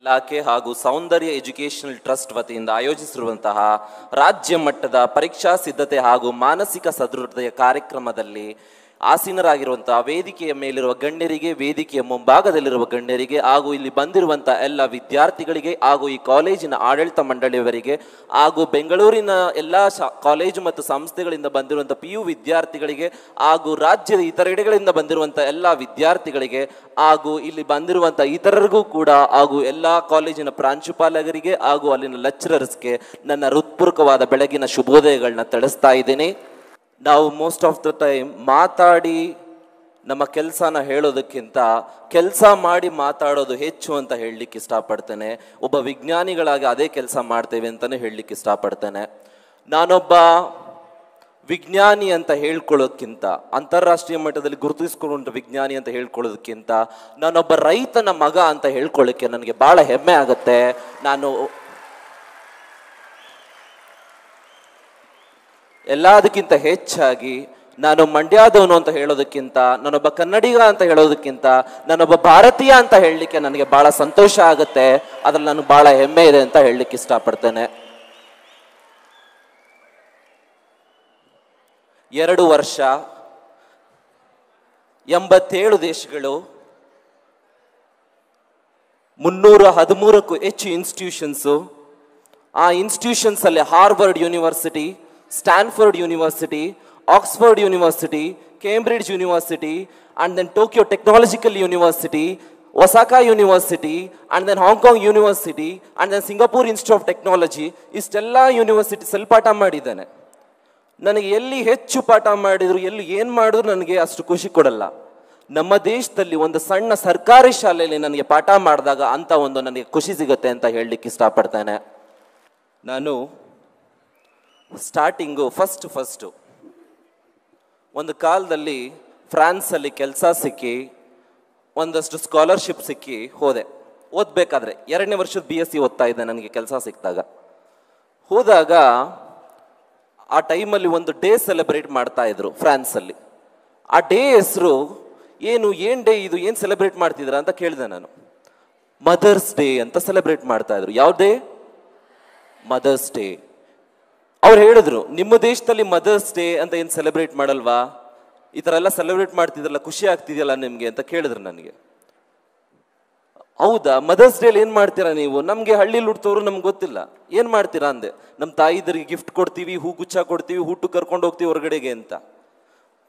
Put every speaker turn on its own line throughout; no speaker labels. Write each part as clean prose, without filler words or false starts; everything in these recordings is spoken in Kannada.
ಇಲಾಖೆ ಹಾಗೂ ಸೌಂದರ್ಯ ಎಜುಕೇಷನಲ್ ಟ್ರಸ್ಟ್ ವತಿಯಿಂದ ಆಯೋಜಿಸಿರುವಂತಹ ರಾಜ್ಯ ಮಟ್ಟದ ಪರೀಕ್ಷಾ ಸಿದ್ಧತೆ ಹಾಗೂ ಮಾನಸಿಕ ಸದೃಢತೆಯ ಕಾರ್ಯಕ್ರಮದಲ್ಲಿ ಆಸೀನರಾಗಿರುವಂತಹ ವೇದಿಕೆಯ ಮೇಲಿರುವ ಗಣ್ಯರಿಗೆ, ವೇದಿಕೆಯ ಮುಂಭಾಗದಲ್ಲಿರುವ ಗಣ್ಯರಿಗೆ ಹಾಗೂ ಇಲ್ಲಿ ಬಂದಿರುವಂತಹ ಎಲ್ಲ ವಿದ್ಯಾರ್ಥಿಗಳಿಗೆ ಹಾಗೂ ಈ ಕಾಲೇಜಿನ ಆಡಳಿತ ಮಂಡಳಿಯವರಿಗೆ ಹಾಗೂ ಬೆಂಗಳೂರಿನ ಎಲ್ಲ ಕಾಲೇಜು ಮತ್ತು ಸಂಸ್ಥೆಗಳಿಂದ ಬಂದಿರುವಂಥ PU ವಿದ್ಯಾರ್ಥಿಗಳಿಗೆ ಹಾಗೂ ರಾಜ್ಯದ ಇತರೆಡೆಗಳಿಂದ ಬಂದಿರುವಂಥ ಎಲ್ಲ ವಿದ್ಯಾರ್ಥಿಗಳಿಗೆ ಹಾಗೂ ಇಲ್ಲಿ ಬಂದಿರುವಂಥ ಇತರರಿಗೂ ಕೂಡ ಹಾಗೂ ಎಲ್ಲ ಕಾಲೇಜಿನ ಪ್ರಾಂಶುಪಾಲಕರಿಗೆ ಹಾಗೂ ಅಲ್ಲಿನ ಲೆಕ್ಚರರ್ಸ್ಗೆ ನನ್ನ ಹೃತ್ಪೂರ್ವಕವಾದ ಬೆಳಗಿನ ಶುಭೋದಯಗಳನ್ನ ತಿಳಿಸ್ತಾ ಇದ್ದೀನಿ. ನಾವು ಮೋಸ್ಟ್ ಆಫ್ ದ ಟೈಮ್ ಮಾತಾಡಿ ನಮ್ಮ ಕೆಲಸನ ಹೇಳೋದಕ್ಕಿಂತ ಕೆಲಸ ಮಾಡಿ ಮಾತಾಡೋದು ಹೆಚ್ಚು ಅಂತ ಹೇಳಲಿಕ್ಕೆ ಇಷ್ಟಪಡ್ತೇನೆ. ಒಬ್ಬ ವಿಜ್ಞಾನಿಗಳಾಗಿ ಅದೇ ಕೆಲಸ ಮಾಡ್ತೇವೆ ಅಂತಲೇ ಹೇಳಲಿಕ್ಕೆ ಇಷ್ಟಪಡ್ತೇನೆ. ನಾನೊಬ್ಬ ವಿಜ್ಞಾನಿ ಅಂತ ಹೇಳ್ಕೊಳ್ಳೋದಕ್ಕಿಂತ, ಅಂತಾರಾಷ್ಟ್ರೀಯ ಮಟ್ಟದಲ್ಲಿ ಗುರುತಿಸ್ಕೊಳ್ಳುವಂಥ ವಿಜ್ಞಾನಿ ಅಂತ ಹೇಳ್ಕೊಳ್ಳೋದಕ್ಕಿಂತ ನಾನೊಬ್ಬ ರೈತನ ಮಗ ಅಂತ ಹೇಳ್ಕೊಳ್ಳೋಕ್ಕೆ ನನಗೆ ಭಾಳ ಹೆಮ್ಮೆ ಆಗುತ್ತೆ. ನಾನು ಎಲ್ಲದಕ್ಕಿಂತ ಹೆಚ್ಚಾಗಿ ನಾನು ಮಂಡ್ಯದವನು ಅಂತ ಹೇಳೋದಕ್ಕಿಂತ, ನಾನೊಬ್ಬ ಕನ್ನಡಿಗ ಅಂತ ಹೇಳೋದಕ್ಕಿಂತ ನಾನೊಬ್ಬ ಭಾರತೀಯ ಅಂತ ಹೇಳಲಿಕ್ಕೆ ನನಗೆ ಭಾಳ ಸಂತೋಷ ಆಗುತ್ತೆ. ಅದ್ರಲ್ಲಿ ನನಗೆ ಭಾಳ ಹೆಮ್ಮೆ ಇದೆ ಅಂತ ಹೇಳಲಿಕ್ಕೆ ಇಷ್ಟಪಡ್ತೇನೆ. 2 ವರ್ಷ 87 ದೇಶಗಳು, 313ಕ್ಕೂ ಹೆಚ್ಚು ಇನ್ಸ್ಟಿಟ್ಯೂಷನ್ಸು. ಆ ಇನ್ಸ್ಟಿಟ್ಯೂಷನ್ಸ್ ಅಲ್ಲಿ Harvard university, Stanford university, Oxford university, Cambridge university, and then Tokyo technological university, Osaka university, and then Hong Kong university, and then Singapore institute of technology, ಇಷ್ಟೆಲ್ಲ ಯೂನಿವರ್ಸಿಟೀಸಲ್ಲಿ ಪಾಠ ಮಾಡಿದ್ದೇನೆ. ನನಗೆ ಎಲ್ಲಿ ಹೆಚ್ಚು ಪಾಠ ಮಾಡಿದ್ರು, ಎಲ್ಲಿ ಏನು ಮಾಡಿದ್ರು ನನಗೆ ಅಷ್ಟು ಖುಷಿ ಕೊಡಲ್ಲ. ನಮ್ಮ ದೇಶದಲ್ಲಿ ಒಂದು ಸಣ್ಣ ಸರ್ಕಾರಿ ಶಾಲೆಯಲ್ಲಿ ನನಗೆ ಪಾಠ ಮಾಡಿದಾಗ ಅಂತ ಒಂದು ನನಗೆ ಖುಷಿ ಸಿಗುತ್ತೆ ಅಂತ ಹೇಳಲಿಕ್ಕೆ ಇಷ್ಟಪಡ್ತೇನೆ. ನಾನು ಸ್ಟಾರ್ಟಿಂಗು ಫಸ್ಟು ಒಂದು ಕಾಲದಲ್ಲಿ ಫ್ರಾನ್ಸಲ್ಲಿ ಕೆಲಸ ಸಿಕ್ಕಿ ಒಂದಷ್ಟು ಸ್ಕಾಲರ್ಶಿಪ್ ಸಿಕ್ಕಿ ಹೋದೆ. ಓದಬೇಕಾದ್ರೆ 2ನೇ ವರ್ಷದ BSc ಓದ್ತಾ ಇದ್ದೆ. ನನಗೆ ಕೆಲಸ ಸಿಕ್ಕಿದಾಗ ಹೋದಾಗ ಆ ಟೈಮಲ್ಲಿ ಒಂದು ಡೇ ಸೆಲೆಬ್ರೇಟ್ ಮಾಡ್ತಾ ಇದ್ರು ಫ್ರಾನ್ಸಲ್ಲಿ. ಆ ಡೇ ಹೆಸರು ಏನು ಡೇ ಇದು, ಏನು ಸೆಲೆಬ್ರೇಟ್ ಮಾಡ್ತಿದ್ರ ಅಂತ ಕೇಳಿದೆ ನಾನು. ಮದರ್ಸ್ ಡೇ ಅಂತ ಸೆಲೆಬ್ರೇಟ್ ಮಾಡ್ತಾ ಇದ್ರು. ಯಾವ ಡೇ? Mother's day. ಅವ್ರು ಹೇಳಿದ್ರು, ನಿಮ್ಮ ದೇಶದಲ್ಲಿ ಮದರ್ಸ್ ಡೇ ಅಂತ ಏನು ಸೆಲೆಬ್ರೇಟ್ ಮಾಡಲ್ವಾ? ಈ ಥರ ಎಲ್ಲ ಸೆಲೆಬ್ರೇಟ್ ಮಾಡ್ತಿದ್ರಲ್ಲ, ಖುಷಿ ಆಗ್ತಿದೆಯಲ್ಲ ನಿಮಗೆ ಅಂತ ಕೇಳಿದ್ರು ನನಗೆ. ಹೌದಾ, ಮದರ್ಸ್ ಡೇಲಿ ಏನು ಮಾಡ್ತೀರಾ ನೀವು? ನಮಗೆ ಹಳ್ಳಿಲಿ ಹುಟ್ಟೋರು ನಮ್ಗೆ ಗೊತ್ತಿಲ್ಲ, ಏನು ಮಾಡ್ತೀರಾ ಅಂದೆ. ನಮ್ಮ ತಾಯಿದರಿಗೆ ಗಿಫ್ಟ್ ಕೊಡ್ತೀವಿ, ಹೂಗುಚ್ಛ ಕೊಡ್ತೀವಿ, ಊಟಕ್ಕೆ ಕರ್ಕೊಂಡು ಹೋಗ್ತೀವಿ ಹೊರಗಡೆಗೆ ಅಂತ,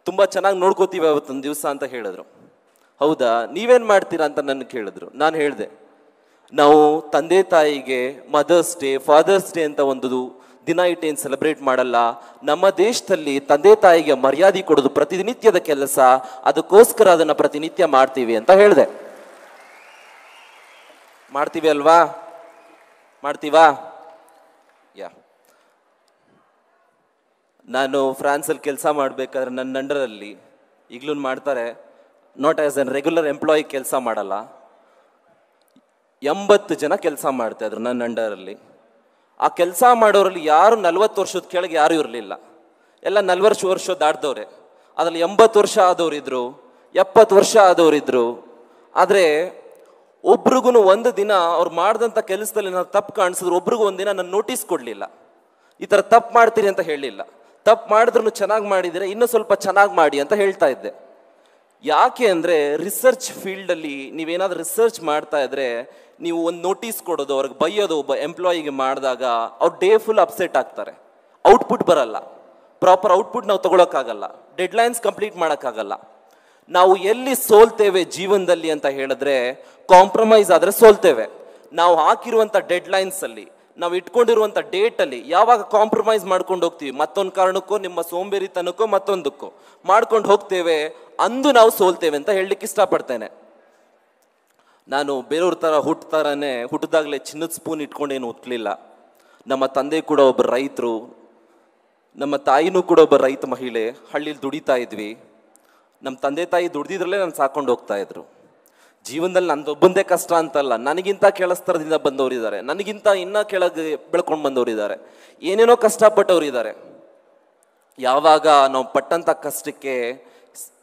ತುಂಬ ಚೆನ್ನಾಗಿ ನೋಡ್ಕೋತೀವಿ ಅವತ್ತೊಂದು ದಿವಸ ಅಂತ ಹೇಳಿದ್ರು. ಹೌದಾ, ನೀವೇನು ಮಾಡ್ತೀರಾ ಅಂತ ನನಗೆ ಕೇಳಿದ್ರು. ನಾನು ಹೇಳಿದೆ, ನಾವು ತಂದೆ ತಾಯಿಗೆ ಮದರ್ಸ್ ಡೇ, ಫಾದರ್ಸ್ ಡೇ ಅಂತ ಒಂದು ದಿನ ಇಟ್ಟೇನು ಸೆಲೆಬ್ರೇಟ್ ಮಾಡಲ್ಲ. ನಮ್ಮ ದೇಶದಲ್ಲಿ ತಂದೆ ತಾಯಿಗೆ ಮರ್ಯಾದೆ ಕೊಡೋದು ಪ್ರತಿನಿತ್ಯದ ಕೆಲಸ, ಅದಕ್ಕೋಸ್ಕರ ಅದನ್ನು ಪ್ರತಿನಿತ್ಯ ಮಾಡ್ತೀವಿ ಅಂತ ಹೇಳಿದೆ. ಮಾಡ್ತೀವಿ ಅಲ್ವಾ? ಮಾಡ್ತೀವಾ? ನಾನು ಫ್ರಾನ್ಸಲ್ಲಿ ಕೆಲಸ ಮಾಡಬೇಕಾದ್ರೆ ನನ್ನ ಅಂಡರಲ್ಲಿ, ಈಗಲೂ ಮಾಡ್ತಾರೆ, not as N regular employee ಕೆಲಸ ಮಾಡಲ್ಲ, 80 ಜನ ಕೆಲಸ ಮಾಡ್ತಾ ಇದ್ರು ನನ್ನ ಅಂಡರಲ್ಲಿ. ಆ ಕೆಲಸ ಮಾಡೋರಲ್ಲಿ ಯಾರು 40 ವರ್ಷದ ಕೆಳಗೆ ಯಾರು ಇರಲಿಲ್ಲ, ಎಲ್ಲ 40 ವರ್ಷ ದಾಟ್ದವ್ರೆ. ಅದರಲ್ಲಿ 80 ವರ್ಷ ಆದವರಿದ್ರು, 70 ವರ್ಷ ಆದವರಿದ್ರು. ಆದರೆ ಒಬ್ರಿಗೂ ಒಂದು ದಿನ ಅವ್ರು ಮಾಡಿದಂಥ ಕೆಲಸದಲ್ಲಿ ನಾನು ತಪ್ಪು ಕಾಣಿಸಿದ್ರು ಒಬ್ರಿಗೂ ಒಂದಿನ ನಾನು ನೋಟಿಸ್ ಕೊಡಲಿಲ್ಲ, ಈ ಥರ ತಪ್ಪು ಮಾಡ್ತೀರಿ ಅಂತ ಹೇಳಲಿಲ್ಲ. ತಪ್ಪು ಮಾಡಿದ್ರು ಚೆನ್ನಾಗಿ ಮಾಡಿದರೆ ಇನ್ನೂ ಸ್ವಲ್ಪ ಚೆನ್ನಾಗಿ ಮಾಡಿ ಅಂತ ಹೇಳ್ತಾ ಇದ್ದೆ. ಯಾಕೆ ಅಂದರೆ ರಿಸರ್ಚ್ ಫೀಲ್ಡಲ್ಲಿ ನೀವೇನಾದ್ರೂ ರಿಸರ್ಚ್ ಮಾಡ್ತಾ ಇದ್ರೆ ನೀವು ಒಂದು ನೋಟಿಸ್ ಕೊಡೋದು, ಅವ್ರಿಗೆ ಬೈಯೋದು ಒಬ್ಬ ಎಂಪ್ಲಾಯಿಗೆ ಮಾಡಿದಾಗ ಅವ್ರು ಡೇ ಫುಲ್ ಅಪ್ಸೆಟ್ ಆಗ್ತಾರೆ. ಔಟ್ಪುಟ್ ಬರಲ್ಲ, ಪ್ರಾಪರ್ ಔಟ್ಪುಟ್ ನಾವು ತಗೊಳಕ್ಕಾಗಲ್ಲ, ಡೆಡ್ಲೈನ್ಸ್ ಕಂಪ್ಲೀಟ್ ಮಾಡೋಕ್ಕಾಗಲ್ಲ. ನಾವು ಎಲ್ಲಿ ಸೋಲ್ತೇವೆ ಜೀವನದಲ್ಲಿ ಅಂತ ಹೇಳಿದ್ರೆ ಕಾಂಪ್ರಮೈಸ್ ಆದರೆ ಸೋಲ್ತೇವೆ. ನಾವು ಹಾಕಿರುವಂಥ ಡೆಡ್ಲೈನ್ಸಲ್ಲಿ, ನಾವು ಇಟ್ಕೊಂಡಿರುವಂಥ ಡೇಟಲ್ಲಿ ಯಾವಾಗ ಕಾಂಪ್ರಮೈಸ್ ಮಾಡ್ಕೊಂಡು ಹೋಗ್ತೀವಿ, ಮತ್ತೊಂದು ಕಾರಣಕ್ಕೋ ನಿಮ್ಮ ಸೋಂಬೇರಿತನಕ್ಕೋ ಮತ್ತೊಂದಕ್ಕೋ ಮಾಡ್ಕೊಂಡು ಹೋಗ್ತೇವೆ, ಅಂದು ನಾವು ಸೋಲ್ತೇವೆ ಅಂತ ಹೇಳಲಿಕ್ಕೆ ಇಷ್ಟಪಡ್ತೇನೆ. ನಾನು ಬೇರೆಯವ್ರ ಥರ ಹುಟ್ಟಿದಾಗಲೇ ಚಿನ್ನದ ಸ್ಪೂನ್ ಇಟ್ಕೊಂಡೇನು ಹುಟ್ಟಲಿಲ್ಲ. ನಮ್ಮ ತಂದೆ ಕೂಡ ಒಬ್ಬ ರೈತರು, ನಮ್ಮ ತಾಯಿನೂ ಕೂಡ ಒಬ್ಬ ರೈತ ಮಹಿಳೆ, ಹಳ್ಳಿಲಿ ದುಡಿತಾ ಇದ್ವಿ. ನಮ್ಮ ತಂದೆ ತಾಯಿ ದುಡ್ದಿದ್ರಲ್ಲೇ ನಾನು ಸಾಕೊಂಡು ಹೋಗ್ತಾ ಇದ್ರು. ಜೀವನದಲ್ಲಿ ನಂದೊಬ್ಬಂದೇ ಕಷ್ಟ ಅಂತಲ್ಲ, ನನಗಿಂತ ಕೆಳಸ್ತರದಿಂದ ಬಂದವರಿದ್ದಾರೆ, ನನಗಿಂತ ಇನ್ನೂ ಕೆಳಗೆ ಬೆಳ್ಕೊಂಡು ಬಂದವರಿದ್ದಾರೆ, ಏನೇನೋ ಕಷ್ಟಪಟ್ಟವರಿದ್ದಾರೆ. ಯಾವಾಗ ನಾವು ಪಟ್ಟಂಥ ಕಷ್ಟಕ್ಕೆ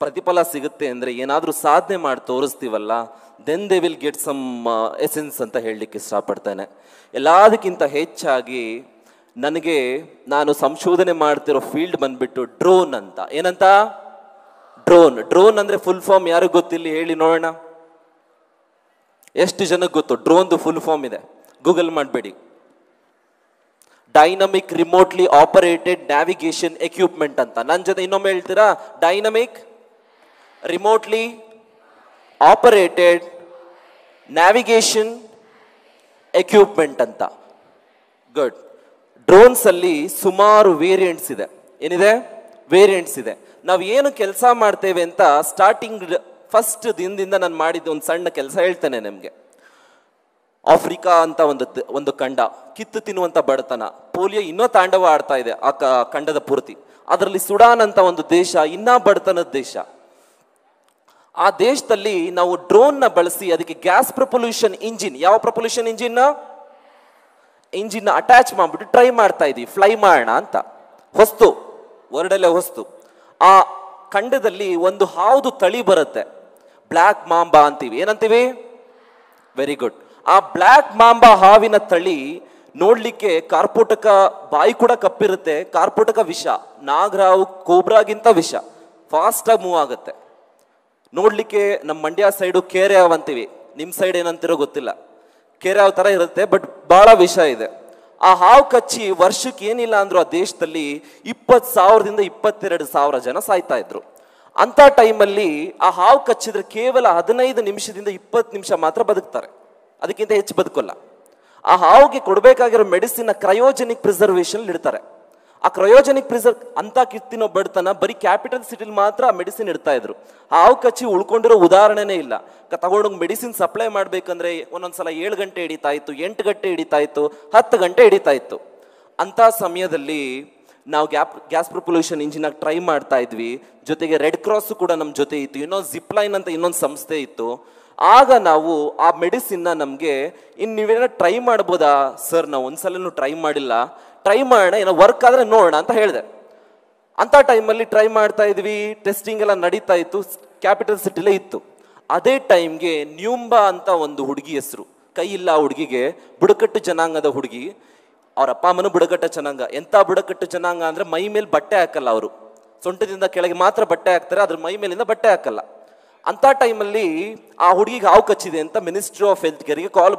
ಪ್ರತಿಫಲ ಸಿಗುತ್ತೆ ಅಂದರೆ ಏನಾದರೂ ಸಾಧನೆ ಮಾಡಿ ತೋರಿಸ್ತೀವಲ್ಲ, then they will get some essence ಅಂತ ಹೇಳಲಿಕ್ಕೆ ಇಷ್ಟಪಡ್ತೇನೆ. ಎಲ್ಲದಕ್ಕಿಂತ ಹೆಚ್ಚಾಗಿ ನಾನು ಸಂಶೋಧನೆ ಮಾಡ್ತಿರೋ ಫೀಲ್ಡ್ ಬಂದ್ಬಿಟ್ಟು ಡ್ರೋನ್ ಅಂತ. ಏನಂತ? ಡ್ರೋನ್ ಅಂದರೆ ಫುಲ್ ಫಾರ್ಮ್ ಯಾರಿಗೂ ಗೊತ್ತಿಲ್ಲ, ಹೇಳಿ ನೋಡೋಣ. ಎಷ್ಟು ಜನಕ್ಕೆ ಗೊತ್ತು ಡ್ರೋನ್ದು ಫುಲ್ ಫಾರ್ಮ್ ಇದೆ? ಗೂಗಲ್ ಮಾಡಬೇಡಿ. Dynamic remotely operated navigation equipment ಅಂತ. ನನ್ನ ಜೊತೆ ಇನ್ನೊಮ್ಮೆ ಹೇಳ್ತೀರಾ? Dynamic remotely operated navigation equipment ಅಂತ. ಗುಡ್. ಡ್ರೋನ್ಸ್ ಅಲ್ಲಿ ಸುಮಾರು ವೇರಿಯಂಟ್ಸ್ ಇದೆ. ಏನಿದೆ? ವೇರಿಯಂಟ್ಸ್ ಇದೆ. ನಾವು ಏನು ಕೆಲಸ ಮಾಡ್ತೇವೆ ಅಂತ ಸ್ಟಾರ್ಟಿಂಗ್ ಫಸ್ಟ್ ದಿನದಿಂದ ನಾನು ಮಾಡಿದ್ದು ಒಂದು ಸಣ್ಣ ಕೆಲಸ ಹೇಳ್ತೇನೆ ನಿಮಗೆ. ಆಫ್ರಿಕಾ ಅಂತ ಒಂದು ಖಂಡ, ಕಿತ್ತು ತಿನ್ನುವಂಥ ಬಡತನ, ಪೋಲಿಯೋ ಇನ್ನೂ ತಾಂಡವ ಆಡ್ತಾ ಇದೆ ಆ ಖಂಡದ ಪೂರ್ತಿ. ಅದರಲ್ಲಿ ಸುಡಾನ್ ಅಂತ ಒಂದು ದೇಶ, ಇನ್ನೂ ಬಡತನದ ದೇಶ. ಆ ದೇಶದಲ್ಲಿ ನಾವು ಡ್ರೋನ್ನ ಬಳಸಿ ಅದಕ್ಕೆ ಗ್ಯಾಸ್ ಪ್ರೊಪಲ್ಯೂಷನ್ ಇಂಜಿನ್, ಯಾವ ಪ್ರೊಪಲ್ಯೂಷನ್ ಇಂಜಿನ್ ಅಟ್ಯಾಚ್ ಮಾಡಿಬಿಟ್ಟು ಟ್ರೈ ಮಾಡ್ತಾ ಇದೀವಿ, ಫ್ಲೈ ಮಾಡೋಣ ಅಂತ. ಹೊಸ್ತು, ವರ್ಡಲ್ಲೇ ಹೊಸ್ತು. ಆ ಖಂಡದಲ್ಲಿ ಒಂದು ಹಾವುದು ತಳಿ ಬರುತ್ತೆ, ಬ್ಲ್ಯಾಕ್ ಮಾಂಬಾ ಅಂತೀವಿ. ಏನಂತೀವಿ? Very good. ಆ ಬ್ಲ್ಯಾಕ್ ಮಾಂಬಾ ಹಾವಿನ ತಳಿ ನೋಡ್ಲಿಕ್ಕೆ ಕಾರ್ಪೋಟಕ, ಬಾಯಿ ಕೂಡ ಕಪ್ಪಿರುತ್ತೆ, ಕಾರ್ಪೋಟಕ ವಿಷ, ನಾಗರಾವು ಕೋಬ್ರಾಗಿಂತ ವಿಷ, ಫಾಸ್ಟಾಗಿ ಮೂವ್ ಆಗುತ್ತೆ. ನೋಡ್ಲಿಕ್ಕೆ ನಮ್ಮ ಮಂಡ್ಯ ಸೈಡು ಕೇರೆ ಹಾವು ಅಂತೀವಿ, ನಿಮ್ಮ ಸೈಡ್ ಏನಂತಿರೋ ಗೊತ್ತಿಲ್ಲ. ಕೇರೆ ಹಾವು ಥರ ಇರುತ್ತೆ, ಬಟ್ ಭಾಳ ವಿಷ ಇದೆ. ಆ ಹಾವು ಕಚ್ಚಿ ವರ್ಷಕ್ಕೆ ಏನಿಲ್ಲ ಅಂದ್ರು ಆ ದೇಶದಲ್ಲಿ 20,000ದಿಂದ 22,000 ಜನ ಸಾಯ್ತಾ ಇದ್ರು. ಅಂಥ ಟೈಮಲ್ಲಿ ಆ ಹಾವು ಕಚ್ಚಿದ್ರೆ ಕೇವಲ 15 ನಿಮಿಷದಿಂದ 20 ನಿಮಿಷ ಮಾತ್ರ ಬದುಕ್ತಾರೆ, ಅದಕ್ಕಿಂತ ಹೆಚ್ಚು ಬದುಕೋಲ್ಲ. ಆ ಹಾವಿಗೆ ಕೊಡಬೇಕಾಗಿರೋ ಮೆಡಿಸಿನ್ ಕ್ರಯೋಜೆನಿಕ್ ಪ್ರಿಸರ್ವೇಷನ್ ಇಡ್ತಾರೆ. ಆ ಕ್ರಯೋಜೆನಿಕ್ ಅಂತ ಕಿತ್ತಿನೋ ಬಡತನ ಬರೀ ಕ್ಯಾಪಿಟಲ್ ಸಿಟಿಲಿ ಮಾತ್ರ ಆ ಮೆಡಿಸಿನ್ ಇಡ್ತಾ ಇದ್ರು. ಹಾವು ಕಚ್ಚಿ ಉಳ್ಕೊಂಡಿರೋ ಉದಾಹರಣೆನೇ ಇಲ್ಲ. ತಗೊಂಡೋಗಿ ಮೆಡಿಸಿನ್ ಸಪ್ಲೈ ಮಾಡ್ಬೇಕಂದ್ರೆ ಒಂದೊಂದ್ಸಲ 7 ಗಂಟೆ ಹಿಡಿತಾ ಇತ್ತು, 8 ಗಂಟೆ ಹಿಡಿತಾ ಇತ್ತು, 10 ಗಂಟೆ ಹಿಡಿತಾ ಇತ್ತು. ಅಂಥ ಸಮಯದಲ್ಲಿ ನಾವು ಗ್ಯಾಸ್ ಪ್ರೊಪಲ್ಯೂಷನ್ ಇಂಜಿನಾಗಿ ಟ್ರೈ ಮಾಡ್ತಾ ಇದ್ವಿ. ಜೊತೆಗೆ ರೆಡ್ ಕ್ರಾಸ್ ಕೂಡ ನಮ್ಮ ಜೊತೆ ಇತ್ತು, ಇನ್ನೊಂದು ಜಿಪ್ ಲೈನ್ ಅಂತ ಇನ್ನೊಂದು ಸಂಸ್ಥೆ ಇತ್ತು. ಆಗ ನಾವು ಆ ಮೆಡಿಸಿನ್ನ ನಮಗೆ ನೀವೇನೋ ಟ್ರೈ ಮಾಡ್ಬೋದಾ ಸರ್? ನಾವು ಒಂದ್ಸಲೂ ಟ್ರೈ ಮಾಡಿಲ್ಲ, ಟ್ರೈ ಮಾಡೋಣ, ಏನೋ ವರ್ಕ್ ಆದರೆ ನೋಡೋಣ ಅಂತ ಹೇಳಿದೆ. ಅಂಥ ಟೈಮಲ್ಲಿ ಟ್ರೈ ಮಾಡ್ತಾ ಇದ್ವಿ, ಟೆಸ್ಟಿಂಗ್ ಎಲ್ಲ ನಡೀತಾ ಇತ್ತು, ಕ್ಯಾಪಿಟಲ್ ಸಿಟಿಲೇ ಇತ್ತು. ಅದೇ ಟೈಮ್ಗೆ ನ್ಯೂಂಬಾ ಅಂತ ಒಂದು ಹುಡುಗಿ ಹೆಸರು, ಕೈ ಇಲ್ಲ ಆ ಹುಡುಗಿಗೆ, ಬುಡಕಟ್ಟು ಜನಾಂಗದ ಹುಡುಗಿ. ಅವ್ರ ಅಪ್ಪ ಅಮ್ಮನೂ ಬುಡಕಟ್ಟು ಜನಾಂಗ. ಎಂಥ ಬುಡಕಟ್ಟು ಜನಾಂಗ ಅಂದರೆ ಮೈ ಮೇಲೆ ಬಟ್ಟೆ ಹಾಕಲ್ಲ ಅವರು, ಸೊಂಟದಿಂದ ಕೆಳಗೆ ಮಾತ್ರ ಬಟ್ಟೆ ಹಾಕ್ತಾರೆ, ಅದ್ರ ಮೈ ಮೇಲಿಂದ ಬಟ್ಟೆ ಹಾಕಲ್ಲ. ಅಂಥ ಟೈಮಲ್ಲಿ ಆ ಹುಡುಗಿಗೆ ಹಾವು ಕಚ್ಚಿದೆ ಅಂತ ಮಿನಿಸ್ಟ್ರಿ ಆಫ್ ಹೆಲ್ತ್ ಕೇರಿಗೆ ಕಾಲ್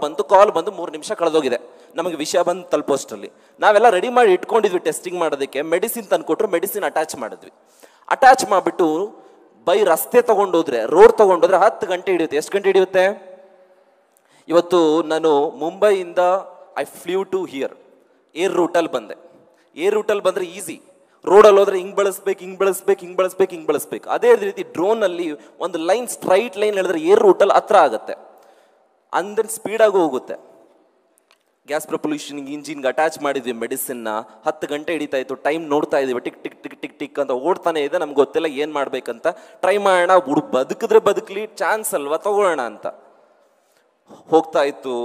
ಬಂದು 3 ನಿಮಿಷ ಕಳೆದೋಗಿದೆ ನಮಗೆ ವಿಷಯ ಬಂದು ತಲುಪೋಷ್ಟರಲ್ಲಿ. ನಾವೆಲ್ಲ ರೆಡಿ ಮಾಡಿ ಇಟ್ಕೊಂಡಿದ್ವಿ ಟೆಸ್ಟಿಂಗ್ ಮಾಡೋದಕ್ಕೆ. ಮೆಡಿಸಿನ್ ತಂದುಕೊಟ್ರು, ಮೆಡಿಸಿನ್ ಅಟ್ಯಾಚ್ ಮಾಡಿದ್ವಿ. ಅಟ್ಯಾಚ್ ಮಾಡಿಬಿಟ್ಟು ಬೈ ರಸ್ತೆ ತೊಗೊಂಡೋದ್ರೆ, ರೋಡ್ ತೊಗೊಂಡೋದ್ರೆ 10 ಗಂಟೆ ಹಿಡಿಯುತ್ತೆ. ಎಷ್ಟು ಗಂಟೆ ಹಿಡಿಯುತ್ತೆ? ಇವತ್ತು ನಾನು ಮುಂಬೈಯಿಂದ I flew to here, air ರೂಟಲ್ಲಿ ಬಂದೆ. ಏರ್ ರೂಟಲ್ಲಿ ಬಂದರೆ ಈಸಿ, ರೋಡಲ್ಲಿ ಹೋದ್ರೆ ಹಿಂಗೆ ಬಳಸ್ಬೇಕು. ಅದೇ ರೀತಿ ಡ್ರೋನಲ್ಲಿ ಒಂದು ಲೈನ್, ಸ್ಟ್ರೈಟ್ ಲೈನ್ ಹೇಳಿದ್ರೆ ಏರ್ ರೂಟಲ್ಲಿ ಹತ್ರ ಆಗುತ್ತೆ, ಅಂದ್ರೆ ಸ್ಪೀಡಾಗಿ ಹೋಗುತ್ತೆ. ಗ್ಯಾಸ್ ಪ್ರೊಪಲ್ಯೂಷನ್ ಇಂಜಿನ್ಗೆ ಅಟ್ಯಾಚ್ ಮಾಡಿದ್ವಿ ಮೆಡಿಸಿನ್ನ. 10 ಗಂಟೆ ಹಿಡಿತಾ ಇತ್ತು. ಟೈಮ್ ನೋಡ್ತಾ ಇದೀವಿ, tick tick tick tick tick ಅಂತ ಓಡ್ತಾನೆ ಇದೆ. ನಮ್ಗೆ ಗೊತ್ತಿಲ್ಲ ಏನು ಮಾಡ್ಬೇಕಂತ. ಟ್ರೈ ಮಾಡೋಣ, ಬದುಕಿದ್ರೆ ಬದುಕಲಿ, ಚಾನ್ಸ್ ಅಲ್ವಾ, ತಗೊಳ್ಳೋಣ ಅಂತ ಹೋಗ್ತಾ ಇತ್ತು.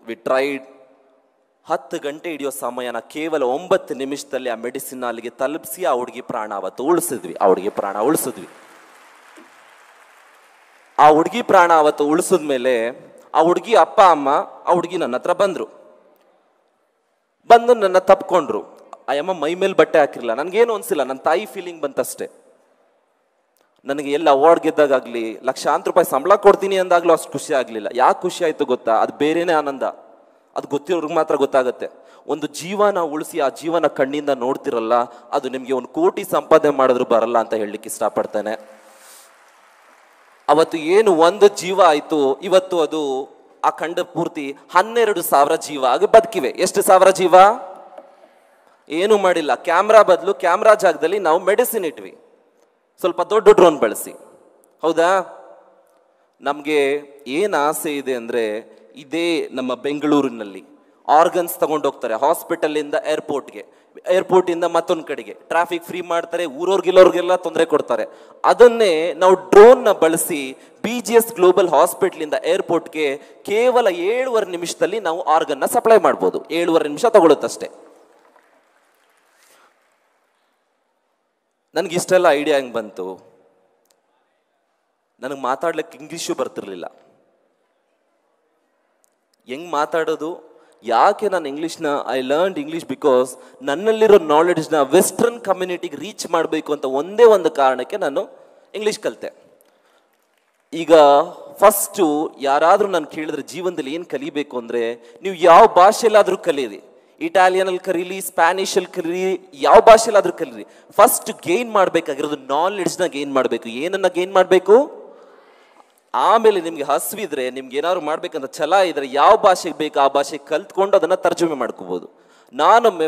We tried. 10 ಗಂಟೆ ಹಿಡಿಯೋ ಸಮಯನ ಕೇವಲ 9 ನಿಮಿಷದಲ್ಲಿ ಆ ಮೆಡಿಸಿನ್ ಅಲ್ಲಿಗೆ ತಲುಪಿಸಿ ಆ ಹುಡುಗಿ ಪ್ರಾಣ ಅವತ್ತು ಉಳಿಸಿದ್ವಿ. ಆ ಹುಡುಗಿ ಪ್ರಾಣ ಅವತ್ತು ಉಳಿಸಿದ್ಮೇಲೆ ಆ ಹುಡುಗಿ ಅಪ್ಪ ಅಮ್ಮ ಆ ಹುಡುಗಿ ನನ್ನ ಹತ್ರ ಬಂದು ನನ್ನ ತಪ್ಕೊಂಡ್ರು. ಆ ಅಮ್ಮ ಮೈ ಮೇಲೆ ಬಟ್ಟೆ ಹಾಕಿರಲಿಲ್ಲ. ನನಗೇನು ಅನಿಸಿಲ್ಲ, ನನ್ನ ತಾಯಿ ಫೀಲಿಂಗ್ ಬಂತಷ್ಟೇ. ನನಗೆ ಎಲ್ಲ ಅವಾರ್ಡ್ ಗೆದ್ದಾಗಲಿ, ಲಕ್ಷಾಂತರ ರೂಪಾಯಿ ಸಂಬಳ ಕೊಡ್ತೀನಿ ಅಂದಾಗಲೂ ಅಷ್ಟು ಖುಷಿ ಆಗಲಿಲ್ಲ. ಯಾಕೆ ಖುಷಿ ಆಯಿತು ಗೊತ್ತಾ? ಅದು ಬೇರೆನೇ ಆನಂದ, ಅದು ಗೊತ್ತಿರೋರ್ಗೆ ಮಾತ್ರ ಗೊತ್ತಾಗುತ್ತೆ. ಒಂದು ಜೀವನ ಉಳಿಸಿ ಆ ಜೀವನ ಕಣ್ಣಿಂದ ನೋಡ್ತಿರಲ್ಲ, ಅದು ನಿಮಗೆ 1 ಕೋಟಿ ಸಂಪಾದನೆ ಮಾಡಿದ್ರು ಬರಲ್ಲ ಅಂತ ಹೇಳಲಿಕ್ಕೆ ಇಷ್ಟಪಡ್ತೇನೆ. ಅವತ್ತು ಏನು ಒಂದು ಜೀವ ಆಯಿತು, ಇವತ್ತು ಅದು ಆ ಖಂಡ ಪೂರ್ತಿ 12,000 ಜೀವ ಆಗಿ ಬದುಕಿವೆ. ಎಷ್ಟು ಸಾವಿರ ಜೀವ? ಏನು ಮಾಡಿಲ್ಲ. ಕ್ಯಾಮ್ರಾ ಬದಲು ಕ್ಯಾಮ್ರಾ ಜಾಗದಲ್ಲಿ ನಾವು ಮೆಡಿಸಿನ್ ಇಟ್ವಿ, ಸ್ವಲ್ಪ ದೊಡ್ಡ ಡ್ರೋನ್ ಬಳಸಿ. ಹೌದಾ? ನಮಗೆ ಏನು ಆಸೆ ಇದೆ ಅಂದರೆ, ಇದೇ ನಮ್ಮ ಬೆಂಗಳೂರಿನಲ್ಲಿ ಆರ್ಗನ್ಸ್ ತಗೊಂಡೋಗ್ತಾರೆ ಹಾಸ್ಪಿಟಲಿಂದ ಏರ್ಪೋರ್ಟ್ಗೆ, ಏರ್ಪೋರ್ಟಿಂದ ಮತ್ತೊಂದು ಕಡೆಗೆ ಟ್ರಾಫಿಕ್ ಫ್ರೀ ಮಾಡ್ತಾರೆ, ಊರವ್ರಿಗೆಲ್ಲವ್ರಿಗೆಲ್ಲ ತೊಂದರೆ ಕೊಡ್ತಾರೆ. ಅದನ್ನೇ ನಾವು ಡ್ರೋನ್ನ ಬಳಸಿ BGS ಗ್ಲೋಬಲ್ ಹಾಸ್ಪಿಟಲಿಂದ ಏರ್ಪೋರ್ಟ್ಗೆ ಕೇವಲ 7.5 ನಿಮಿಷದಲ್ಲಿ ನಾವು ಆರ್ಗನ್ನ ಸಪ್ಲೈ ಮಾಡ್ಬೋದು. 7.5 ನಿಮಿಷ ತಗೊಳುತ್ತಷ್ಟೇ. ನನಗಿಷ್ಟೆಲ್ಲ ಐಡಿಯಾ ಹೆಂಗೆ ಬಂತು? ನನಗೆ ಮಾತಾಡ್ಲಿಕ್ಕೆ ಇಂಗ್ಲೀಷು ಬರ್ತಿರ್ಲಿಲ್ಲ. ಹೆಂಗೆ ಮಾತಾಡೋದು, ಯಾಕೆ ನಾನು ಇಂಗ್ಲೀಷ್ನ ಐ ಲರ್ನ್ ಇಂಗ್ಲೀಷ್ ಬಿಕಾಸ್ ನನ್ನಲ್ಲಿರೋ ನಾಲೆಡ್ಜ್ನ ವೆಸ್ಟರ್ನ್ ಕಮ್ಯುನಿಟಿಗೆ ರೀಚ್ ಮಾಡಬೇಕು ಅಂತ ಒಂದೇ ಒಂದು ಕಾರಣಕ್ಕೆ ನಾನು ಇಂಗ್ಲೀಷ್ ಕಲಿತೆ. ಈಗ ಫಸ್ಟು ಯಾರಾದರೂ ನಾನು ಕೇಳಿದ್ರೆ ಜೀವನದಲ್ಲಿ ಏನು ಕಲಿಬೇಕು ಅಂದರೆ, ನೀವು ಯಾವ ಭಾಷೆಯಲ್ಲಾದರೂ ಕಲೀರಿ, ಇಟಾಲಿಯನಲ್ಲಿ ಕಲೀಲಿ, ಸ್ಪ್ಯಾನಿಷಲ್ಲಿ ಕಲೀರಿ, ಯಾವ ಭಾಷೆಯಲ್ಲಾದರೂ ಕಲೀರಿ, ಫಸ್ಟ್ ಗೇನ್ ಮಾಡಬೇಕಾಗಿರೋದು ನಾಲೆಡ್ಜ್ನ ಗೇನ್ ಮಾಡಬೇಕು. ಏನನ್ನ ಗೇನ್ ಮಾಡಬೇಕು? ಆಮೇಲೆ ನಿಮಗೆ ಹಸಿವಿದ್ರೆ, ನಿಮ್ಗೆ ಏನಾದ್ರು ಮಾಡ್ಬೇಕಂತ ಛಲ ಇದ್ರೆ, ಯಾವ ಭಾಷೆಗೆ ಬೇಕು ಆ ಭಾಷೆಗೆ ಕಲ್ತ್ಕೊಂಡು ಅದನ್ನು ತರ್ಜುಮೆ ಮಾಡ್ಕೋಬೋದು. ನಾನೊಮ್ಮೆ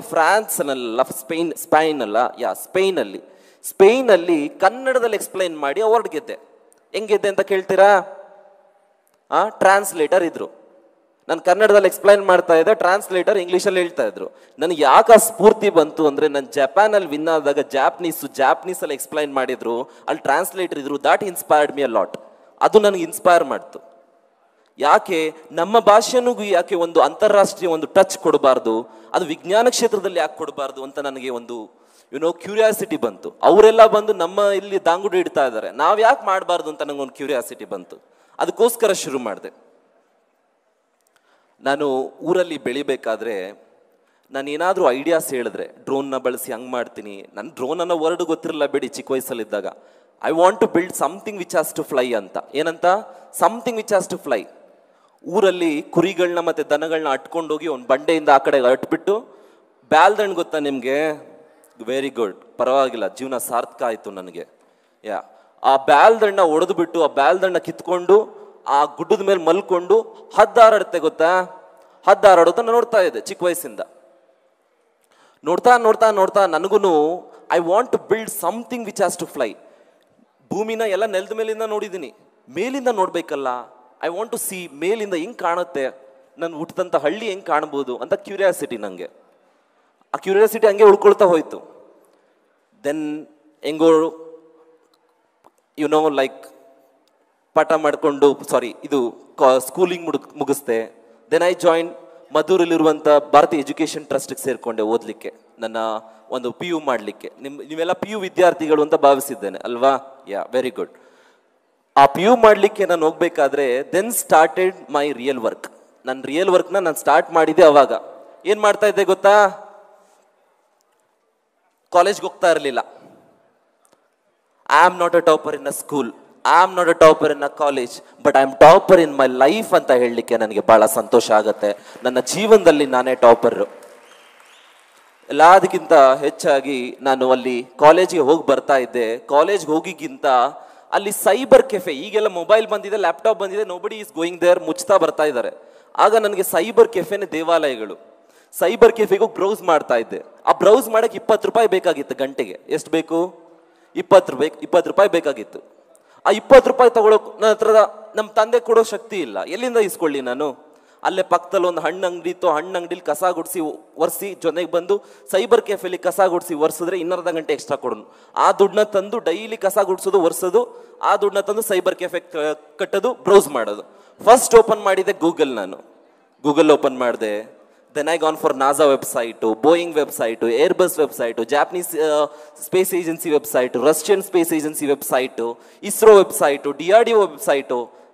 ಸ್ಪೇನಲ್ಲಿ ಕನ್ನಡದಲ್ಲಿ ಎಕ್ಸ್ಪ್ಲೈನ್ ಮಾಡಿ ಅವಾರ್ಡ್ ಗೆದ್ದೆ. ಹೆಂಗೆದ್ದೆ ಅಂತ ಕೇಳ್ತೀರಾ? ಟ್ರಾನ್ಸ್ಲೇಟರ್ ಇದ್ರು, ನಾನು ಕನ್ನಡದಲ್ಲಿ ಎಕ್ಸ್ಪ್ಲೈನ್ ಮಾಡ್ತಾ ಇದ್ದೆ, ಟ್ರಾನ್ಸ್ಲೇಟರ್ ಇಂಗ್ಲೀಷಲ್ಲಿ ಹೇಳ್ತಾ ಇದ್ರು. ನನಗೆ ಯಾಕೆ ಸ್ಫೂರ್ತಿ ಬಂತು ಅಂದರೆ, ನಾನು ಜಪಾನಲ್ಲಿ ವಿನ್ ಆದಾಗ ಜಾಪನೀಸಲ್ಲಿ ಎಕ್ಸ್ಪ್ಲೈನ್ ಮಾಡಿದ್ರು, ಅಲ್ಲಿ ಟ್ರಾನ್ಸ್ಲೇಟರ್ ಇದ್ರು. ದಾಟ್ ಇನ್ಸ್ಪೈರ್ಡ್ ಮಿ ಅ ಲಾಟ್. ಅದು ನನಗೆ ಇನ್ಸ್ಪೈರ್ ಮಾಡ್ತು. ಯಾಕೆ ನಮ್ಮ ಭಾಷೆನಿಗೂ ಯಾಕೆ ಒಂದು ಅಂತಾರಾಷ್ಟ್ರೀಯ ಒಂದು ಟಚ್ ಕೊಡಬಾರ್ದು, ಅದು ವಿಜ್ಞಾನ ಕ್ಷೇತ್ರದಲ್ಲಿ ಯಾಕೆ ಕೊಡಬಾರ್ದು ಅಂತ ನನಗೆ ಒಂದು ಕ್ಯೂರಿಯಾಸಿಟಿ ಬಂತು. ಅವರೆಲ್ಲ ಬಂದು ನಮ್ಮ ಇಲ್ಲಿ ದಾಂಗುಡಿ ಇಡ್ತಾ ಇದ್ದಾರೆ, ನಾವು ಯಾಕೆ ಮಾಡಬಾರ್ದು ಅಂತ ನನಗೊಂದು ಕ್ಯೂರಿಯಾಸಿಟಿ ಬಂತು. ಅದಕ್ಕೋಸ್ಕರ ಶುರು ಮಾಡಿದೆ. ನಾನು ಊರಲ್ಲಿ ಬೆಳಿಬೇಕಾದ್ರೆ ನಾನು ಏನಾದರೂ ಐಡಿಯಾಸ್ ಹೇಳಿದ್ರೆ, ಡ್ರೋನ್ನ ಬಳಸಿ ಹಂಗೆ ಮಾಡ್ತೀನಿ, ನನ್ನ ಡ್ರೋನ್ ಅನ್ನೋ ವರ್ಡ್ ಗೊತ್ತಿರಲಿಲ್ಲ ಬಿಡಿ ಚಿಕ್ಕ ವಯಸ್ಸಲ್ಲಿದ್ದಾಗ. I want to build something which has to fly ಅಂತ. ಏನಂತ? Something which has to fly. ಊರಲ್ಲಿ ಕುರಿಗಳನ್ನ ಮತ್ತು ದನಗಳನ್ನ ಅಟ್ಕೊಂಡೋಗಿ ಒಂದು ಬಂಡೆಯಿಂದ ಆ ಕಡೆಗೆ ಅಟ್ಬಿಟ್ಟು, ಬ್ಯಾಲ್ದಣ್ಣು ಗೊತ್ತಾ ನಿಮಗೆ? ವೆರಿ ಗುಡ್, ಪರವಾಗಿಲ್ಲ, ಜೀವನ ಸಾರ್ಥಕ ಆಯಿತು ನನಗೆ. ಆ ಬ್ಯಾಲ್ದಣ್ಣ ಒಡೆದು ಆ ಬ್ಯಾಲ್ದಣ್ಣ ಕಿತ್ಕೊಂಡು ಆ ಗುಡ್ಡದ ಮೇಲೆ ಮಲ್ಕೊಂಡು ಹದ್ದಾರಾಡುತ್ತೆ ಗೊತ್ತಾ? ಹದ್ದಾರಾಡೋದನ್ನ ನೋಡ್ತಾ ಇದ್ದೆ ಚಿಕ್ಕ ವಯಸ್ಸಿಂದ. ನೋಡ್ತಾ ನೋಡ್ತಾ ನೋಡ್ತಾ ನನಗೂ I want to build something which has to fly. ಭೂಮಿನ ಎಲ್ಲ ನೆಲದ ಮೇಲಿಂದ ನೋಡಿದ್ದೀನಿ, ಮೇಲಿಂದ ನೋಡ್ಬೇಕಲ್ಲ. ಐ ವಾಂಟ್ ಟು ಸಿ ಮೇಲಿಂದ ಹೆಂಗೆ ಕಾಣುತ್ತೆ, ನಾನು ಹುಟ್ಟಿದಂಥ ಹಳ್ಳಿ ಹೆಂಗೆ ಕಾಣ್ಬೋದು ಅಂತ ಕ್ಯೂರಿಯಾಸಿಟಿ ನನಗೆ. ಆ ಕ್ಯೂರಿಯಾಸಿಟಿ ಹಂಗೆ ಉಳ್ಕೊಳ್ತಾ ಹೋಯ್ತು. ದೆನ್ ಹೆಂಗೋ ಲೈಕ್ ಪಾಠ ಮಾಡಿಕೊಂಡು ಸ್ಕೂಲಿಂಗ್ ಮುಗಿಸ್ದೆ. ದೆನ್ ಐ ಜಾಯಿನ್ ಮದ್ದೂರಲ್ಲಿರುವಂಥ ಭಾರತೀಯ ಎಜುಕೇಷನ್ ಟ್ರಸ್ಟ್ಗೆ ಸೇರಿಕೊಂಡೆ ಓದಲಿಕ್ಕೆ, ನನ್ನ ಒಂದು PU ಮಾಡಲಿಕ್ಕೆ. ನೀವೆಲ್ಲ PU ವಿದ್ಯಾರ್ಥಿಗಳು ಅಂತ ಭಾವಿಸಿದ್ದೇನೆ ಅಲ್ವಾ? Very good. ಆ PU ಮಾಡಲಿಕ್ಕೆ ನಾನು ಹೋಗ್ಬೇಕಾದ್ರೆ then started my real work. ನನ್ನ ರಿಯಲ್ ವರ್ಕ್ನ ನಾನು ಸ್ಟಾರ್ಟ್ ಮಾಡಿದ್ದೆ ಅವಾಗ. ಏನು ಮಾಡ್ತಾ ಇದ್ದೆ ಗೊತ್ತಾ? ಕಾಲೇಜ್ಗೆ ಹೋಗ್ತಾ ಇರಲಿಲ್ಲ. I am not a topper in a school, I am not a topper in a college, but I am topper in my life ಅಂತ ಹೇಳಲಿಕ್ಕೆ ನನಗೆ ಬಹಳ ಸಂತೋಷ ಆಗುತ್ತೆ. ನನ್ನ ಜೀವನದಲ್ಲಿ ನಾನೇ ಟಾಪರ್. ಎಲ್ಲದಕ್ಕಿಂತ ಹೆಚ್ಚಾಗಿ ನಾನು ಅಲ್ಲಿ ಕಾಲೇಜಿಗೆ ಹೋಗಿ ಬರ್ತಾ ಇದ್ದೆ. ಕಾಲೇಜ್ಗೆ ಹೋಗಿಗಿಂತ ಅಲ್ಲಿ ಸೈಬರ್ ಕೆಫೆ, ಈಗೆಲ್ಲ ಮೊಬೈಲ್ ಬಂದಿದೆ, ಲ್ಯಾಪ್ಟಾಪ್ ಬಂದಿದೆ, ನೋಬಡಿ ಈಸ್ ಗೋಯಿಂಗ್ ದೇರ್, ಮುಚ್ತಾ ಬರ್ತಾ ಇದ್ದಾರೆ. ಆಗ ನನಗೆ ಸೈಬರ್ ಕೆಫೆನೇ ದೇವಾಲಯಗಳು. ಸೈಬರ್ ಕೆಫೆಗೆ ಹೋಗಿ ಬ್ರೌಸ್ ಮಾಡ್ತಾ ಇದ್ದೆ. ಆ ಬ್ರೌಸ್ ಮಾಡೋಕ್ಕೆ 20 ರೂಪಾಯಿ ಬೇಕಾಗಿತ್ತು ಗಂಟೆಗೆ. ಎಷ್ಟು ಬೇಕು? 20 ರೂಪಾಯಿ ಬೇಕಾಗಿತ್ತು. ಆ 20 ರೂಪಾಯಿ ತಗೊಳ್ಳೋಕೆ ನನ್ನ ಹತ್ರ ನಮ್ಮ ತಂದೆ ಕೊಡೋ ಶಕ್ತಿ ಇಲ್ಲ, ಎಲ್ಲಿಂದ ಇಸ್ಕೊಳ್ಳಿ ನಾನು? ಅಲ್ಲೇ ಪಕ್ಕದಲ್ಲಿ ಒಂದು ಹಣ್ಣು ಅಂಗಡಿ ಇತ್ತು, ಹಣ್ಣು ಅಂಗಡಿಲಿ ಕಸ ಗುಡಿಸಿ ಒರೆಸಿ ಜೊತೆಗೆ ಬಂದು ಸೈಬರ್ ಕೆಫೆಲಿ ಕಸ ಗುಡಿಸಿ ಒರೆಸಿದ್ರೆ 2.5 ಗಂಟೆ ಎಕ್ಸ್ಟ್ರಾ ಕೊಡೋನು. ಆ ದುಡ್ಡನ್ನ ತಂದು ಡೈಲಿ ಕಸ ಗುಡಿಸೋದು, ಒರೆಸೋದು, ಆ ದುಡ್ಡನ್ನ ತಂದು ಸೈಬರ್ ಕೆಫೆ ಕಟ್ಟೋದು, ಬ್ರೌಸ್ ಮಾಡೋದು. ಫಸ್ಟ್ ಓಪನ್ ಮಾಡಿದೆ ಗೂಗಲ್ ಓಪನ್ ಮಾಡಿದೆ. Then I gone for NASA website, Boeing website, Airbus website, Japanese space agency website, Russian space agency website, ISRO website, DRDO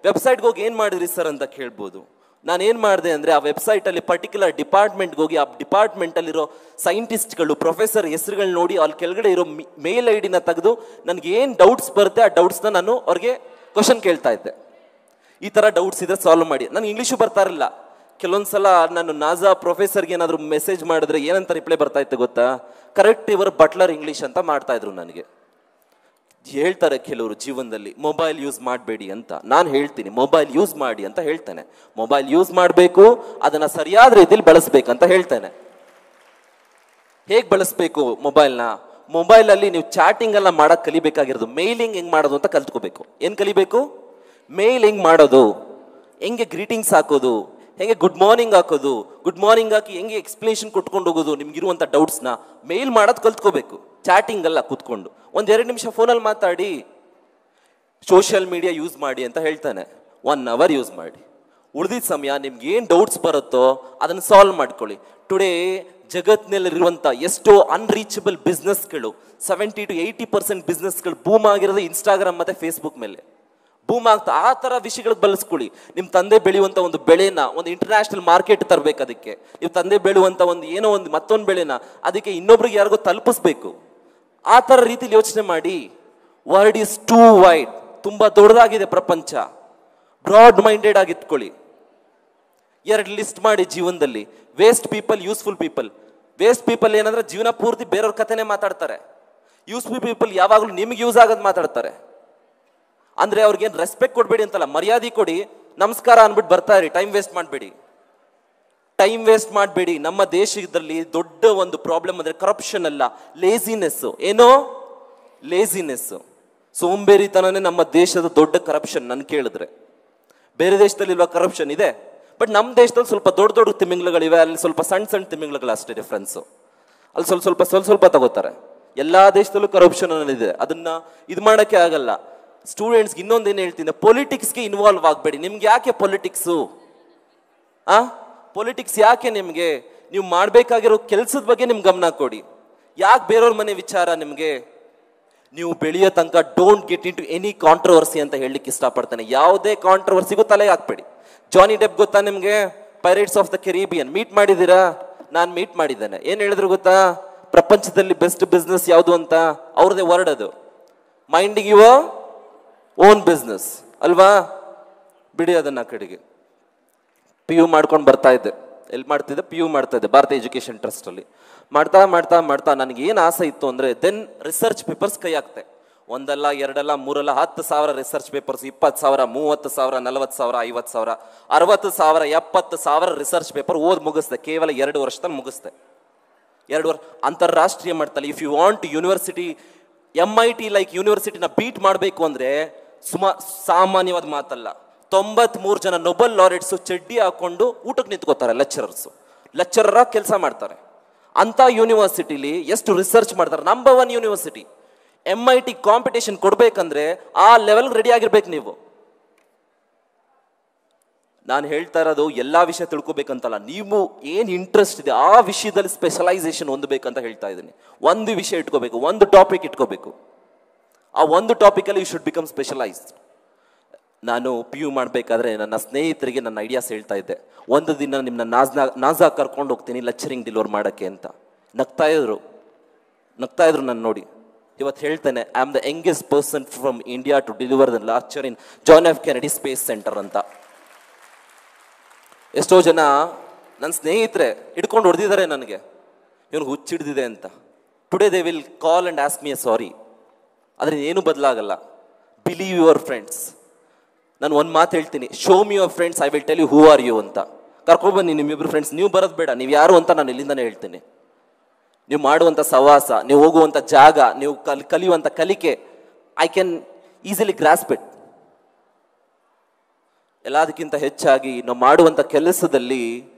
ವೆಬ್ಸೈಟ್ಗೆ ಹೋಗಿ ಏನು ಮಾಡಿದ್ರಿ ಸರ್ ಅಂತ ಕೇಳ್ಬೋದು. ನಾನೇನು ಮಾಡಿದೆ ಅಂದರೆ, ಆ ವೆಬ್ಸೈಟಲ್ಲಿ ಪರ್ಟಿಕ್ಯುಲರ್ ಡಿಪಾರ್ಟ್ಮೆಂಟ್ಗೆ ಹೋಗಿ ಆ ಡಿಪಾರ್ಟ್ಮೆಂಟಲ್ಲಿರೋ ಸೈಂಟಿಸ್ಟ್ಗಳು, ಪ್ರೊಫೆಸರ್ ಹೆಸರುಗಳು ನೋಡಿ ಅಲ್ಲಿ ಕೆಳಗಡೆ ಇರೋ ಮೇಲ್ ID ನ ತೆಗೆದು ನನಗೆ ಏನು ಡೌಟ್ಸ್ ಬರುತ್ತೆ ಆ ಡೌಟ್ಸ್ನ ನಾನು ಅವ್ರಿಗೆ ಕ್ವಶನ್ ಕೇಳ್ತಾ ಇದ್ದೆ. ಈ ಥರ ಡೌಟ್ಸ್ ಇದ್ರೆ ಸಾಲ್ವ್ ಮಾಡಿ. ನನಗೆ ಇಂಗ್ಲೀಷು ಬರ್ತಾ ಇರಲಿಲ್ಲ. ಕೆಲವೊಂದ್ಸಲ ನಾನು ನಾಸಾ ಪ್ರೊಫೆಸರ್ಗೆ ಏನಾದರೂ ಮೆಸೇಜ್ ಮಾಡಿದ್ರೆ ಏನಂತ ರಿಪ್ಲೈ ಬರ್ತಾ ಇತ್ತು ಗೊತ್ತಾ? ಕರೆಕ್ಟ್ ಇವರ್ ಬಟ್ಲರ್ ಇಂಗ್ಲೀಷ್ ಅಂತ ಮಾಡ್ತಾ ಇದ್ರು ನನಗೆ. ಹೇಳ್ತಾರೆ ಕೆಲವರು ಜೀವನದಲ್ಲಿ ಮೊಬೈಲ್ ಯೂಸ್ ಮಾಡಬೇಡಿ ಅಂತ. ನಾನು ಹೇಳ್ತೀನಿ ಮೊಬೈಲ್ ಯೂಸ್ ಮಾಡಿ ಅಂತ ಹೇಳ್ತೇನೆ. ಮೊಬೈಲ್ ಯೂಸ್ ಮಾಡಬೇಕು, ಅದನ್ನ ಸರಿಯಾದ ರೀತಿಯಲ್ಲಿ ಬಳಸಬೇಕಂತ ಹೇಳ್ತೇನೆ. ಹೇಗೆ ಬಳಸಬೇಕು ಮೊಬೈಲ್ನ? ಮೊಬೈಲಲ್ಲಿ ನೀವು ಚಾಟಿಂಗ್ ಎಲ್ಲ ಮಾಡೋಕೆ ಕಲಿಬೇಕಾಗಿರೋದು, ಮೇಲಿಂಗ್ ಹೆಂಗೆ ಮಾಡೋದು ಅಂತ ಕಲ್ತ್ಕೋಬೇಕು. ಏನು ಕಲಿಬೇಕು? ಮೇಲ್ ಹೆಂಗೆ ಮಾಡೋದು, ಹೆಂಗೆ ಗ್ರೀಟಿಂಗ್ಸ್ ಹಾಕೋದು, ಹೆಂಗೆ ಗುಡ್ ಮಾರ್ನಿಂಗ್ ಹಾಕೋದು, ಗುಡ್ ಮಾರ್ನಿಂಗ್ ಹಾಕಿ ಹೆಂಗೆ ಎಕ್ಸ್ಪ್ಲೇಷನ್ ಕೊಟ್ಕೊಂಡು ಹೋಗೋದು, ನಿಮ್ಗಿರುವಂಥ ಡೌಟ್ಸ್ನ ಮೇಲ್ ಮಾಡೋದು ಕಲ್ತ್ಕೋಬೇಕು. ಚಾಟಿಂಗ್ ಅಲ್ಲ, ಕೂತ್ಕೊಂಡು 1-2 ನಿಮಿಷ ಫೋನಲ್ಲಿ ಮಾತಾಡಿ. ಸೋಷಿಯಲ್ ಮೀಡಿಯಾ ಯೂಸ್ ಮಾಡಿ ಅಂತ ಹೇಳ್ತಾನೆ, 1 ಅವರ್ ಯೂಸ್ ಮಾಡಿ. ಉಳಿದಿದ್ದ ಸಮಯ ನಿಮ್ಗೆ ಏನು ಡೌಟ್ಸ್ ಬರುತ್ತೋ ಅದನ್ನು ಸಾಲ್ವ್ ಮಾಡ್ಕೊಳ್ಳಿ. ಟುಡೇ ಜಗತ್ತಿನಲ್ಲಿರುವಂಥ ಎಷ್ಟೋ ಅನ್ರೀಚಬಲ್ ಬಿಸ್ನೆಸ್ಗಳು, 70 to 80% ಬಿಸ್ನೆಸ್ಗಳು ಬೂಮ್ ಆಗಿರೋದು ಇನ್ಸ್ಟಾಗ್ರಾಮ್ ಮತ್ತು ಫೇಸ್ಬುಕ್ ಮೇಲೆ. ಬೂಮ್ ಆಗ್ತಾ ಆ ಥರ ವಿಷಯಗಳಿಗೆ ಬಳಸ್ಕೊಳ್ಳಿ. ನಿಮ್ಮ ತಂದೆ ಬೆಳೆಯುವಂಥ ಒಂದು ಬೆಳೆನ ಒಂದು ಇಂಟರ್ನ್ಯಾಷನಲ್ ಮಾರ್ಕೆಟ್ ತರಬೇಕು. ಅದಕ್ಕೆ ನೀವು ತಂದೆ ಬೆಳೆಯುವಂಥ ಒಂದು ಏನೋ ಒಂದು ಮತ್ತೊಂದು ಬೆಳೆನ ಅದಕ್ಕೆ ಇನ್ನೊಬ್ರಿಗೆ ಯಾರಿಗೋ ತಲುಪಿಸ್ಬೇಕು. ಆ ಥರ ರೀತಿಲಿ ಯೋಚನೆ ಮಾಡಿ. ವರ್ಲ್ಡ್ ಈಸ್ ಟೂ ವೈಡ್, ತುಂಬ ದೊಡ್ಡದಾಗಿದೆ ಪ್ರಪಂಚ. ಬ್ರಾಡ್ ಮೈಂಡೆಡ್ ಆಗಿ ಇಟ್ಕೊಳ್ಳಿ. 2 ಲಿಸ್ಟ್ ಮಾಡಿ ಜೀವನದಲ್ಲಿ. Waste people, useful people. Waste people ಏನಂದ್ರೆ ಜೀವನ ಪೂರ್ತಿ ಬೇರೆಯವ್ರ ಕಥೆನೇ ಮಾತಾಡ್ತಾರೆ. ಯೂಸ್ಫುಲ್ ಪೀಪಲ್ ಯಾವಾಗಲೂ ನಿಮ್ಗೆ ಯೂಸ್ ಆಗೋದು ಮಾತಾಡ್ತಾರೆ. ಅಂದ್ರೆ ಅವ್ರಿಗೇನು ರೆಸ್ಪೆಕ್ಟ್ ಕೊಡಬೇಡಿ ಅಂತಲ್ಲ, ಮರ್ಯಾದೆ ಕೊಡಿ, ನಮಸ್ಕಾರ ಅಂದ್ಬಿಟ್ಟು ಬರ್ತಾ ಇರಿ. ಟೈಮ್ ವೇಸ್ಟ್ ಮಾಡಬೇಡಿ, ಟೈಮ್ ವೇಸ್ಟ್ ಮಾಡಬೇಡಿ. ನಮ್ಮ ದೇಶದಲ್ಲಿ ದೊಡ್ಡ ಒಂದು ಪ್ರಾಬ್ಲಮ್ ಅಂದ್ರೆ ಕರಪ್ಷನ್ ಅಲ್ಲ, ಲೇಜಿನೆಸ್. ಏನೋ ಲೇಜಿನೆಸ್, ಸೋಂಬೇರಿತನನೇ ನಮ್ಮ ದೇಶದ ದೊಡ್ಡ ಕರಪ್ಷನ್. ನನ್ ಕೇಳಿದ್ರೆ ಬೇರೆ ದೇಶದಲ್ಲಿ ಇಲ್ವಾ ಕರಪ್ಷನ್? ಇದೆ, ಬಟ್ ನಮ್ಮ ದೇಶದಲ್ಲಿ ಸ್ವಲ್ಪ ದೊಡ್ಡ ದೊಡ್ಡ ತಿಮಿಂಗ್ಲಗಳಿವೆ, ಅಲ್ಲಿ ಸ್ವಲ್ಪ ಸಣ್ಣ ಸಣ್ಣ ತಿಮಿಂಗ್ಲಗಳು ಅಷ್ಟೇ ಡಿಫ್ರೆನ್ಸು. ಅಲ್ಲಿ ಸ್ವಲ್ಪ ತಗೋತಾರೆ. ಎಲ್ಲಾ ದೇಶದಲ್ಲೂ ಕರಪ್ಷನ್ ಅನ್ನೋದಿದೆ, ಅದನ್ನ ಇದು ಮಾಡೋಕ್ಕೆ ಆಗಲ್ಲ. ಸ್ಟೂಡೆಂಟ್ಸ್ಗೆ ಇನ್ನೊಂದೇನು ಹೇಳ್ತೀನಿ, ಪೊಲಿಟಿಕ್ಸ್ಗೆ ಇನ್ವಾಲ್ವ್ ಆಗಬೇಡಿ. ನಿಮ್ಗೆ ಯಾಕೆ ಪೊಲಿಟಿಕ್ಸು? ಪೊಲಿಟಿಕ್ಸ್ ಯಾಕೆ ನಿಮಗೆ? ನೀವು ಮಾಡಬೇಕಾಗಿರೋ ಕೆಲಸದ ಬಗ್ಗೆ ನಿಮ್ಗೆ ಗಮನ ಕೊಡಿ. ಯಾಕೆ ಬೇರೆಯವ್ರ ಮನೆ ವಿಚಾರ ನಿಮಗೆ? ನೀವು ಬೆಳೆಯೋ ತನಕ don't get in to any controversy ಅಂತ ಹೇಳಲಿಕ್ಕೆ ಇಷ್ಟಪಡ್ತೇನೆ. ಯಾವುದೇ ಕಾಂಟ್ರವರ್ಸಿಗೂ ತಲೆ ಹಾಕ್ಬೇಡಿ. ಜಾನಿ ಡೆಪ್ ಗೊತ್ತಾ ನಿಮಗೆ? Pirates of the Caribbean meet ಮಾಡಿದ್ದೀರಾ? ನಾನು ಮೀಟ್ ಮಾಡಿದ್ದೇನೆ. ಏನು ಹೇಳಿದ್ರು ಗೊತ್ತಾ? ಪ್ರಪಂಚದಲ್ಲಿ ಬೆಸ್ಟ್ ಬಿಸ್ನೆಸ್ ಯಾವುದು ಅಂತ ಅವ್ರದೇ ವರ್ಡ್ ಅದು. ಮೈಂಡಿಂಗ್ ಯುವರ್ ಓನ್ ಬಿಸ್ನೆಸ್ ಅಲ್ವಾ? ಬಿಡಿ ಅದನ್ನ ಕಡೆಗೆ. PU ಮಾಡ್ಕೊಂಡು ಬರ್ತಾ ಇದ್ದೆ. ಎಲ್ಲಿ ಮಾಡ್ತಿದ್ದೆ? PU ಮಾಡ್ತಾ ಇದ್ದೆ ಭಾರತೀಯ ಎಜುಕೇಶನ್ ಟ್ರಸ್ಟ್ ಅಲ್ಲಿ. ಮಾಡ್ತಾ ಮಾಡ್ತಾ ಮಾಡ್ತಾ ನನಗೆ ಏನು ಆಸೆ ಇತ್ತು ಅಂದ್ರೆ ದೆನ್ ರಿಸರ್ಚ್ ಪೇಪರ್ಸ್ ಕೈ ಹಾಕ್ತೆ. 1 ಅಲ್ಲ 2 ಅಲ್ಲ 3 ಅಲ್ಲ 10,000 ರಿಸರ್ಚ್ ಪೇಪರ್ಸ್, 20,000, 30,000, 40,000, 50,000, 60,000, 70,000 ರಿಸರ್ಚ್ ಪೇಪರ್ ಓದ್ ಮುಗಿಸ್ದೆ. ಕೇವಲ 2 ವರ್ಷದಲ್ಲಿ ಮುಗಿಸ್ದೆ. 2 ವರ್ಷ ಅಂತಾರಾಷ್ಟ್ರೀಯ ಮಟ್ಟದಲ್ಲಿ. If you want university, MIT like ಯೂನಿವರ್ಸಿಟಿನ ಬೀಟ್ ಮಾಡಬೇಕು ಅಂದ್ರೆ ಸಾಮಾನ್ಯವಾದ ಮಾತಲ್ಲ. 93 ಜನ ನೊಬೆಲ್ ಲಾರೆಟ್ಸು ಚಡ್ಡಿ ಹಾಕೊಂಡು ಊಟಕ್ಕೆ ನಿಂತ್ಕೋತಾರೆ. ಲೆಕ್ಚರರ್ ಕೆಲಸ ಮಾಡ್ತಾರೆ. ಅಂತ ಯೂನಿವರ್ಸಿಟಿಲಿ ಎಷ್ಟು ರಿಸರ್ಚ್ ಮಾಡ್ತಾರೆ. Number 1 university. MIT ಕಾಂಪಿಟೇಷನ್ ಕೊಡ್ಬೇಕಂದ್ರೆ ಆ ಲೆವೆಲ್ ರೆಡಿ ಆಗಿರ್ಬೇಕು ನೀವು. ನಾನು ಹೇಳ್ತಾ ಇರೋದು ಎಲ್ಲಾ ವಿಷಯ ತಿಳ್ಕೊಬೇಕಂತಲ್ಲ, ನೀವು ಏನ್ ಇಂಟ್ರೆಸ್ಟ್ ಇದೆ ಆ ವಿಷಯದಲ್ಲಿ ಸ್ಪೆಷಲೈಸೇಷನ್ ಹೊಂದಬೇಕಂತ ಹೇಳ್ತಾ ಇದ್ದೀನಿ. ಒಂದು ವಿಷಯ ಇಟ್ಕೋಬೇಕು, ಒಂದು ಟಾಪಿಕ್ ಇಟ್ಕೋಬೇಕು. ಆ ಒಂದು ಟಾಪಿಕಲ್ಲಿ ಯು ಶುಡ್ ಬಿಕಮ್ ಸ್ಪೆಷಲೈಸ್ಡ್. ನಾನು PU ಮಾಡಬೇಕಾದ್ರೆ ನನ್ನ ಸ್ನೇಹಿತರಿಗೆ ನನ್ನ ಐಡಿಯಾಸ್ ಹೇಳ್ತಾ ಇದ್ದೆ. ಒಂದು ದಿನ ನಿಮ್ಮನ್ನ ನಾಜಾ ಕರ್ಕೊಂಡು ಹೋಗ್ತೀನಿ ಲೆಕ್ಚರಿಂಗ್ ಡಿಲಿವರ್ ಮಾಡೋಕ್ಕೆ ಅಂತ. ನಗ್ತಾ ಇದ್ರು ನನ್ನ ನೋಡಿ. ಇವತ್ತು ಹೇಳ್ತೇನೆ, I am the youngest person from India to deliver the lecture in John F Kennedy space centre ಅಂತ. ಎಷ್ಟೋ ಜನ ನನ್ನ ಸ್ನೇಹಿತರೆ ಹಿಡ್ಕೊಂಡು ಹೊಡೆದಿದ್ದಾರೆ ನನಗೆ, ಇವನಿಗೆ ಹುಚ್ಚಿಡ್ದಿದೆ ಅಂತ. Today they will call and ask me a sorry. ಆದರೆ ಏನು ಬದಲಾಗಲ್ಲ. Believe your friends. ನಾನು ಒಂದು ಮಾತು ಹೇಳ್ತೀನಿ, show me your friends, I will tell you who are you ಅಂತ. ಕರ್ಕೊಂಡ್ಬನ್ನಿ ನಿಮ್ಮಿಬ್ರು ಫ್ರೆಂಡ್ಸ್. ನೀವು ಬರೋದು ಬೇಡ, ನೀವು ಯಾರು ಅಂತ ನಾನು ಇಲ್ಲಿಂದಾನೇ ಹೇಳ್ತೀನಿ. ನೀವು ಮಾಡುವಂಥ ಸವಾಸ, ನೀವು ಹೋಗುವಂಥ ಜಾಗ, ನೀವು ಕಲಿಯುವಂಥ ಕಲಿಕೆ, I can easily grasp it. ಎಲ್ಲದಕ್ಕಿಂತ ಹೆಚ್ಚಾಗಿ ನಾವು ಮಾಡುವಂಥ ಕೆಲಸದಲ್ಲಿ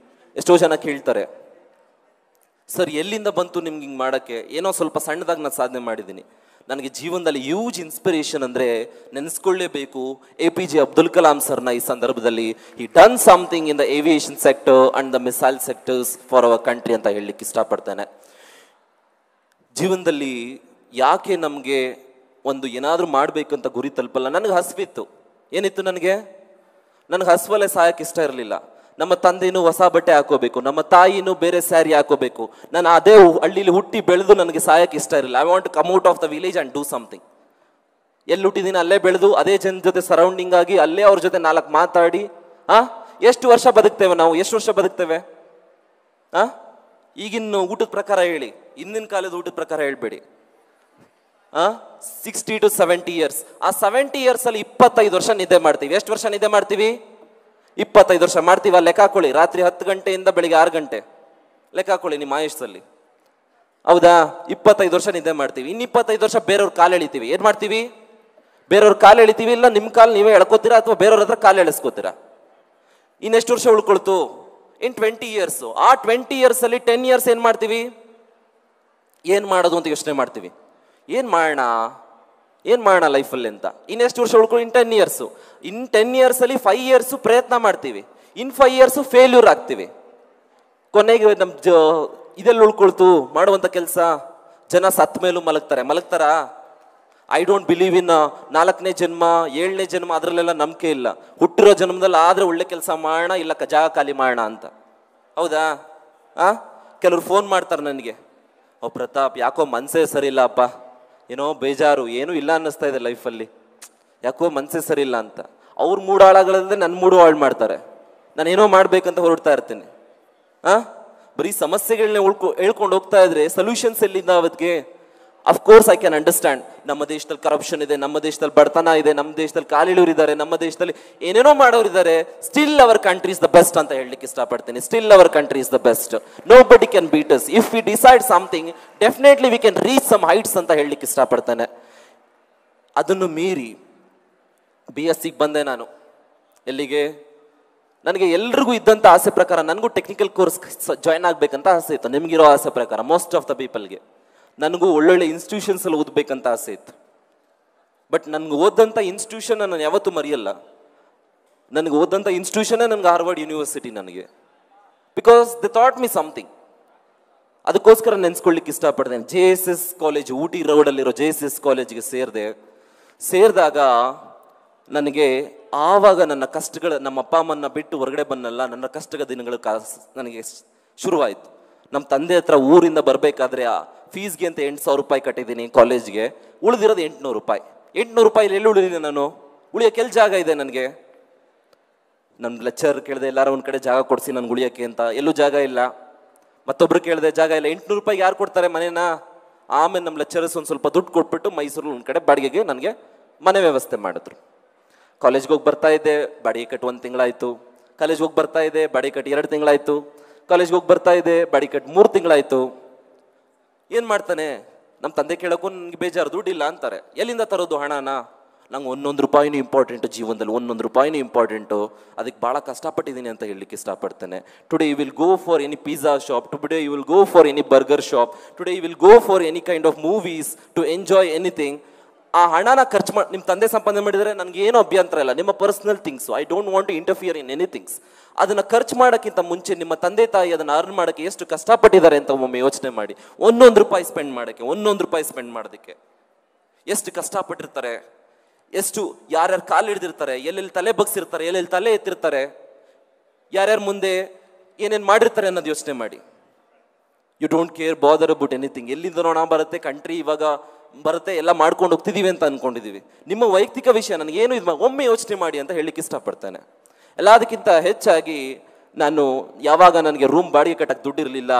ಎಷ್ಟೋ ಜನ ಕೇಳ್ತಾರೆ, ಸರ್ ಎಲ್ಲಿಂದ ಬಂತು ನಿಮ್ಗೆ ಹಿಂಗೆ ಮಾಡೋಕ್ಕೆ? ಏನೋ ಸ್ವಲ್ಪ ಸಣ್ಣದಾಗಿ ನಾನು ಸಾಧನೆ ಮಾಡಿದ್ದೀನಿ. ನನಗೆ ಜೀವನದಲ್ಲಿ ಹ್ಯೂಜ್ ಇನ್ಸ್ಪಿರೇಷನ್ ಅಂದರೆ ನೆನೆಸ್ಕೊಳ್ಳೇಬೇಕು APJ ಅಬ್ದುಲ್ ಕಲಾಂ ಸರ್ನ. ಈ ಸಂದರ್ಭದಲ್ಲಿ he done something in the aviation sector and the missile sectors for our country ಅಂತ ಹೇಳಲಿಕ್ಕೆ ಇಷ್ಟಪಡ್ತೇನೆ. ಜೀವನದಲ್ಲಿ ಯಾಕೆ ನಮಗೆ ಒಂದು ಏನಾದರೂ ಮಾಡಬೇಕಂತ ಗುರಿ ತಲುಪಲ್ಲ? ನನಗೆ ಹಸಿವಿತ್ತು. ಏನಿತ್ತು ನನಗೆ ಹಸುವಲ್ಲೇ ಸಾಯಕ್ಕೆ ಇಷ್ಟ ಇರಲಿಲ್ಲ. ನಮ್ಮ ತಂದೆನೂ ಹೊಸ ಬಟ್ಟೆ ಹಾಕೋಬೇಕು, ನಮ್ಮ ತಾಯಿನೂ ಬೇರೆ ಸ್ಯಾರಿ ಹಾಕೋಬೇಕು. ನಾನು ಅದೇ ಹಳ್ಳಿಲಿ ಹುಟ್ಟಿ ಬೆಳೆದು ನನಗೆ ಸಾಯಕ್ಕೆ ಇಷ್ಟ ಇರಲಿಲ್ಲ. I want to come out of the village and do something. ಎಲ್ಲಿ ಹುಟ್ಟಿದ್ದೀನಿ ಅಲ್ಲೇ ಬೆಳೆದು ಅದೇ ಜನ ಜೊತೆ ಸರೌಂಡಿಂಗ್ ಆಗಿ ಅಲ್ಲೇ ಅವ್ರ ಜೊತೆ 4 ಮಾತಾಡಿ. ಎಷ್ಟು ವರ್ಷ ಬದುಕ್ತೇವೆ ನಾವು? ಎಷ್ಟು ವರ್ಷ ಬದುಕ್ತೇವೆ? ಈಗಿನ ಊಟದ ಪ್ರಕಾರ ಹೇಳಿ, ಹಿಂದಿನ ಕಾಲದ ಊಟದ ಪ್ರಕಾರ ಹೇಳ್ಬೇಡಿ. 60 to 70 years. ಆ 70 years ಅಲ್ಲಿ 25 ವರ್ಷ ನಿದ್ದೆ ಮಾಡ್ತೀವಿ. ಎಷ್ಟು ವರ್ಷ ನಿದ್ದೆ ಮಾಡ್ತೀವಿ? 25 ವರ್ಷ ಮಾಡ್ತೀವಿ. ಲೆಕ್ಕ ಹಾಕೊಳ್ಳಿ. ರಾತ್ರಿ 10 ಗಂಟೆಯಿಂದ ಬೆಳಿಗ್ಗೆ 6 ಗಂಟೆ ಲೆಕ್ಕ ಹಾಕೊಳ್ಳಿ ನಿಮ್ಮ ಆಯುಷ್ಯಲ್ಲಿ. ಹೌದಾ? 25 ವರ್ಷ ನಿದ್ದೆ ಮಾಡ್ತೀವಿ. ಇನ್ನು 25 ವರ್ಷ ಬೇರೆಯವ್ರ ಕಾಲು ಎಳಿತೀವಿ. ಏನ್ ಮಾಡ್ತೀವಿ? ಬೇರೆಯವ್ರ ಕಾಲು ಎಳಿತೀವಿ. ಇಲ್ಲ ನಿಮ್ಮ ಕಾಲು ನೀವೇ ಎಳ್ಕೋತೀರಾ ಅಥವಾ ಬೇರೆಯವ್ರ ಹತ್ರ ಕಾಲು ಎಳಿಸ್ಕೋತೀರಾ? ಇನ್ನೆಷ್ಟು ವರ್ಷ ಉಳ್ಕೊಳ್ತು? ಇನ್ 20 years. ಆ 20 years ಅಲ್ಲಿ 10 years ಏನ್ ಮಾಡ್ತೀವಿ? ಏನ್ ಮಾಡೋದು ಅಂತ ಯೋಚನೆ ಮಾಡ್ತೀವಿ. ಏನ್ ಮಾಡೋಣ ಲೈಫಲ್ಲಿ ಅಂತ. ಇನ್ನೆಷ್ಟು ವರ್ಷ ಉಳ್ಕೊಂಡು? ಇನ್ 10 years. ಇನ್ 10 years ಅಲ್ಲಿ 5 years ಪ್ರಯತ್ನ ಮಾಡ್ತೀವಿ. ಇನ್ 5 years ಫೇಲ್ಯೂರ್ ಆಗ್ತೀವಿ. ಕೊನೆಗೆ ನಮ್ ಇದೆಲ್ಲ ಉಳ್ಕೊಳ್ತು ಮಾಡುವಂತ ಕೆಲಸ. ಜನ ಸತ್ ಮೇಲೂ ಮಲಗ್ತಾರಾ? ಐ ಡೋಂಟ್ ಬಿಲೀವ್ ಇನ್ 4ನೇ ಜನ್ಮ 7ನೇ ಜನ್ಮ, ಅದರಲ್ಲೆಲ್ಲ ನಂಬಿಕೆ ಇಲ್ಲ. ಹುಟ್ಟಿರೋ ಜನ್ಮದಲ್ಲಿ ಆದರೆ ಒಳ್ಳೆ ಕೆಲಸ ಮಾಡೋಣ, ಇಲ್ಲ ಜಾಗ ಖಾಲಿ ಮಾಡೋಣ ಅಂತ. ಹೌದಾ? ಕೆಲವ್ರು ಫೋನ್ ಮಾಡ್ತಾರೆ ನನಗೆ, ಓ ಪ್ರತಾಪ್ ಯಾಕೋ ಮನಸ್ಸೇ ಸರಿ ಇಲ್ಲ ಅಪ್ಪ, ಏನೋ ಬೇಜಾರು, ಏನೂ ಇಲ್ಲ ಅನ್ನಿಸ್ತಾ ಇದೆ ಲೈಫಲ್ಲಿ, ಯಾಕೋ ಮನಸ್ಸೇ ಸರಿ ಇಲ್ಲ ಅಂತ. ಅವ್ರ ಮೂಡು ಹಾಳಾಗಳಲ್ಲದೆ ನನ್ನ ಮೂಡು ಹಾಳು ಮಾಡ್ತಾರೆ. ನಾನೇನೋ ಮಾಡ್ಬೇಕಂತ ಹೊರಡ್ತಾ ಇರ್ತೀನಿ. ಬರೀ ಸಮಸ್ಯೆಗಳನ್ನ ಹೇಳ್ಕೊಂಡು ಹೋಗ್ತಾ ಇದ್ರೆ ಸೊಲ್ಯೂಷನ್ಸ್ ಎಲ್ಲಿಂದ ಅವತ್ತಿಗೆ? ಅಫ್ಕೋರ್ಸ್ ಐ ಕ್ಯಾನ್ ಅಂಡರ್ಸ್ಟ್ಯಾಂಡ್, ನಮ್ಮ ದೇಶದಲ್ಲಿ ಕರಪ್ಷನ್ ಇದೆ, ನಮ್ಮ ದೇಶದಲ್ಲಿ ಬಡತನ ಇದೆ, ನಮ್ಮ ದೇಶದಲ್ಲಿ ಕಾಲಿಳೂರಿದ್ದಾರೆ, ನಮ್ಮ ದೇಶದಲ್ಲಿ ಏನೇನೋ ಮಾಡೋರಿದ್ದಾರೆ. Still our country is the best ಅಂತ ಹೇಳಲಿಕ್ಕೆ ಇಷ್ಟಪಡ್ತೀನಿ. Still our country is the best. Nobody can beat us. If we decide something definitely we can reach some heights ಅಂತ ಹೇಳಲಿಕ್ಕೆ ಇಷ್ಟಪಡ್ತೇನೆ. ಅದನ್ನು ಮೀರಿ BSc ಬಂದೆ ನಾನು. ಎಲ್ಲಿಗೆ? ನನಗೆ ಎಲ್ರಿಗೂ ಇದ್ದಂಥ ಆಸೆ ಪ್ರಕಾರ ನನಗೂ ಟೆಕ್ನಿಕಲ್ ಕೋರ್ಸ್ ಜಾಯ್ನ್ ಆಗಬೇಕಂತ ಆಸೆ ಇತ್ತು. ನಿಮಗಿರೋ ಆಸೆ ಪ್ರಕಾರ ಮೋಸ್ಟ್ ಆಫ್ ದ ಪೀಪಲ್ಗೆ. ನನಗೂ ಒಳ್ಳೊಳ್ಳೆ ಇನ್ಸ್ಟಿಟ್ಯೂಷನ್ಸಲ್ಲಿ ಓದಬೇಕಂತ ಆಸೆ ಇತ್ತು. ಬಟ್ ನನಗೆ ಓದಂಥ ಇನ್ಸ್ಟಿಟ್ಯೂಷನ್ ನಾನು ಯಾವತ್ತೂ ಮರೆಯಲ್ಲ. ನನಗೆ ಓದಂಥ ಇನ್ಸ್ಟಿಟ್ಯೂಷನ್ನೇ ನನಗೆ ಹಾರ್ವರ್ಡ್ ಯೂನಿವರ್ಸಿಟಿ. ನನಗೆ because they thought me something. ಅದಕ್ಕೋಸ್ಕರ ನೆನೆಸ್ಕೊಳ್ಳಿಕ್ಕೆ ಇಷ್ಟಪಡ್ತೇನೆ. JSS ಕಾಲೇಜ್, ಊಟಿ ರೋಡಲ್ಲಿರೋ JSS ಕಾಲೇಜಿಗೆ ಸೇರಿದಾಗ ನನಗೆ ಆವಾಗ ನನ್ನ ಕಷ್ಟಗಳ, ನಮ್ಮ ಅಪ್ಪ ಅಮ್ಮನ್ನ ಬಿಟ್ಟು ಹೊರಗಡೆ ಬಂದಲ್ಲ, ನನ್ನ ಕಷ್ಟದ ದಿನಗಳು ನನಗೆ ಶುರುವಾಯಿತು. ನಮ್ಮ ತಂದೆ ಹತ್ರ ಊರಿಂದ ಬರಬೇಕಾದ್ರೆ ಫೀಸ್ಗೆ ಅಂತ 8,000 ರೂಪಾಯಿ ಕಟ್ಟಿದ್ದೀನಿ ಕಾಲೇಜ್ಗೆ. ಉಳಿದಿರೋದು 800 ರೂಪಾಯಿ. 800 ರೂಪಾಯಿ ಎಲ್ಲಿ ಉಳಿದಿನಿ ನಾನು? ಉಳಿಯೋಕೆ ಎಲ್ಲಿ ಜಾಗ ಇದೆ ನನಗೆ? ನನ್ನ ಲೆಕ್ಚರ್ ಕೇಳಿದೆ, ಎಲ್ಲಾರ ಒಂದು ಕಡೆ ಜಾಗ ಕೊಡಿಸಿ ನನಗೆ ಉಳಿಯೋಕ್ಕೆ ಅಂತ. ಎಲ್ಲೂ ಜಾಗ ಇಲ್ಲ. ಮತ್ತೊಬ್ರು ಕೇಳಿದೆ, ಜಾಗ ಇಲ್ಲ. 800 ರೂಪಾಯಿಗೆ ಯಾರು ಕೊಡ್ತಾರೆ ಮನೇನ? ಆಮೇಲೆ ನಮ್ಮ ಲೆಕ್ಚರರ್ಸ್ ಒಂದು ಸ್ವಲ್ಪ ದುಡ್ಡು ಕೊಟ್ಬಿಟ್ಟು ಮೈಸೂರಲ್ಲಿ ಒಂದು ಕಡೆ ಬಾಡಿಗೆಗೆ ನನಗೆ ಮನೆ ವ್ಯವಸ್ಥೆ ಮಾಡಿದ್ರು. ಕಾಲೇಜ್ಗೆ ಹೋಗಿ ಬರ್ತಾ ಇದ್ದೆ, ಬಾಡಿಗೆ ಕಟ್ಟು 1 ತಿಂಗಳಾಯಿತು. ಕಾಲೇಜ್ಗೆ ಹೋಗಿ ಬರ್ತಾ ಇದ್ದೆ, ಬಾಡಿಗೆ ಕಟ್ಟು 2 ತಿಂಗಳಾಯಿತು. ಕಾಲೇಜ್ಗೆ ಹೋಗಿ ಬರ್ತಾ ಇದ್ದೆ, ಬಾಡಿಗೆ ಕಟ್ಟು 3 ತಿಂಗಳಾಯಿತು. ಏನು ಮಾಡ್ತಾನೆ? ನಮ್ಮ ತಂದೆ ಕೇಳೋಕ್ಕೂ ನನಗೆ ಬೇಜಾರು, ದುಡ್ಡಿಲ್ಲ ಅಂತಾರೆ. ಎಲ್ಲಿಂದ ತರೋದು ಹಣನ? ನಂಗೆ 1 ರೂಪಾಯಿನೂ ಇಂಪಾರ್ಟೆಂಟು ಜೀವನದಲ್ಲಿ, 1 ರೂಪಾಯಿನೂ ಇಂಪಾರ್ಟೆಂಟು. ಅದಕ್ಕೆ ಭಾಳ ಕಷ್ಟಪಟ್ಟಿದ್ದೀನಿ ಅಂತ ಹೇಳಲಿಕ್ಕೆ ಇಷ್ಟಪಡ್ತೇನೆ. Today you will go for any pizza shop, today you will go for any burger shop, today you will go for any kind of movies to enjoy anything. ಆ ಹಣನ ಖರ್ಚು ಮಾಡಿ ನಿಮ್ಮ ತಂದೆ ಸಂಪಾದನೆ ಮಾಡಿದರೆ ನನಗೇನು ಅಭ್ಯಂತರ ಇಲ್ಲ. ನಿಮ್ಮ personal things, I don't want to interfere in anythings. ಅದನ್ನು ಖರ್ಚು ಮಾಡೋಕ್ಕಿಂತ ಮುಂಚೆ ನಿಮ್ಮ ತಂದೆ ತಾಯಿ ಅದನ್ನು ಅರ್ನ್ ಮಾಡೋಕ್ಕೆ ಎಷ್ಟು ಕಷ್ಟಪಟ್ಟಿದ್ದಾರೆ ಅಂತ ಒಮ್ಮೆ ಯೋಚನೆ ಮಾಡಿ. 1 ರೂಪಾಯಿ ಸ್ಪೆಂಡ್ ಮಾಡೋಕ್ಕೆ, 1 ರೂಪಾಯಿ ಸ್ಪೆಂಡ್ ಮಾಡೋದಕ್ಕೆ ಎಷ್ಟು ಕಷ್ಟಪಟ್ಟಿರ್ತಾರೆ, ಎಷ್ಟು ಯಾರ್ಯಾರು ಕಾಲು ಹಿಡಿದಿರ್ತಾರೆ, ಎಲ್ಲೆಲ್ಲಿ ತಲೆ ಬಗ್ಸಿರ್ತಾರೆ, ಎಲ್ಲೆಲ್ಲಿ ತಲೆ ಎತ್ತಿರ್ತಾರೆ, ಯಾರ್ಯಾರು ಮುಂದೆ ಏನೇನು ಮಾಡಿರ್ತಾರೆ ಅನ್ನೋದು ಯೋಚನೆ ಮಾಡಿ. You don't care bother about anything. ಎಲ್ಲಿಂದ ನೋಣ ಬರುತ್ತೆ, ಕಂಟ್ರಿ ಇವಾಗ ಬರುತ್ತೆ, ಎಲ್ಲ ಮಾಡ್ಕೊಂಡು ಹೋಗ್ತಿದ್ದೀವಿ ಅಂತ ಅಂದ್ಕೊಂಡಿದ್ದೀವಿ. ನಿಮ್ಮ ವೈಯಕ್ತಿಕ ವಿಷಯ ನನಗೇನು ಇದು ಒಮ್ಮೆ ಯೋಚನೆ ಮಾಡಿ ಅಂತ ಹೇಳಲಿಕ್ಕೆ ಇಷ್ಟಪಡ್ತೇನೆ. ಎಲ್ಲದಕ್ಕಿಂತ ಹೆಚ್ಚಾಗಿ ನಾನು ಯಾವಾಗ ನನಗೆ ರೂಮ್ ಬಾಡಿಗೆ ಕಟ್ಟಕ್ಕೆ ದುಡ್ಡಿರಲಿಲ್ಲ,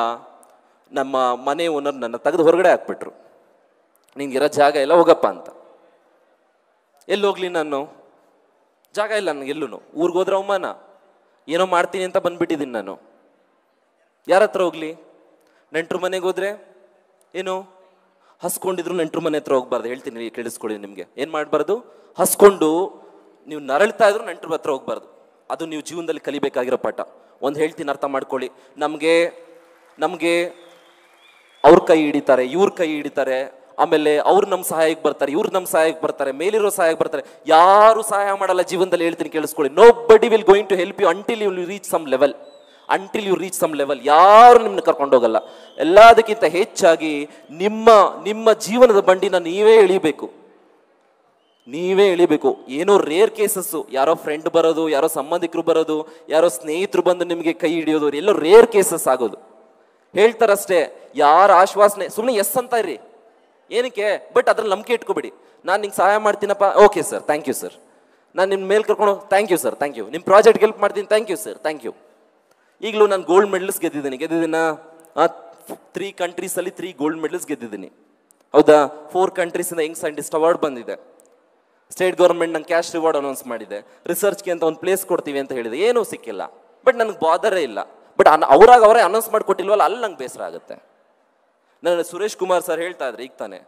ನಮ್ಮ ಮನೆ ಓನರ್ ನನ್ನ ತೆಗೆದು ಹೊರಗಡೆ ಹಾಕ್ಬಿಟ್ರು. ನಿಂಗಿರೋ ಜಾಗ ಎಲ್ಲ ಹೋಗಪ್ಪ ಅಂತ. ಎಲ್ಲಿ ಹೋಗ್ಲಿ ನಾನು? ಜಾಗ ಇಲ್ಲ ನನಗೆಲ್ಲೂ. ಊರಿಗೆ ಹೋದ್ರೆ ಅವಮಾನ, ಏನೋ ಮಾಡ್ತೀನಿ ಅಂತ ಬಂದ್ಬಿಟ್ಟಿದ್ದೀನಿ ನಾನು. ಯಾರ ಹತ್ರ ಹೋಗ್ಲಿ? ನೆಂಟ್ರ ಮನೆಗೆ ಹೋದ್ರೆ ಏನು ಹಸ್ಕೊಂಡಿದ್ರು ನೆಂಟ್ರ ಮನೆ ಹತ್ರ ಹೋಗ್ಬಾರ್ದು. ಹೇಳ್ತೀನಿ ಕೇಳಿಸ್ಕೊಳ್ಳಿ ನಿಮಗೆ. ಏನು ಮಾಡಬಾರ್ದು? ಹಸ್ಕೊಂಡು ನೀವು ನರಳ್ತಾ ಇದ್ರು ನೆಂಟ್ರ ಹತ್ರ ಹೋಗ್ಬಾರ್ದು. ಅದು ನೀವು ಜೀವನದಲ್ಲಿ ಕಲಿಬೇಕಾಗಿರೋ ಪಾಠ. ಒಂದು ಹೇಳ್ತೀನಿ, ಅರ್ಥ ಮಾಡ್ಕೊಳ್ಳಿ. ನಮಗೆ ಅವ್ರ ಕೈ ಹಿಡಿತಾರೆ, ಇವ್ರ ಕೈ ಹಿಡಿತಾರೆ, ಆಮೇಲೆ ಅವ್ರು ನಮ್ಮ ಸಹಾಯಕ್ಕೆ ಬರ್ತಾರೆ, ಇವ್ರು ನಮ್ಮ ಸಹಾಯಕ್ಕೆ ಬರ್ತಾರೆ, ಮೇಲಿರೋ ಸಹಾಯಕ್ಕೆ ಬರ್ತಾರೆ. ಯಾರು ಸಹಾಯ ಮಾಡಲ್ಲ ಜೀವನದಲ್ಲಿ. ಹೇಳ್ತೀನಿ ಕೇಳಿಸ್ಕೊಳ್ಳಿ. Nobody will going to help you until you reach some level. ಯಾರು ನಿಮ್ಮನ್ನ ಕರ್ಕೊಂಡು ಹೋಗಲ್ಲ. ಎಲ್ಲದಕ್ಕಿಂತ ಹೆಚ್ಚಾಗಿ ನಿಮ್ಮ ಜೀವನದ ಬಂಡಿನ ನೀವೇ ಎಳಿಬೇಕು. ಏನೋ ರೇರ್ ಕೇಸಸ್ಸು, ಯಾರೋ ಫ್ರೆಂಡ್ ಬರೋದು, ಯಾರೋ ಸಂಬಂಧಿಕರು ಬರೋದು, ಯಾರೋ ಸ್ನೇಹಿತರು ಬಂದು ನಿಮಗೆ ಕೈ ಹಿಡಿಯೋದು, ಎಲ್ಲೋ ರೇರ್ ಕೇಸಸ್ ಆಗೋದು. ಹೇಳ್ತಾರಷ್ಟೇ, ಯಾರ ಆಶ್ವಾಸನೆ ಸುಮ್ಮನೆ ಎಸ್ ಅಂತ ಇರ್ರಿ. ಏನಕ್ಕೆ? ಬಟ್ ಅದ್ರಲ್ಲಿ ನಂಬಿಕೆ ಇಟ್ಕೋಬೇಡಿ. ನಾನು ನಿಂಗೆ ಸಹಾಯ ಮಾಡ್ತೀನಪ್ಪ, okay sir, thank you sir. ನಾನು ನಿಮ್ಮ ಮೇಲೆ ಕರ್ಕೊಂಡು, thank you sir, thank you. ನಿಮ್ಮ ಪ್ರಾಜೆಕ್ಟ್ಗೆ ಹೆಲ್ಪ್ ಮಾಡ್ತೀನಿ, thank you sir, thank you. ಈಗಲೂ ನಾನು ಗೋಲ್ಡ್ ಮೆಡಲ್ಸ್ ಗೆದ್ದಿದ್ದೀನಿ. 3 ಕಂಟ್ರೀಸಲ್ಲಿ 3 ಗೋಲ್ಡ್ ಮೆಡಲ್ಸ್ ಗೆದ್ದಿದ್ದೀನಿ. ಹೌದಾ? 4 ಕಂಟ್ರೀಸಿಂದ ಯಂಗ್ ಸೈಂಟಿಸ್ಟ್ ಅವಾರ್ಡ್ ಬಂದಿದೆ. ಸ್ಟೇಟ್ ಗೌರ್ಮೆಂಟ್ ನಂಗೆ ಕ್ಯಾಶ್ ರಿವಾರ್ಡ್ ಅನೌನ್ಸ್ ಮಾಡಿದೆ. ರಿಸರ್ಚ್ಗೆ ಅಂತ ಒಂದು ಪ್ಲೇಸ್ ಕೊಡ್ತೀವಿ ಅಂತ ಹೇಳಿದೆ. ಏನೂ ಸಿಕ್ಕಿಲ್ಲ. ಬಟ್ ನನಗೆ ಬಾದರೇ ಇಲ್ಲ. ಬಟ್ ಅವರೇ ಅನೌನ್ಸ್ ಮಾಡಿಕೊಟ್ಟಿಲ್ವಲ್ಲ, ಅಲ್ಲಿ ನಂಗೆ ಬೇಸರ ಆಗುತ್ತೆ. ನಾನು ಸುರೇಶ್ ಕುಮಾರ್ ಸರ್ ಹೇಳ್ತಾ ಇದ್ರೆ ಈಗ ತಾನೆ,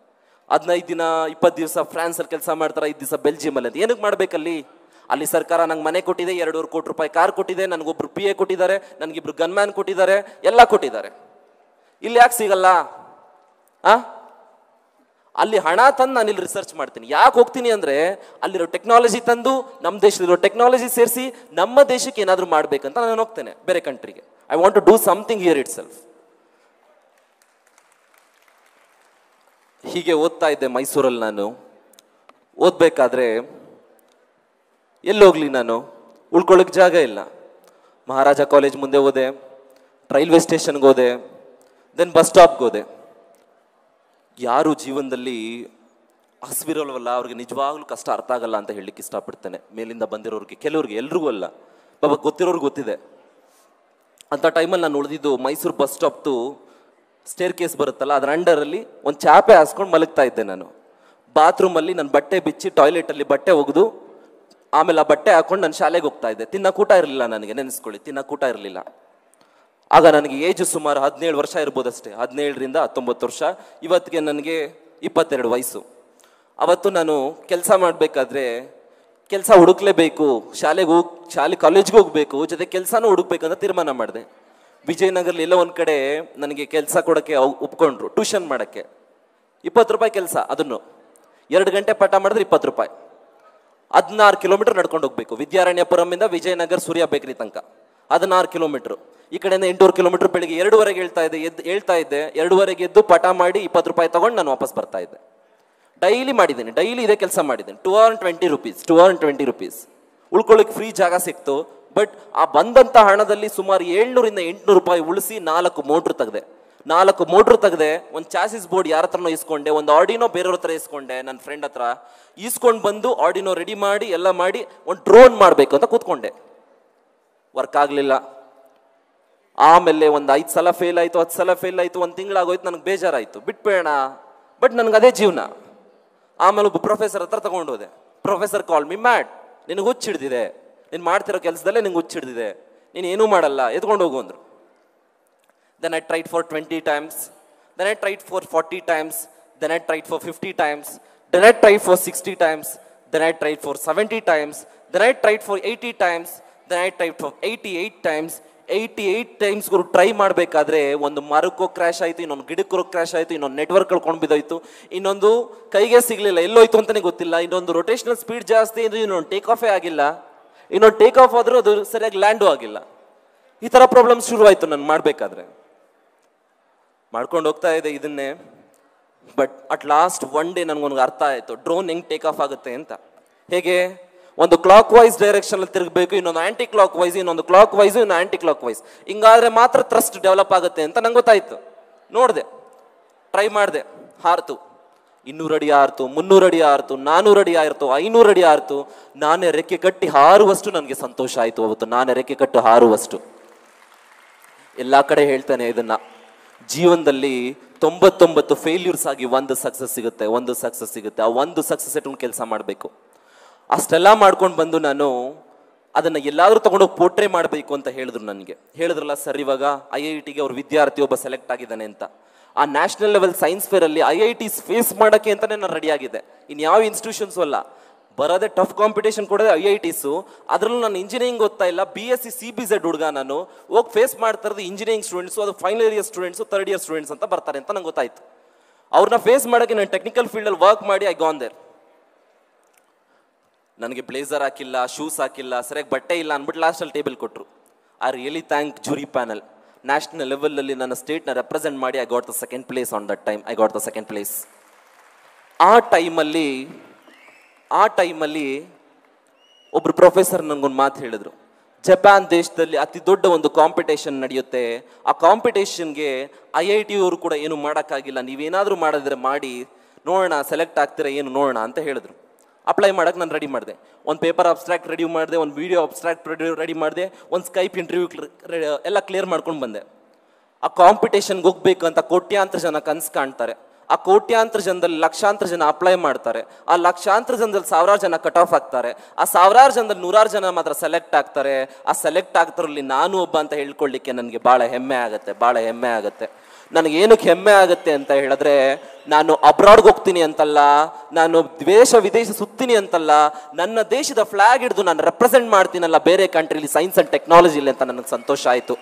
15 ದಿನ 20 ದಿವಸ ಫ್ರಾನ್ಸಲ್ಲಿ ಕೆಲಸ ಮಾಡ್ತಾರೆ, 5 ದಿವಸ ಬೆಲ್ಜಿಯಮಲ್ಲಿ ಅಂತ. ಏನಕ್ಕೆ ಮಾಡ್ಬೇಕಲ್ಲಿ? ಅಲ್ಲಿ ಸರ್ಕಾರ ನಂಗೆ ಮನೆ ಕೊಟ್ಟಿದೆ, 2.5 ಕೋಟಿ ರೂಪಾಯಿ ಕಾರ್ ಕೊಟ್ಟಿದೆ, ನನಗೊಬ್ರು PA ಕೊಟ್ಟಿದ್ದಾರೆ, ನನಗಿಬ್ರು ಗನ್ಮ್ಯಾನ್ ಕೊಟ್ಟಿದ್ದಾರೆ, ಎಲ್ಲ ಕೊಟ್ಟಿದ್ದಾರೆ. ಇಲ್ಲಿ ಯಾಕೆ ಸಿಗಲ್ಲ? ಅಲ್ಲಿ ಹಣ ತಂದು ನಾನು ಇಲ್ಲಿ ರಿಸರ್ಚ್ ಮಾಡ್ತೀನಿ. ಯಾಕೆ ಹೋಗ್ತೀನಿ ಅಂದರೆ, ಅಲ್ಲಿರೋ ಟೆಕ್ನಾಲಜಿ ತಂದು ನಮ್ಮ ದೇಶದಲ್ಲಿರೋ ಟೆಕ್ನಾಲಜಿ ಸೇರಿಸಿ ನಮ್ಮ ದೇಶಕ್ಕೆ ಏನಾದರೂ ಮಾಡಬೇಕಂತ ನಾನು ಹೋಗ್ತೇನೆ ಬೇರೆ ಕಂಟ್ರಿಗೆ. I want to do something here itself. ಹೀಗೆ ಓದ್ತಾ ಇದ್ದೆ ಮೈಸೂರಲ್ಲಿ ನಾನು. ಓದಬೇಕಾದ್ರೆ ಎಲ್ಲೋಗ್ಲಿ ನಾನು, ಉಳ್ಕೊಳ್ಳೋಕೆ ಜಾಗ ಇಲ್ಲ. ಮಹಾರಾಜ ಕಾಲೇಜ್ ಮುಂದೆ ಹೋದೆ, ರೈಲ್ವೆ ಸ್ಟೇಷನ್ಗೆ ಹೋದೆ, ದೆನ್ ಬಸ್ ಸ್ಟಾಪ್ಗೆ ಹೋದೆ. ಯಾರು ಜೀವನದಲ್ಲಿ ಹಸಿವಿರೋಲ್ವಲ್ಲ ಅವ್ರಿಗೆ ನಿಜವಾಗ್ಲೂ ಕಷ್ಟ ಅರ್ಥ ಆಗಲ್ಲ ಅಂತ ಹೇಳಲಿಕ್ಕೆ ಇಷ್ಟಪಡ್ತೇನೆ. ಮೇಲಿಂದ ಬಂದಿರೋರಿಗೆ, ಕೆಲವ್ರಿಗೆ, ಎಲ್ರಿಗೂ ಅಲ್ಲ, ಪಾಪ ಗೊತ್ತಿರೋರ್ಗೆ ಗೊತ್ತಿದೆ. ಅಂಥ ಟೈಮಲ್ಲಿ ನಾನು ಉಳಿದಿದ್ದು ಮೈಸೂರು ಬಸ್ ಸ್ಟಾಪ್ದು ಸ್ಟೇರ್ ಕೇಸ್ ಬರುತ್ತಲ್ಲ, ಅದರ ಅಂಡರಲ್ಲಿ ಒಂದು ಚಾಪೆ ಹಾಸ್ಕೊಂಡು ಮಲಗ್ತಾ ಇದ್ದೆ ನಾನು. ಬಾತ್ರೂಮಲ್ಲಿ ನನ್ನ ಬಟ್ಟೆ ಬಿಚ್ಚಿ ಟಾಯ್ಲೆಟಲ್ಲಿ ಬಟ್ಟೆ ಒಗೆದು ಆಮೇಲೆ ಆ ಬಟ್ಟೆ ಹಾಕೊಂಡು ನಾನು ಶಾಲೆಗೆ ಹೋಗ್ತಾ ಇದ್ದೆ. ತಿನ್ನಕ್ಕೆ ಊಟ ಇರಲಿಲ್ಲ ನನಗೆ, ನೆನೆಸ್ಕೊಳ್ಳಿ, ತಿನ್ನಕ್ಕೆ ಊಟ ಇರಲಿಲ್ಲ. ಆಗ ನನಗೆ ಏಜು ಸುಮಾರು 17 ವರ್ಷ ಇರ್ಬೋದಷ್ಟೇ, 17ರಿಂದ 19 ವರ್ಷ. ಇವತ್ತಿಗೆ ನನಗೆ 22 ವಯಸ್ಸು. ಅವತ್ತು ನಾನು ಕೆಲಸ ಮಾಡಬೇಕಾದ್ರೆ ಕೆಲಸ ಹುಡುಕ್ಲೇಬೇಕು, ಶಾಲೆ ಕಾಲೇಜ್ಗೆ ಹೋಗಬೇಕು, ಜೊತೆ ಕೆಲಸನೂ ಹುಡುಕ್ಬೇಕಂತ ತೀರ್ಮಾನ ಮಾಡಿದೆ. ವಿಜಯನಗರಲ್ಲಿ ಎಲ್ಲೋ ಒಂದು ಕಡೆ ನನಗೆ ಕೆಲಸ ಕೊಡೋಕ್ಕೆ ಒಪ್ಕೊಂಡ್ರು, ಟ್ಯೂಷನ್ ಮಾಡೋಕ್ಕೆ. 20 ರೂಪಾಯಿ ಕೆಲಸ, ಅದನ್ನು 2 ಗಂಟೆ ಪಾಠ ಮಾಡಿದ್ರೆ 20 ರೂಪಾಯಿ. 16 ಕಿಲೋಮೀಟರ್ ನಡ್ಕೊಂಡು ಹೋಗ್ಬೇಕು, ವಿದ್ಯಾರಣ್ಯಪುರಮಿಂದ ವಿಜಯನಗರ ಸೂರ್ಯ ಬೇಕರಿ ತನಕ 16 ಕಿಲೋಮೀಟ್ರು. ಈ ಕಡೆಯಿಂದ 8 ಕಿಲೋಮೀಟರ್. ಬೆಳಿಗ್ಗೆ 2:15 ಹೇಳ್ತಾ ಇದ್ದೆ, 2:15 ಎದ್ದು ಪಾಠ ಮಾಡಿ 20 ರೂಪಾಯಿ ತಗೊಂಡು ನಾನು ವಾಪಸ್ ಬರ್ತಾ ಇದ್ದೆ. ಡೈಲಿ ಮಾಡಿದ್ದೀನಿ, ಡೈಲಿ ಇದೇ ಕೆಲಸ ಮಾಡಿದ್ದೀನಿ. 220 ರುಪೀಸ್ ಉಳ್ಕೊಳ್ಳೋಕೆ ಫ್ರೀ ಜಾಗ ಸಿಕ್ತು. ಬಟ್ ಆ ಬಂದಂಥ ಹಣದಲ್ಲಿ ಸುಮಾರು 700ರಿಂದ 800 ರೂಪಾಯಿ ಉಳಿಸಿ 4 ಮೋಟ್ರ್ ತೆಗೆದೆ. ಒಂದು ಚಾಸಿಸ್ ಬೋರ್ಡ್ ಯಾರ ಹತ್ರನೋ ಇಸ್ಕೊಂಡೆ, ಒಂದು ಆರ್ಡಿನೋ ಬೇರೆಯವ್ರ ಹತ್ರ ಇಸ್ಕೊಂಡೆ, ನನ್ನ ಫ್ರೆಂಡ್ ಹತ್ರ ಈಸ್ಕೊಂಡು ಬಂದು ಆರ್ಡಿನೋ ರೆಡಿ ಮಾಡಿ ಎಲ್ಲ ಮಾಡಿ ಒಂದು ಡ್ರೋನ್ ಮಾಡಬೇಕು ಅಂತ ಕೂತ್ಕೊಂಡೆ. ವರ್ಕ್ ಆಗಲಿಲ್ಲ. ಆಮೇಲೆ ಒಂದು 5 ಸಲ ಫೇಲ್ ಆಯಿತು, 10 ಸಲ ಫೇಲ್ ಆಯಿತು, 1 ತಿಂಗಳಾಗೋಯ್ತು, ನನಗೆ ಬೇಜಾರಾಯಿತು, ಬಿಟ್ಬೇಡ. ಬಟ್ ನನಗೆ ಅದೇ ಜೀವನ. ಆಮೇಲೆ ಒಬ್ಬ ಪ್ರೊಫೆಸರ್ ಹತ್ರ ತಗೊಂಡೋದೆ. ಪ್ರೊಫೆಸರ್ ಕಾಲ್ ಮಿ ಮ್ಯಾಡ್, ನಿನಗೆ ಹುಚ್ಚಿಡ್ದಿದೆ, ನೀನು ಮಾಡ್ತಿರೋ ಕೆಲಸದಲ್ಲೇ ನಿಂಗೆ ಹುಚ್ಚಿಡ್ದಿದೆ, ನೀನು ಏನೂ ಮಾಡಲ್ಲ, ಎತ್ಕೊಂಡು ಹೋಗು ಅಂದರು. Then I tried for 20 times, then I tried for 40 times, then I tried for 50 times, then I tried for 60 times, then I tried for 70 times, then I tried for 80 times, then I tried for 88 times. 88 times try ಮಾಡಬೇಕಾದ್ರೆ ಒಂದು ಮರಕ್ಕೋ ಕ್ರ್ಯಾಶ್ ಆಯಿತು, ಇನ್ನೊಂದು ಗಿಡಕ್ಕೋ ಕ್ರ್ಯಾಶ್ ಆಯಿತು, ಇನ್ನೊಂದು ನೆಟ್ವರ್ಕ್ ಕಳ್ಕೊಂಡು ಬಿದ್ದೋಯ್ತು, ಇನ್ನೊಂದು ಕೈಗೆ ಸಿಗಲಿಲ್ಲ, ಎಲ್ಲೋಯ್ತು ಅಂತಲೇ ಗೊತ್ತಿಲ್ಲ, ಇನ್ನೊಂದು ರೊಟೇಷನಲ್ ಸ್ಪೀಡ್ ಜಾಸ್ತಿ ಇದ್ದು ಇನ್ನೊಂದು ಟೇಕ್ ಆಫೇ ಆಗಿಲ್ಲ, ಇನ್ನೊಂದು ಟೇಕ್ ಆಫ್ ಆದರೂ ಅದು ಸರಿಯಾಗಿ ಲ್ಯಾಂಡು ಆಗಿಲ್ಲ. ಈ ಥರ ಪ್ರಾಬ್ಲಮ್ಸ್ ಶುರುವಾಯಿತು ನಾನು ಮಾಡಬೇಕಾದ್ರೆ. ಮಾಡ್ಕೊಂಡು ಹೋಗ್ತಾ ಇದೆ ಇದನ್ನೇ. But at last one day ನನಗೊಂದು ಅರ್ಥ ಆಯಿತು, ಡ್ರೋನ್ ಹೆಂಗೆ ಟೇಕ್ ಆಫ್ ಆಗುತ್ತೆ ಅಂತ. ಹೇಗೆ ಒಂದು ಕ್ಲಾಕ್ ವೈಸ್ ಡೈರೆಕ್ಷನಲ್ಲಿ ತಿರುಗಬೇಕು, ಇನ್ನೊಂದು ಆ್ಯಂಟಿ ಕ್ಲಾಕ್ ವೈಸ್, ಇನ್ನೊಂದು ಕ್ಲಾಕ್ ವೈಸು, ಇನ್ನು ಆ್ಯಂಟಿ ಕ್ಲಾಕ್ ವೈಸ್, ಹಿಂಗಾದ್ರೆ ಮಾತ್ರ ಥ್ರಸ್ಟ್ ಡೆವಲಪ್ ಆಗುತ್ತೆ ಅಂತ ನಂಗೆ ಗೊತ್ತಾಯಿತು. ನೋಡಿದೆ, ಟ್ರೈ ಮಾಡಿದೆ, ಹಾರ್ತು. 200 ಅಡಿ ಹಾರ್ತು, 300 ಅಡಿ ಹಾರ್ತು, 400 ಅಡಿ ಹಾರ್ತು, 500 ಅಡಿ ಹಾರ್ತು. ನಾನೇ ರೆಕ್ಕೆ ಕಟ್ಟಿ ಹಾರುವಷ್ಟು ನನಗೆ ಸಂತೋಷ ಆಯಿತು ಅವತ್ತು. ನಾನೇ ರೆಕ್ಕೆ ಕಟ್ಟು ಹಾರುವಷ್ಟು. ಎಲ್ಲ ಕಡೆ ಹೇಳ್ತಾನೆ ಇದನ್ನ, ಜೀವನದಲ್ಲಿ 99 ಫೇಲ್ಯೂರ್ಸ್ ಆಗಿ ಒಂದು ಸಕ್ಸಸ್ ಸಿಗುತ್ತೆ. ಆ ಒಂದು ಸಕ್ಸಸ್ ಇಟ್ಕೊಂಡು ಕೆಲಸ ಮಾಡಬೇಕು. ಅಷ್ಟೆಲ್ಲ ಮಾಡ್ಕೊಂಡು ಬಂದು ನಾನು ಅದನ್ನು ಎಲ್ಲಾದರೂ ತೊಗೊಂಡೋಗಿ ಪೋಟ್ರೆ ಮಾಡಬೇಕು ಅಂತ ಹೇಳಿದ್ರಲ್ಲ ಸರ್, ಇವಾಗ IIT ಅವ್ರ ವಿದ್ಯಾರ್ಥಿ ಒಬ್ಬ ಸೆಲೆಕ್ಟ್ ಆಗಿದ್ದಾನೆ ಅಂತ. ಆ ನ್ಯಾಷನಲ್ ಲೆವೆಲ್ ಸೈನ್ಸ್ ಫೇರಲ್ಲಿ IITs ಫೇಸ್ ಮಾಡೋಕ್ಕೆ ಅಂತಲೇ ನಾನು ರೆಡಿ ಆಗಿದೆ. ಇನ್ಯಾವ ಇನ್ಸ್ಟಿಟ್ಯೂಷನ್ಸು ಅಲ್ಲ, ಬರೋದೇ ಟಫ್ ಕಾಂಪಿಟೇಷನ್ ಕೊಡೋದೇ IITಸು. ಅದರಲ್ಲೂ ನಾನು ಇಂಜಿನಿಯರಿಂಗ್ ಓದ್ತಾ ಇಲ್ಲ, BSc CBZ ಹುಡುಗ. ನಾನು ಹೋಗಿ ಫೇಸ್ ಮಾಡ್ತಾ ಇರೋದು ಇಂಜಿನಿಯರಿಂಗ್ ಸ್ಟೂಡೆಂಟ್ಸು, ಅದು final year students, 3rd year students ಅಂತ ಬರ್ತಾರೆ ಅಂತ ನಂಗೆ ಗೊತ್ತಾಯಿತು. ಅವ್ರನ್ನ ಫೇಸ್ ಮಾಡೋಕ್ಕೆ ನಾನು ಟೆಕ್ನಿಕಲ್ ಫೀಲ್ಡಲ್ಲಿ ವರ್ಕ್ ಮಾಡಿ ಐ ಗಾನ್ ದೇರ್. ನನಗೆ ಬ್ಲೇಸರ್ ಹಾಕಿಲ್ಲ, ಶೂಸ್ ಹಾಕಿಲ್ಲ, ಸರಿಯಾಗಿ ಬಟ್ಟೆ ಇಲ್ಲ ಅಂದ್ಬಿಟ್ಟು ಲಾಸ್ಟಲ್ಲಿ ಟೇಬಲ್ ಕೊಟ್ಟರು. I really thank jury panel. National ಲೆವೆಲಲ್ಲಿ ನನ್ನ ಸ್ಟೇಟ್ನ ರೆಪ್ರೆಸೆಂಟ್ ಮಾಡಿ I got the second place. On that time I got the second place. ಆ ಟೈಮಲ್ಲಿ ಒಬ್ರು ಪ್ರೊಫೆಸರ್ ನನಗೊಂದು ಮಾತು ಹೇಳಿದ್ರು, ಜಪಾನ್ ದೇಶದಲ್ಲಿ ಅತಿ ದೊಡ್ಡ ಒಂದು ಕಾಂಪಿಟೇಷನ್ ನಡೆಯುತ್ತೆ, ಆ ಕಾಂಪಿಟೇಷನ್ಗೆ IIT ಅವರು ಕೂಡ ಏನು ಮಾಡೋಕ್ಕಾಗಿಲ್ಲ, ನೀವೇನಾದರೂ ಮಾಡಿದ್ರೆ ಮಾಡಿ ನೋಡೋಣ, ಸೆಲೆಕ್ಟ್ ಆಗ್ತೀರಾ ಏನು ನೋಡೋಣ ಅಂತ ಹೇಳಿದ್ರು. ಅಪ್ಲೈ ಮಾಡೋಕ್ಕೆ ನಾನು ರೆಡಿ ಮಾಡಿದೆ. ಒಂದು ಪೇಪರ್ ಅಬ್ಸ್ಟ್ರಾಕ್ಟ್ ರೆಡಿ ಮಾಡಿದೆ, ಒಂದು ವಿಡಿಯೋ ಅಬ್ಸ್ಟ್ರಾಕ್ಟ್ ರೆಡಿ ಮಾಡಿದೆ, ಒಂದು ಸ್ಕೈಪ್ ಇಂಟರ್ವ್ಯೂ ಎಲ್ಲ ಕ್ಲಿಯರ್ ಮಾಡ್ಕೊಂಡು ಬಂದೆ. ಆ ಕಾಂಪಿಟೇಷನ್ಗೆ ಹೋಗ್ಬೇಕು ಅಂತ ಕೋಟ್ಯಾಂತರ ಜನ ಕನಸು ಕಾಣ್ತಾರೆ. ಆ ಕೋಟ್ಯಾಂತರ ಜನದಲ್ಲಿ ಲಕ್ಷಾಂತರ ಜನ ಅಪ್ಲೈ ಮಾಡ್ತಾರೆ. ಆ ಲಕ್ಷಾಂತರ ಜನದಲ್ಲಿ 1000 ಜನ ಕಟ್ ಆಫ್ ಆಗ್ತಾರೆ. ಆ 1000 ಜನದಲ್ಲಿ 100 ಜನ ಮಾತ್ರ ಸೆಲೆಕ್ಟ್ ಆಗ್ತಾರೆ. ಆ ಸೆಲೆಕ್ಟ್ ಆಗ್ತಾರಲ್ಲಿ ನಾನು ಒಬ್ಬ ಅಂತ ಹೇಳ್ಕೊಳ್ಳಿಕ್ಕೆ ನನಗೆ ಭಾಳ ಹೆಮ್ಮೆ ಆಗುತ್ತೆ. ನನಗೆ ಏನಕ್ಕೆ ಹೆಮ್ಮೆ ಆಗುತ್ತೆ ಅಂತ ಹೇಳಿದ್ರೆ, ನಾನು ಅಬ್ರಾಡ್ಗೆ ಹೋಗ್ತೀನಿ ಅಂತಲ್ಲ, ನಾನು ವಿದೇಶ ಸುತ್ತೀನಿ ಅಂತಲ್ಲ, ನನ್ನ ದೇಶದ ಫ್ಲಾಗ್ ಹಿಡಿದು ನಾನು ರೆಪ್ರೆಸೆಂಟ್ ಮಾಡ್ತೀನಲ್ಲ ಬೇರೆ ಕಂಟ್ರಿಲಿ ಸೈನ್ಸ್ ಆ್ಯಂಡ್ ಟೆಕ್ನಾಲಜಿಲಿ ಅಂತ ನನಗೆ ಸಂತೋಷ ಆಯಿತು.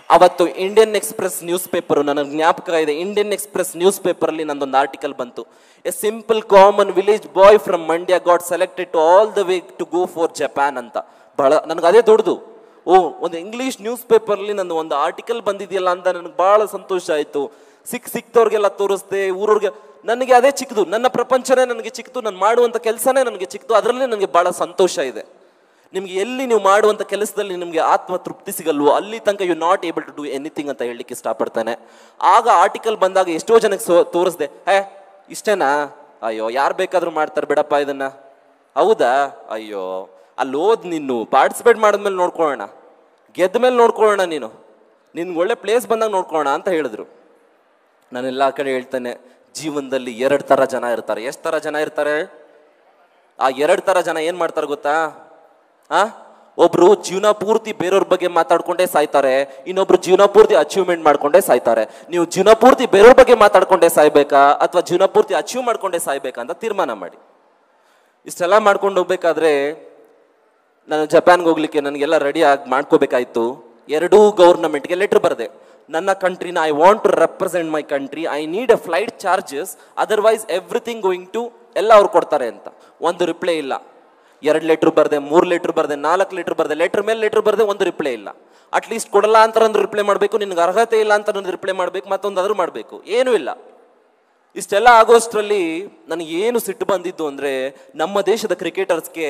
ಅವತ್ತು ಇಂಡಿಯನ್ ಎಕ್ಸ್ಪ್ರೆಸ್ ನ್ಯೂಸ್ ಪೇಪರು, ನನಗೆ ಜ್ಞಾಪಕ ಇದೆ, ಇಂಡಿಯನ್ ಎಕ್ಸ್ಪ್ರೆಸ್ ನ್ಯೂಸ್ ಪೇಪರಲ್ಲಿ ನಂದೊಂದು ಆರ್ಟಿಕಲ್ ಬಂತು. A simple common village boy from Mandya got selected to all the way to go for Japan ಅಂತ. ಭಾಳ ನನಗೆ ಅದೇ ದೊಡ್ಡದು. ಒಂದು ಇಂಗ್ಲೀಷ್ ನ್ಯೂಸ್ ಪೇಪರ್ಲಿ ನಂದು ಒಂದು ಆರ್ಟಿಕಲ್ ಬಂದಿದೆಯಲ್ಲ ಅಂತ ನನಗೆ ಭಾಳ ಸಂತೋಷ ಆಯಿತು. ಸಿಕ್ತವ್ರಿಗೆಲ್ಲ ತೋರಿಸ್ದೆ, ಊರವ್ರಿಗೆ ನನಗೆ ಅದೇ ಚಿಕ್ಕದು, ನನ್ನ ಪ್ರಪಂಚನೇ ನನಗೆ ಚಿಕ್ಕದು, ನಾನು ಮಾಡುವಂಥ ಕೆಲಸನೇ ನನಗೆ ಚಿಕ್ಕದು, ಅದರಲ್ಲೇ ನನಗೆ ಭಾಳ ಸಂತೋಷ ಇದೆ. ನಿಮ್ಗೆ ಎಲ್ಲಿ ನೀವು ಮಾಡುವಂಥ ಕೆಲಸದಲ್ಲಿ ನಿಮಗೆ ಆತ್ಮ ತೃಪ್ತಿ ಸಿಗಲ್ವೋ ಅಲ್ಲಿ ತನಕ you not able to do anything ಅಂತ ಹೇಳಲಿಕ್ಕೆ ಇಷ್ಟಪಡ್ತಾನೆ. ಆಗ ಆರ್ಟಿಕಲ್ ಬಂದಾಗ ಎಷ್ಟೋ ಜನಕ್ಕೆ ತೋರಿಸ್ದೆ, ಇಷ್ಟೇನಾ, ಅಯ್ಯೋ ಯಾರು ಬೇಕಾದರೂ ಮಾಡ್ತಾರೆ ಬಿಡಪ್ಪ ಇದನ್ನ, ಹೌದಾ, ಅಯ್ಯೋ ಅಲ್ಲಿ ಓದ್, ನೀನು ಪಾರ್ಟಿಸಿಪೇಟ್ ಮಾಡಿದ್ಮೇಲೆ ನೋಡ್ಕೊಳ್ಳೋಣ, ಗೆದ್ದ ಮೇಲೆ ನೋಡ್ಕೊಳ್ಳೋಣ, ನಿನ್ಗೆ ಒಳ್ಳೆ ಪ್ಲೇಸ್ ಬಂದಾಗ ನೋಡ್ಕೊಳ್ಳೋಣ ಅಂತ ಹೇಳಿದ್ರು. ನಾನೆಲ್ಲ ಕಡೆ ಹೇಳ್ತೇನೆ, ಜೀವನದಲ್ಲಿ 2 ಥರ ಜನ ಇರ್ತಾರೆ. ಎಷ್ಟು ಥರ ಜನ ಇರ್ತಾರೆ? ಆ 2 ಥರ ಜನ ಏನು ಮಾಡ್ತಾರೆ ಗೊತ್ತಾ? ಒಬ್ರು ಜೀವನ ಪೂರ್ತಿ ಬೇರೆಯವ್ರ ಬಗ್ಗೆ ಮಾತಾಡ್ಕೊಂಡೇ ಸಾಯ್ತಾರೆ, ಇನ್ನೊಬ್ರು ಜೀವನ ಪೂರ್ತಿ ಅಚೀವ್ಮೆಂಟ್ ಮಾಡ್ಕೊಂಡೇ ಸಾಯ್ತಾರೆ. ನೀವು ಜೀವನ ಪೂರ್ತಿ ಬೇರೆಯವ್ರ ಬಗ್ಗೆ ಮಾತಾಡ್ಕೊಂಡೇ ಸಾಯ್ಬೇಕಾ ಅಥವಾ ಜೀವನ ಪೂರ್ತಿ ಅಚೀವ್ ಮಾಡ್ಕೊಂಡೇ ಸಾಯ್ಬೇಕಾ ಅಂತ ತೀರ್ಮಾನ ಮಾಡಿ. ಇಷ್ಟೆಲ್ಲ ಮಾಡ್ಕೊಂಡು ಹೋಗ್ಬೇಕಾದ್ರೆ ನಾನು ಜಪಾನ್ಗೆ ಹೋಗ್ಲಿಕ್ಕೆ ನನಗೆಲ್ಲ ರೆಡಿ ಆಗಿ ಮಾಡ್ಕೋಬೇಕಾಯ್ತು. 2 ಗೌರ್ನಮೆಂಟ್ಗೆ ಲೆಟರ್ ಬರೆದೆ, ನನ್ನ ಕಂಟ್ರಿನ I want to represent my country, I need a flight charges, otherwise everything going to ಎಲ್ಲ ಅವ್ರು ಕೊಡ್ತಾರೆ ಅಂತ. ಒಂದು ರಿಪ್ಲೈ ಇಲ್ಲ. 2 ಲೆಟ್ರ್ ಬರೆದೆ, 3 ಲೆಟ್ರ್ ಬರೆದೆ, 4 ಲೆಟ್ರ್ ಬರೆದೆ, ಲೆಟ್ರ್ ಮೇಲೆ ಲೆಟ್ರ್ ಬರೆದೆ, ಒಂದು ರಿಪ್ಲೈ ಇಲ್ಲ. ಅಟ್ಲೀಸ್ಟ್ ಕೊಡಲ್ಲ ಅಂತ ಒಂದು ರಿಪ್ಲೈ ಮಾಡಬೇಕು, ನಿನ್ಗೆ ಅರ್ಹತೆ ಇಲ್ಲ ಅಂತ ಒಂದು ರಿಪ್ಲೈ ಮಾಡಬೇಕು, ಮತ್ತೊಂದಾದ್ರೂ ಮಾಡಬೇಕು, ಏನೂ ಇಲ್ಲ. ಇಷ್ಟೆಲ್ಲ ಆಗೋಷ್ಟರಲ್ಲಿ ನನಗೆ ಏನು ಸಿಟ್ಟು ಬಂದಿದ್ದು ಅಂದರೆ, ನಮ್ಮ ದೇಶದ ಕ್ರಿಕೆಟರ್ಸ್ಗೆ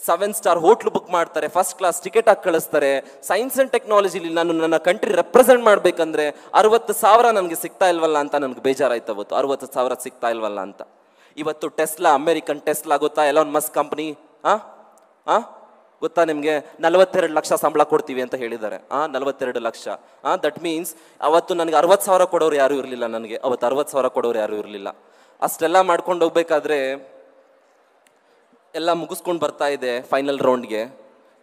7 ಸ್ಟಾರ್ ಹೋಟ್ಲು ಬುಕ್ ಮಾಡ್ತಾರೆ, ಫಸ್ಟ್ ಕ್ಲಾಸ್ ಟಿಕೆಟ್ ಹಾಕಿ ಕಳಿಸ್ತಾರೆ. ಸೈನ್ಸ್ ಆ್ಯಂಡ್ ಟೆಕ್ನಾಲಜಿಲಿ ನಾನು ನನ್ನ ಕಂಟ್ರಿ ರೆಪ್ರೆಸೆಂಟ್ ಮಾಡಬೇಕಂದ್ರೆ 60,000 ನನಗೆ ಸಿಗ್ತಾ ಇಲ್ವಲ್ಲ ಅಂತ ನನಗೆ ಬೇಜಾರಾಯ್ತು. ಅವತ್ತು 60,000 ಸಿಗ್ತಾ ಇಲ್ವಲ್ಲ ಅಂತ. ಇವತ್ತು ಟೆಸ್ಲಾ, ಅಮೆರಿಕನ್ ಟೆಸ್ಲಾ ಗೊತ್ತಾ, ಎಲಾನ್ ಮಸ್ಕ್ ಕಂಪ್ನಿ, ಗೊತ್ತಾ ನಿಮಗೆ? 42 ಲಕ್ಷ ಸಂಬಳ ಕೊಡ್ತೀವಿ ಅಂತ ಹೇಳಿದ್ದಾರೆ. 42 ಲಕ್ಷ. ದಟ್ ಮೀನ್ಸ್ ಅವತ್ತು ನನಗೆ 60,000 ಕೊಡೋರು ಯಾರೂ ಇರಲಿಲ್ಲ. ನನಗೆ ಅವತ್ತು 60,000 ಕೊಡೋರು ಯಾರೂ ಇರಲಿಲ್ಲ. ಅಷ್ಟೆಲ್ಲ ಮಾಡ್ಕೊಂಡು ಹೋಗ್ಬೇಕಾದ್ರೆ ಎಲ್ಲ ಮುಗಿಸ್ಕೊಂಡು ಬರ್ತಾ ಇದೆ ಫೈನಲ್ ರೌಂಡ್ಗೆ,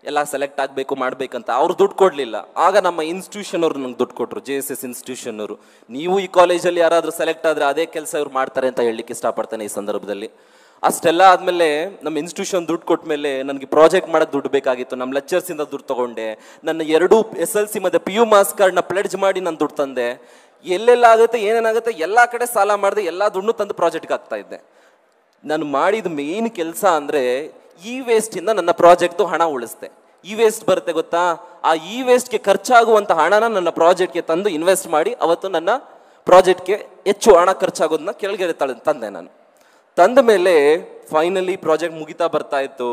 ಎಲ್ಲ ಸೆಲೆಕ್ಟ್ ಆಗಬೇಕು ಮಾಡಬೇಕಂತ. ಅವ್ರು ದುಡ್ಡು ಕೊಡಲಿಲ್ಲ. ಆಗ ನಮ್ಮ ಇನ್ಸ್ಟಿಟ್ಯೂಷನ್ ಅವರು ನಂಗೆ ದುಡ್ಡು ಕೊಟ್ಟರು, JSS ಇನ್ಸ್ಟಿಟ್ಯೂಷನ್ ಅವರು. ನೀವು ಈ ಕಾಲೇಜಲ್ಲಿ ಯಾರಾದರೂ ಸೆಲೆಕ್ಟ್ ಆದರೆ ಅದೇ ಕೆಲಸ ಇವ್ರು ಮಾಡ್ತಾರೆ ಅಂತ ಹೇಳಲಿಕ್ಕೆ ಇಷ್ಟಪಡ್ತೇನೆ ಈ ಸಂದರ್ಭದಲ್ಲಿ. ಅಷ್ಟೆಲ್ಲ ಆದಮೇಲೆ ನಮ್ಮ ಇನ್ಸ್ಟಿಟ್ಯೂಷನ್ ದುಡ್ಡು ಕೊಟ್ಟ ಮೇಲೆ ನನಗೆ ಪ್ರಾಜೆಕ್ಟ್ ಮಾಡೋಕ್ಕೆ ದುಡ್ಡು ಬೇಕಾಗಿತ್ತು. ನಮ್ಮ ಲೆಕ್ಚರ್ಸಿಂದ ದುಡ್ಡು ತೊಗೊಂಡೆ. ನನ್ನ 2 SLC ಮತ್ತು PU ಮಾರ್ಕ್ಸ್ ಕಾರ್ಡ್ನ ಪ್ಲೆಡ್ಜ್ ಮಾಡಿ ನಾನು ದುಡ್ಡು ತಂದೆ. ಎಲ್ಲೆಲ್ಲ ಆಗುತ್ತೆ, ಏನೇನಾಗುತ್ತೆ ಎಲ್ಲ ಕಡೆ ಸಾಲ ಮಾಡಿದೆ, ಎಲ್ಲ ದುಡ್ಡು ತಂದು ಪ್ರಾಜೆಕ್ಟ್ಗೆ ಆಗ್ತಾ ಇದ್ದೆ. ನಾನು ಮಾಡಿದ ಮೇನ್ ಕೆಲಸ ಅಂದರೆ ಈ ವೇಸ್ಟಿಂದ ನನ್ನ ಪ್ರಾಜೆಕ್ಟು ಹಣ ಉಳಿಸ್ದೆ. ಈ ವೇಸ್ಟ್ ಬರುತ್ತೆ ಗೊತ್ತಾ, ಆ ಈ ವೇಸ್ಟ್ಗೆ ಖರ್ಚಾಗುವಂಥ ಹಣನ ನನ್ನ ಪ್ರಾಜೆಕ್ಟ್ಗೆ ತಂದು ಇನ್ವೆಸ್ಟ್ ಮಾಡಿ ಅವತ್ತು ನನ್ನ ಪ್ರಾಜೆಕ್ಟ್ಗೆ ಹೆಚ್ಚು ಹಣ ಖರ್ಚಾಗೋದನ್ನ ಕೆಳಗೆ ತಂದೆ. ನಾನು ತಂದ ಮೇಲೆ ಫೈನಲಿ ಪ್ರಾಜೆಕ್ಟ್ ಮುಗಿತಾ ಬರ್ತಾ ಇತ್ತು.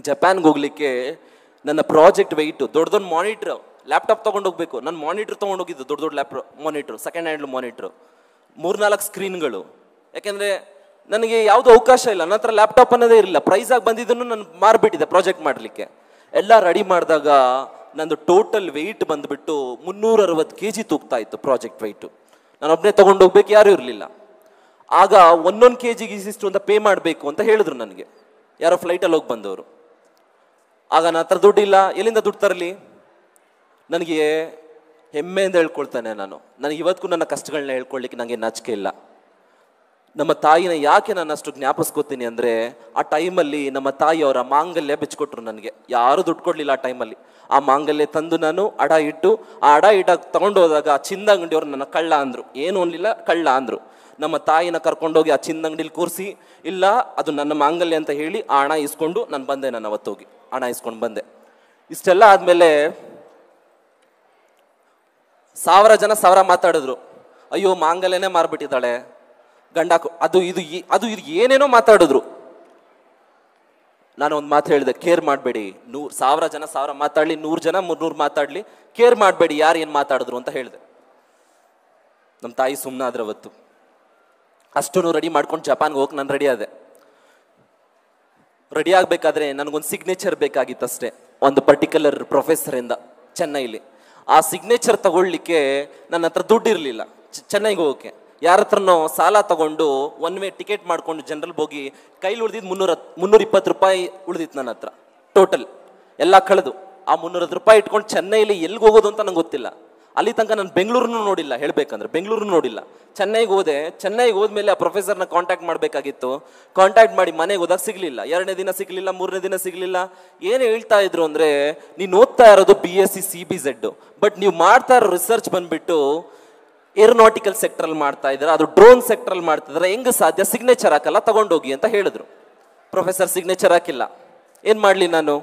ಜಪಾನ್ಗೆ ಹೋಗ್ಲಿಕ್ಕೆ ನನ್ನ ಪ್ರಾಜೆಕ್ಟ್ ವೆಯ್ಟು ದೊಡ್ಡ ಮಾನಿಟ್ರ್, ಲ್ಯಾಪ್ಟಾಪ್ ತೊಗೊಂಡೋಗ್ಬೇಕು. ನಾನು ಮಾನಿಟ್ರ್ ತೊಗೊಂಡೋಗಿದ್ದು, ದೊಡ್ಡ ಮಾನಿಟ್ರು, ಸೆಕೆಂಡ್ ಹ್ಯಾಂಡ್ ಮಾನಿಟ್ರು, 3-4 ಸ್ಕ್ರೀನ್ಗಳು. ಯಾಕೆಂದರೆ ನನಗೆ ಯಾವುದೂ ಅವಕಾಶ ಇಲ್ಲ, ನನ್ನ ಹತ್ರ ಲ್ಯಾಪ್ಟಾಪ್ ಅನ್ನೋದೇ ಇರಲಿಲ್ಲ. ಪ್ರೈಸಾಗಿ ಬಂದಿದ್ದನ್ನು ನಾನು ಮಾರಿಬಿಟ್ಟಿದ್ದೆ ಪ್ರಾಜೆಕ್ಟ್ ಮಾಡಲಿಕ್ಕೆ. ಎಲ್ಲ ರೆಡಿ ಮಾಡಿದಾಗ ನಂದು ಟೋಟಲ್ ವೆಯ್ಟ್ ಬಂದುಬಿಟ್ಟು 360 kg ತೂಗ್ತಾ ಇತ್ತು ಪ್ರಾಜೆಕ್ಟ್ ವೆಯ್ಟು. ನಾನು ಒಬ್ಬನೇ ತೊಗೊಂಡೋಗ್ಬೇಕು, ಯಾರೂ ಇರಲಿಲ್ಲ. ಆಗ 1 kg ಇಷ್ಟು ಅಂತ ಪೇ ಮಾಡಬೇಕು ಅಂತ ಹೇಳಿದ್ರು ನನಗೆ, ಯಾರೋ ಫ್ಲೈಟಲ್ಲಿ ಹೋಗಿ ಬಂದವರು. ಆಗ ನನ್ನ ಹತ್ರ ದುಡ್ಡಿಲ್ಲ, ಎಲ್ಲಿಂದ ದುಡ್ಡು ತರಲಿ? ನನಗೆ ಹೆಮ್ಮೆಯಿಂದ ಹೇಳ್ಕೊಳ್ತಾನೆ ನನಗೆ ಇವತ್ತಿಗೂ ನನ್ನ ಕಷ್ಟಗಳನ್ನ ಹೇಳ್ಕೊಳ್ಳಿಕ್ಕೆ ನನಗೆ ನಾಚಿಕೆ ಇಲ್ಲ. ನಮ್ಮ ತಾಯಿನ ಯಾಕೆ ನಾನು ಅಷ್ಟು ಜ್ಞಾಪಿಸ್ಕೋತೀನಿ ಅಂದರೆ, ಆ ಟೈಮಲ್ಲಿ ನಮ್ಮ ತಾಯಿ ಅವರ ಮಾಂಗಲ್ಯ ಬಿಚ್ಕೊಟ್ರು ನನಗೆ. ಯಾರೂ ದುಡ್ಡು ಕೊಡಲಿಲ್ಲ ಆ ಟೈಮಲ್ಲಿ. ಆ ಮಾಂಗಲ್ಯ ತಂದು ನಾನು ಅಡ ಇಟ್ಟು, ಆ ಅಡ ಇಟ್ಟಾಗ ತೊಗೊಂಡು ಹೋದಾಗ ಆ ಚಿಂದಂಗಡಿಯವರು ನನ್ನ ಕಳ್ಳ ಅಂದರು. ಏನು ಅನ್ನಲಿಲ್ಲ, ಕಳ್ಳ ಅಂದರು. ನಮ್ಮ ತಾಯಿನ ಕರ್ಕೊಂಡೋಗಿ ಆ ಚಿಂದಂಗಡಿಲಿ ಕೂರಿಸಿ, ಇಲ್ಲ ಅದು ನನ್ನ ಮಾಂಗಲ್ಯ ಅಂತ ಹೇಳಿ ಆ ಹಣ ಇಸ್ಕೊಂಡು ನಾನು ಬಂದೆ. ನಾನು ಅವತ್ತೋಗಿ ಹಣ ಇಸ್ಕೊಂಡು ಬಂದೆ. ಇಷ್ಟೆಲ್ಲ ಆದಮೇಲೆ 1000 ಜನ 1000 ಮಾತಾಡಿದ್ರು. ಅಯ್ಯೋ ಮಾಂಗಲ್ಯನೇ ಮಾರ್ಬಿಟ್ಟಿದ್ದಾಳೆ, ಗಂಡ ಅದು ಇದು ಏನೇನೋ ಮಾತಾಡಿದ್ರು. ನಾನು ಒಂದು ಮಾತು ಹೇಳಿದೆ, ಕೇರ್ ಮಾಡಬೇಡಿ. 1000 ಜನ 1000 ಮಾತಾಡಲಿ, 100 ಜನ 300 ಮಾತಾಡಲಿ, ಕೇರ್ ಮಾಡಬೇಡಿ ಯಾರು ಏನು ಮಾತಾಡಿದ್ರು ಅಂತ ಹೇಳಿದೆ. ನಮ್ಮ ತಾಯಿ ಸುಮ್ಮನಾದ್ರೆ ಅವತ್ತು. ಅಷ್ಟೂ ರೆಡಿ ಮಾಡ್ಕೊಂಡು ಜಪಾನ್ಗೆ ಹೋಗಿ ನಾನು ರೆಡಿ ಆದೆ. ರೆಡಿ ಆಗಬೇಕಾದ್ರೆ ನನಗೊಂದು ಸಿಗ್ನೇಚರ್ ಬೇಕಾಗಿತ್ತಷ್ಟೇ, ಒಂದು ಪರ್ಟಿಕ್ಯುಲರ್ ಪ್ರೊಫೆಸರಿಂದ ಚೆನ್ನೈಲಿ. ಆ ಸಿಗ್ನೇಚರ್ ತಗೊಳ್ಳಿಕ್ಕೆ ನನ್ನ ಹತ್ರ ದುಡ್ಡು ಇರಲಿಲ್ಲ ಚೆನ್ನೈಗೆ ಹೋಗೋಕ್ಕೆ. ಯಾರ ಹತ್ರನೋ ಸಾಲ ತಗೊಂಡು 1 ವೇ ಟಿಕೆಟ್ ಮಾಡ್ಕೊಂಡು ಜನರಲ್ ಹೋಗಿ ಕೈಲಿ ಉಳಿದಿದ್ದು 320 ರೂಪಾಯಿ ಉಳಿದಿತ್ತು ನನ್ನ ಹತ್ರ. ಟೋಟಲ್ ಎಲ್ಲ ಕಳೆದು ಆ 310 ರೂಪಾಯಿ ಇಟ್ಕೊಂಡು ಚೆನ್ನೈಲಿ ಎಲ್ಲಿಗೆ ಹೋಗೋದು ಅಂತ ನಂಗೆ ಗೊತ್ತಿಲ್ಲ. ಅಲ್ಲಿ ತನಕ ನಾನು ಬೆಂಗಳೂರನ್ನು ನೋಡಿಲ್ಲ, ಹೇಳಬೇಕಂದ್ರೆ ಬೆಂಗಳೂರನ್ನು ನೋಡಿಲ್ಲ. ಚೆನ್ನೈಗೆ ಹೋದೆ. ಚೆನ್ನೈಗೆ ಹೋದ್ಮೇಲೆ ಆ ಪ್ರೊಫೆಸರ್ನ ಕಾಂಟ್ಯಾಕ್ಟ್ ಮಾಡಬೇಕಾಗಿತ್ತು. ಕಾಂಟ್ಯಾಕ್ಟ್ ಮಾಡಿ ಮನೆಗೆ ಹೋದಾಗ ಸಿಗಲಿಲ್ಲ. 2ನೇ ದಿನ ಸಿಗಲಿಲ್ಲ, 3ನೇ ದಿನ ಸಿಗಲಿಲ್ಲ. ಏನು ಹೇಳ್ತಾ ಇದ್ರು ಅಂದರೆ, ನೀನು ಓದ್ತಾ ಇರೋದು BSc CBZ, ಬಟ್ ನೀವು ಮಾಡ್ತಾ ಇರೋ ರಿಸರ್ಚ್ ಬಂದುಬಿಟ್ಟು ಏರೋನಾಟಿಕಲ್ ಸೆಕ್ಟ್ರಲ್ಲಿ ಮಾಡ್ತಾ ಇದ್ದಾರೆ, ಅದು ಡ್ರೋನ್ ಸೆಕ್ಟ್ರಲ್ಲಿ ಮಾಡ್ತಿದ್ದಾರೆ, ಹೆಂಗೆ ಸಾಧ್ಯ? ಸಿಗ್ನೇಚರ್ ಹಾಕಲ್ಲ, ತಗೊಂಡೋಗಿ ಅಂತ ಹೇಳಿದ್ರು. ಪ್ರೊಫೆಸರ್ ಸಿಗ್ನೇಚರ್ ಹಾಕಿಲ್ಲ. ಏನು ಮಾಡಲಿ ನಾನು?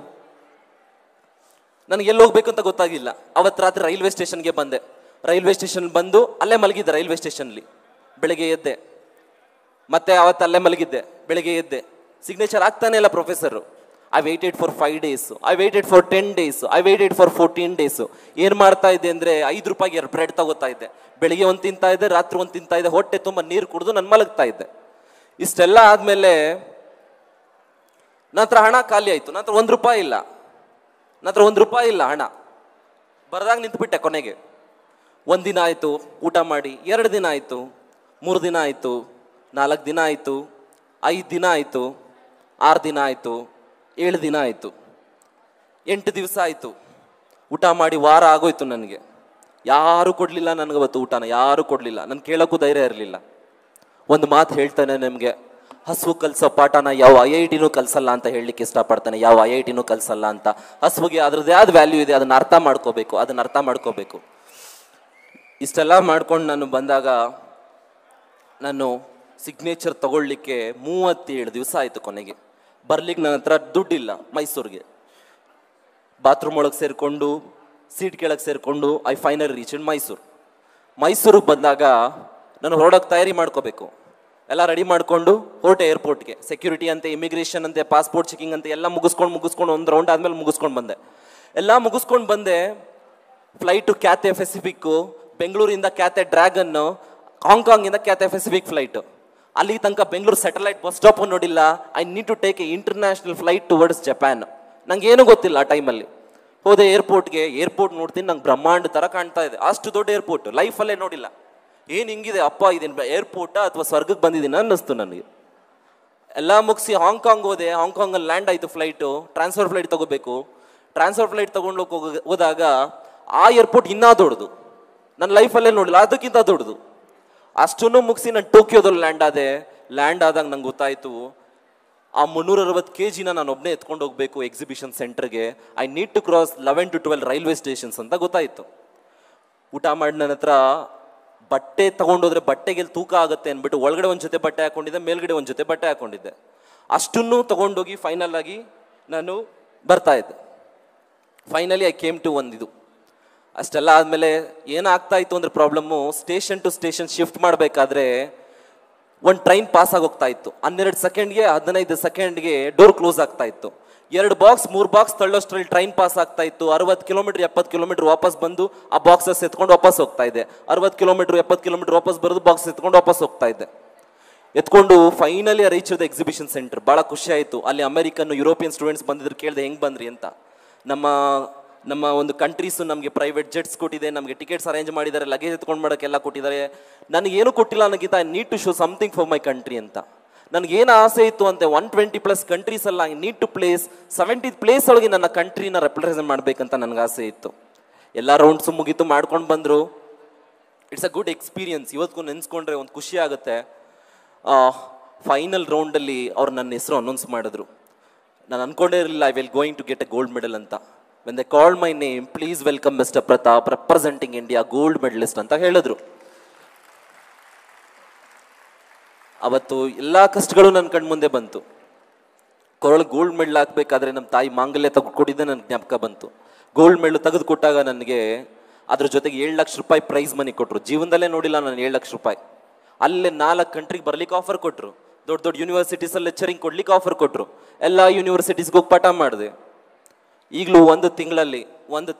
ನನಗೆ ಎಲ್ಲಿ ಹೋಗ್ಬೇಕು ಅಂತ ಗೊತ್ತಾಗಿಲ್ಲ. ಅವತ್ತು ರಾತ್ರಿ ರೈಲ್ವೆ ಸ್ಟೇಷನ್ಗೆ ಬಂದೆ. ರೈಲ್ವೆ ಸ್ಟೇಷನ್ ಬಂದು ಅಲ್ಲೇ ಮಲಗಿದ್ದೆ ರೈಲ್ವೆ ಸ್ಟೇಷನ್ಲಿ. ಬೆಳಗ್ಗೆ ಎದ್ದೆ. ಮತ್ತೆ ಅವತ್ತು ಅಲ್ಲೇ ಮಲಗಿದ್ದೆ, ಬೆಳಿಗ್ಗೆ ಎದ್ದೆ, ಸಿಗ್ನೇಚರ್ ಆಗ್ತಾನೆ ಇಲ್ಲ professor. I weighted for 5 days, I weighted for 10 days, I weighted for 14 days. ಏನು ಮಾಡ್ತಾ ಇದ್ದೆ ಅಂದರೆ 5 ರೂಪಾಯಿಗೆ 2 ಬ್ರೆಡ್ ತಗೋತಾ ಇದ್ದೆ. ಬೆಳಿಗ್ಗೆ ಒಂದು ತಿಂತಾ ಇದ್ದೆ, ರಾತ್ರಿ ಒಂದು ತಿಂತಾ ಇದ್ದೆ, ಹೊಟ್ಟೆ ತುಂಬ ನೀರು ಕುಡಿದು ನಾನು ಮಲಗ್ತಾ ಇದ್ದೆ. ಇಷ್ಟೆಲ್ಲ ಆದಮೇಲೆ ನನ್ನ ಹತ್ರ ಹಣ ಖಾಲಿ ಆಯಿತು. ನನ್ನ ಹತ್ರ 1 ರೂಪಾಯಿ ಇಲ್ಲ, ನನ್ನ ಹತ್ರ 1 ರೂಪಾಯಿ ಇಲ್ಲ ಹಣ. ಬರದಾಗ ನಿಂತುಬಿಟ್ಟೆ. ಕೊನೆಗೆ 1 ದಿನ ಆಯಿತು ಊಟ ಮಾಡಿ, 2 ದಿನ ಆಯಿತು, 3 ದಿನ ಆಯಿತು, 4 ದಿನ ಆಯಿತು, 5 ದಿನ ಆಯಿತು, 6 ದಿನ ಆಯಿತು, 7 ದಿನ ಆಯಿತು, 8 ದಿವಸ ಆಯಿತು. ಊಟ ಮಾಡಿ ವಾರ ಆಗೋಯ್ತು. ನನಗೆ ಯಾರೂ ಕೊಡಲಿಲ್ಲ, ನನಗೆ ಅವತ್ತು ಊಟನ ಯಾರೂ ಕೊಡಲಿಲ್ಲ. ನಾನು ಕೇಳೋಕ್ಕೂ ಧೈರ್ಯ ಇರಲಿಲ್ಲ. ಒಂದು ಮಾತು ಹೇಳ್ತಾನೆ ನಿಮಗೆ, ಹಸುವು ಕಲಿಸೋ ಪಾಠನ ಯಾವ IITನೂ ಕಲಿಸಲ್ಲ ಅಂತ ಹೇಳಲಿಕ್ಕೆ ಇಷ್ಟಪಡ್ತಾನೆ. ಯಾವ IITನೂ ಕಲಿಸಲ್ಲ ಅಂತ. ಹಸುವಿಗೆ ಅದ್ರದ್ದೇ ಆದ ವ್ಯಾಲ್ಯೂ ಇದೆ, ಅದನ್ನು ಅರ್ಥ ಮಾಡ್ಕೋಬೇಕು. ಇಷ್ಟೆಲ್ಲ ಮಾಡ್ಕೊಂಡು ನಾನು ಬಂದಾಗ ನಾನು ಸಿಗ್ನೇಚರ್ ತಗೊಳ್ಳಿಕ್ಕೆ 37 ದಿವಸ ಆಯಿತು. ಕೊನೆಗೆ ಬರ್ಲಿಕ್ಕೆ ನನ್ನ ಹತ್ರ ದುಡ್ಡಿಲ್ಲ. ಮೈಸೂರಿಗೆ ಬಾತ್ರೂಮ್ ಒಳಗೆ ಸೇರಿಕೊಂಡು, ಸೀಟ್ ಕೆಳಗೆ ಸೇರಿಕೊಂಡು ಐ ಫೈನಲ್ ರೀಚ್ ಇನ್ ಮೈಸೂರಿಗೆ ಬಂದಾಗ ನಾನು ಹೊರಡೋಕ್ಕೆ ತಯಾರಿ ಮಾಡ್ಕೋಬೇಕು. ಎಲ್ಲ ರೆಡಿ ಮಾಡಿಕೊಂಡು ಹೊರಟೆ ಏರ್ಪೋರ್ಟ್ಗೆ. ಸೆಕ್ಯೂರಿಟಿ ಅಂತೆ, ಇಮಿಗ್ರೇಷನ್ ಅಂತೆ, ಪಾಸ್ಪೋರ್ಟ್ ಚೆಕಿಂಗ್ ಅಂತೆ ಎಲ್ಲ ಮುಗಿಸ್ಕೊಂಡು ಒಂದು ರೌಂಡ್ ಆದಮೇಲೆ ಮುಗಿಸ್ಕೊಂಡು ಬಂದೆ. ಫ್ಲೈಟು ಕ್ಯಾಥೆ ಪೆಸಿಫಿಕ್ಕು, ಬೆಂಗಳೂರಿಂದ ಕ್ಯಾಥೆ ಡ್ರ್ಯಾಗನ್ನು, ಹಾಂಗ್ಕಾಂಗಿಂದ ಕ್ಯಾಥೆ ಪೆಸಿಫಿಕ್ ಫ್ಲೈಟು. ಅಲ್ಲಿ ತನಕ ಬೆಂಗಳೂರು ಸ್ಯಾಟಲೈಟ್ ಬಸ್ ಸ್ಟಾಪ್ ನೋಡಿಲ್ಲ. I need to take a international flight towards Japan. ನಂಗೆ ಏನೂ ಗೊತ್ತಿಲ್ಲ ಆ ಟೈಮಲ್ಲಿ. ಹೋದೆ ಏರ್ಪೋರ್ಟ್ ನೋಡ್ತೀನಿ, ನಂಗೆ ಬ್ರಹ್ಮಾಂಡ ಥರ ಕಾಣ್ತಾ ಇದೆ. ಅಷ್ಟು ದೊಡ್ಡ ಏರ್ಪೋರ್ಟ್ ಲೈಫಲ್ಲೇ ನೋಡಿಲ್ಲ. ಏನು ಹಿಂಗಿದೆ ಅಪ್ಪ, ಇದೇನು ಏರ್ಪೋರ್ಟಾ ಅಥವಾ ಸ್ವರ್ಗಕ್ಕೆ ಬಂದಿದ್ದೀನಿ ಅನ್ನಿಸ್ತು ನನಗೆ. ಎಲ್ಲ ಮುಗಿಸಿ ಹಾಂಗ್ಕಾಂಗ್ ಹೋದೆ. ಹಾಂಗ್ಕಾಂಗಲ್ಲಿ ಲ್ಯಾಂಡ್ ಆಯಿತು ಫ್ಲೈಟು. ಟ್ರಾನ್ಸ್ಫರ್ ಫ್ಲೈಟ್ ತೊಗೋಬೇಕು. ಟ್ರಾನ್ಸ್ಫರ್ ಫ್ಲೈಟ್ ತೊಗೊಂಡು ಹೋದಾಗ ಆ ಏರ್ಪೋರ್ಟ್ ಇನ್ನೂ ದೊಡ್ಡದು. ನನ್ನ ಲೈಫಲ್ಲೇ ನೋಡಿಲ್ಲ, ಅದಕ್ಕಿಂತ ದೊಡ್ಡದು. ಅಷ್ಟನ್ನು ಮುಗಿಸಿ ನಾನು ಟೋಕಿಯೋದಲ್ಲಿ ಲ್ಯಾಂಡ್ ಆದಾಗ ನಂಗೆ ಗೊತ್ತಾಯಿತು, ಆ 360 kg ನಾನು ಒಬ್ಬನೇ ಎತ್ಕೊಂಡು ಹೋಗಬೇಕು ಎಕ್ಸಿಬಿಷನ್ ಸೆಂಟರ್ಗೆ. I need to cross 11 to 12 railway stations ಅಂತ ಗೊತ್ತಾಯಿತು. ಊಟ ಮಾಡಿ ನನ್ನ ಹತ್ರ ಬಟ್ಟೆ ತೊಗೊಂಡೋದ್ರೆ ಬಟ್ಟೆಗೆ ತೂಕ ಆಗುತ್ತೆ ಅಂದ್ಬಿಟ್ಟು ಒಳಗಡೆ ಒಂದು ಜೊತೆ ಬಟ್ಟೆ ಹಾಕೊಂಡಿದ್ದೆ, ಮೇಲ್ಗಡೆ ಒಂದು ಜೊತೆ ಬಟ್ಟೆ ಹಾಕೊಂಡಿದ್ದೆ. ಅಷ್ಟನ್ನು ತೊಗೊಂಡೋಗಿ ಫೈನಲ್ ಆಗಿ ನಾನು ಬರ್ತಾ ಇದ್ದೆ. ಫೈನಲಿ ಐ ಕೇಮ್ ಟು ಇದು. ಅಷ್ಟೆಲ್ಲ ಆದಮೇಲೆ ಏನಾಗ್ತಾ ಇತ್ತು ಅಂದರೆ problem, station to station shift ಮಾಡಬೇಕಾದ್ರೆ ಒಂದು ಟ್ರೈನ್ ಪಾಸ್ ಆಗೋಗ್ತಾ ಇತ್ತು. 12 ಸೆಕೆಂಡ್ಗೆ 15 ಸೆಕೆಂಡ್ಗೆ ಡೋರ್ ಕ್ಲೋಸ್ ಆಗ್ತಾ ಇತ್ತು. 2 ಬಾಕ್ಸ್ 3 ಬಾಕ್ಸ್ ತಳ್ಳೋಷ್ಟರಲ್ಲಿ ಟ್ರೈನ್ ಪಾಸ್ ಆಗ್ತಾ ಇತ್ತು. 60 ಕಿಲೋಮೀಟರ್ 70 ಕಿಲೋಮೀಟರ್ ವಾಪಸ್ ಬಂದು ಆ ಬಾಕ್ಸಸ್ ಎತ್ಕೊಂಡು ವಾಪಸ್ ಹೋಗ್ತಾ ಇದ್ದೆ. 60 ಕಿಲೋಮೀಟರ್ 70 ಕಿಲೋಮೀಟರ್ ವಾಪಸ್ ಬರೋದು, ಬಾಕ್ಸ್ ಎತ್ಕೊಂಡು ವಾಪಸ್ ಹೋಗ್ತಾ ಇದ್ದೆ. ಎತ್ಕೊಂಡು finally reach the exhibition centre. ಭಾಳ ಖುಷಿ ಆಯಿತು. ಅಲ್ಲಿ ಅಮೆರಿಕನ್, ಯುರೋಪಿಯನ್ ಸ್ಟೂಡೆಂಟ್ಸ್ ಬಂದಿದ್ರು. ಕೇಳಿದೆ ಹೆಂಗೆ ಬಂದ್ರಿ ಅಂತ. ನಮ್ಮ ಒಂದು ಕಂಟ್ರೀಸು ನಮಗೆ ಪ್ರೈವೇಟ್ ಜೆಟ್ಸ್ ಕೊಟ್ಟಿದೆ, ನಮಗೆ ಟಿಕೆಟ್ಸ್ ಅರೇಂಜ್ ಮಾಡಿದ್ದಾರೆ, ಲಗೇಜ್ ಎತ್ಕೊಂಡು ಮಾಡೋಕ್ಕೆಲ್ಲ ಕೊಟ್ಟಿದ್ದಾರೆ. ನನಗೇನು ಕೊಟ್ಟಿಲ್ಲ ನನಗಿಂತ. I need to show something for my country ಅಂತ. ನನಗೇನು ಆಸೆ ಇತ್ತು ಅಂತೆ, 120+ ಕಂಟ್ರೀಸ್ ಅಲ್ಲ, I need to place 70th place ಒಳಗೆ ನನ್ನ ಕಂಟ್ರಿನ ರೆಪ್ರೆಸೆಂಟ್ ಮಾಡಬೇಕಂತ ನನಗೆ ಆಸೆ ಇತ್ತು. ಎಲ್ಲ ರೌಂಡ್ಸು ಮುಗೀತು, ಮಾಡ್ಕೊಂಡು ಬಂದರು. It's a good experience. ಇವತ್ತಿಗೂ ನೆನೆಸ್ಕೊಂಡ್ರೆ ಒಂದು ಖುಷಿ ಆಗುತ್ತೆ. ಫೈನಲ್ ರೌಂಡಲ್ಲಿ ಅವ್ರು ನನ್ನ ಹೆಸರು ಅನೌನ್ಸ್ ಮಾಡಿದ್ರು. ನಾನು ಅಂದ್ಕೊಂಡೇ ಇರಲಿಲ್ಲ I will going to get a gold medal ಅಂತ. When they called my name, please welcome mister Pratap, representing India, gold medalist ಅಂತ ಹೇಳಿದ್ರು. ಅವತ್ತು ಎಲ್ಲ ಕಷ್ಟಗಳು ನನ್ನ ಕಣ್ಣು ಮುಂದೆ ಬಂತು. ಕೊರಳು ಗೋಲ್ಡ್ ಮೆಡಲ್ ಹಾಕಬೇಕಾದ್ರೆ ನಮ್ಮ ತಾಯಿ ಮಾಂಗಲ್ಯ ತೆಗೆದುಕೊಟ್ಟಿದ್ದೆ ನನಗೆ ಜ್ಞಾಪಕ ಬಂತು. ಗೋಲ್ಡ್ ಮೆಡಲ್ ತೆಗೆದುಕೊಟ್ಟಾಗ ನನಗೆ ಅದ್ರ ಜೊತೆಗೆ 7 ಲಕ್ಷ ರೂಪಾಯಿ ಪ್ರೈಸ್ ಮನಿ ಕೊಟ್ಟರು. ಜೀವನದಲ್ಲೇ ನೋಡಿಲ್ಲ ನಾನು 7 ಲಕ್ಷ ರೂಪಾಯಿ. ಅಲ್ಲೇ 4 ಕಂಟ್ರಿಗೆ ಬರ್ಲಿಕ್ಕೆ ಆಫರ್ ಕೊಟ್ಟರು. ದೊಡ್ಡ ಯೂನಿವರ್ಸಿಟೀಸಲ್ಲಿ ಲೆಕ್ಚರಿಂಗ್ ಕೊಡ್ಲಿಕ್ಕೆ ಆಫರ್ ಕೊಟ್ಟರು. ಎಲ್ಲ ಯೂನಿವರ್ಸಿಟೀಸ್ಗೆ ಹೋಗಿ ಪಾಠ ಮಾಡಿದೆ. ಈಗಲೂ ಒಂದು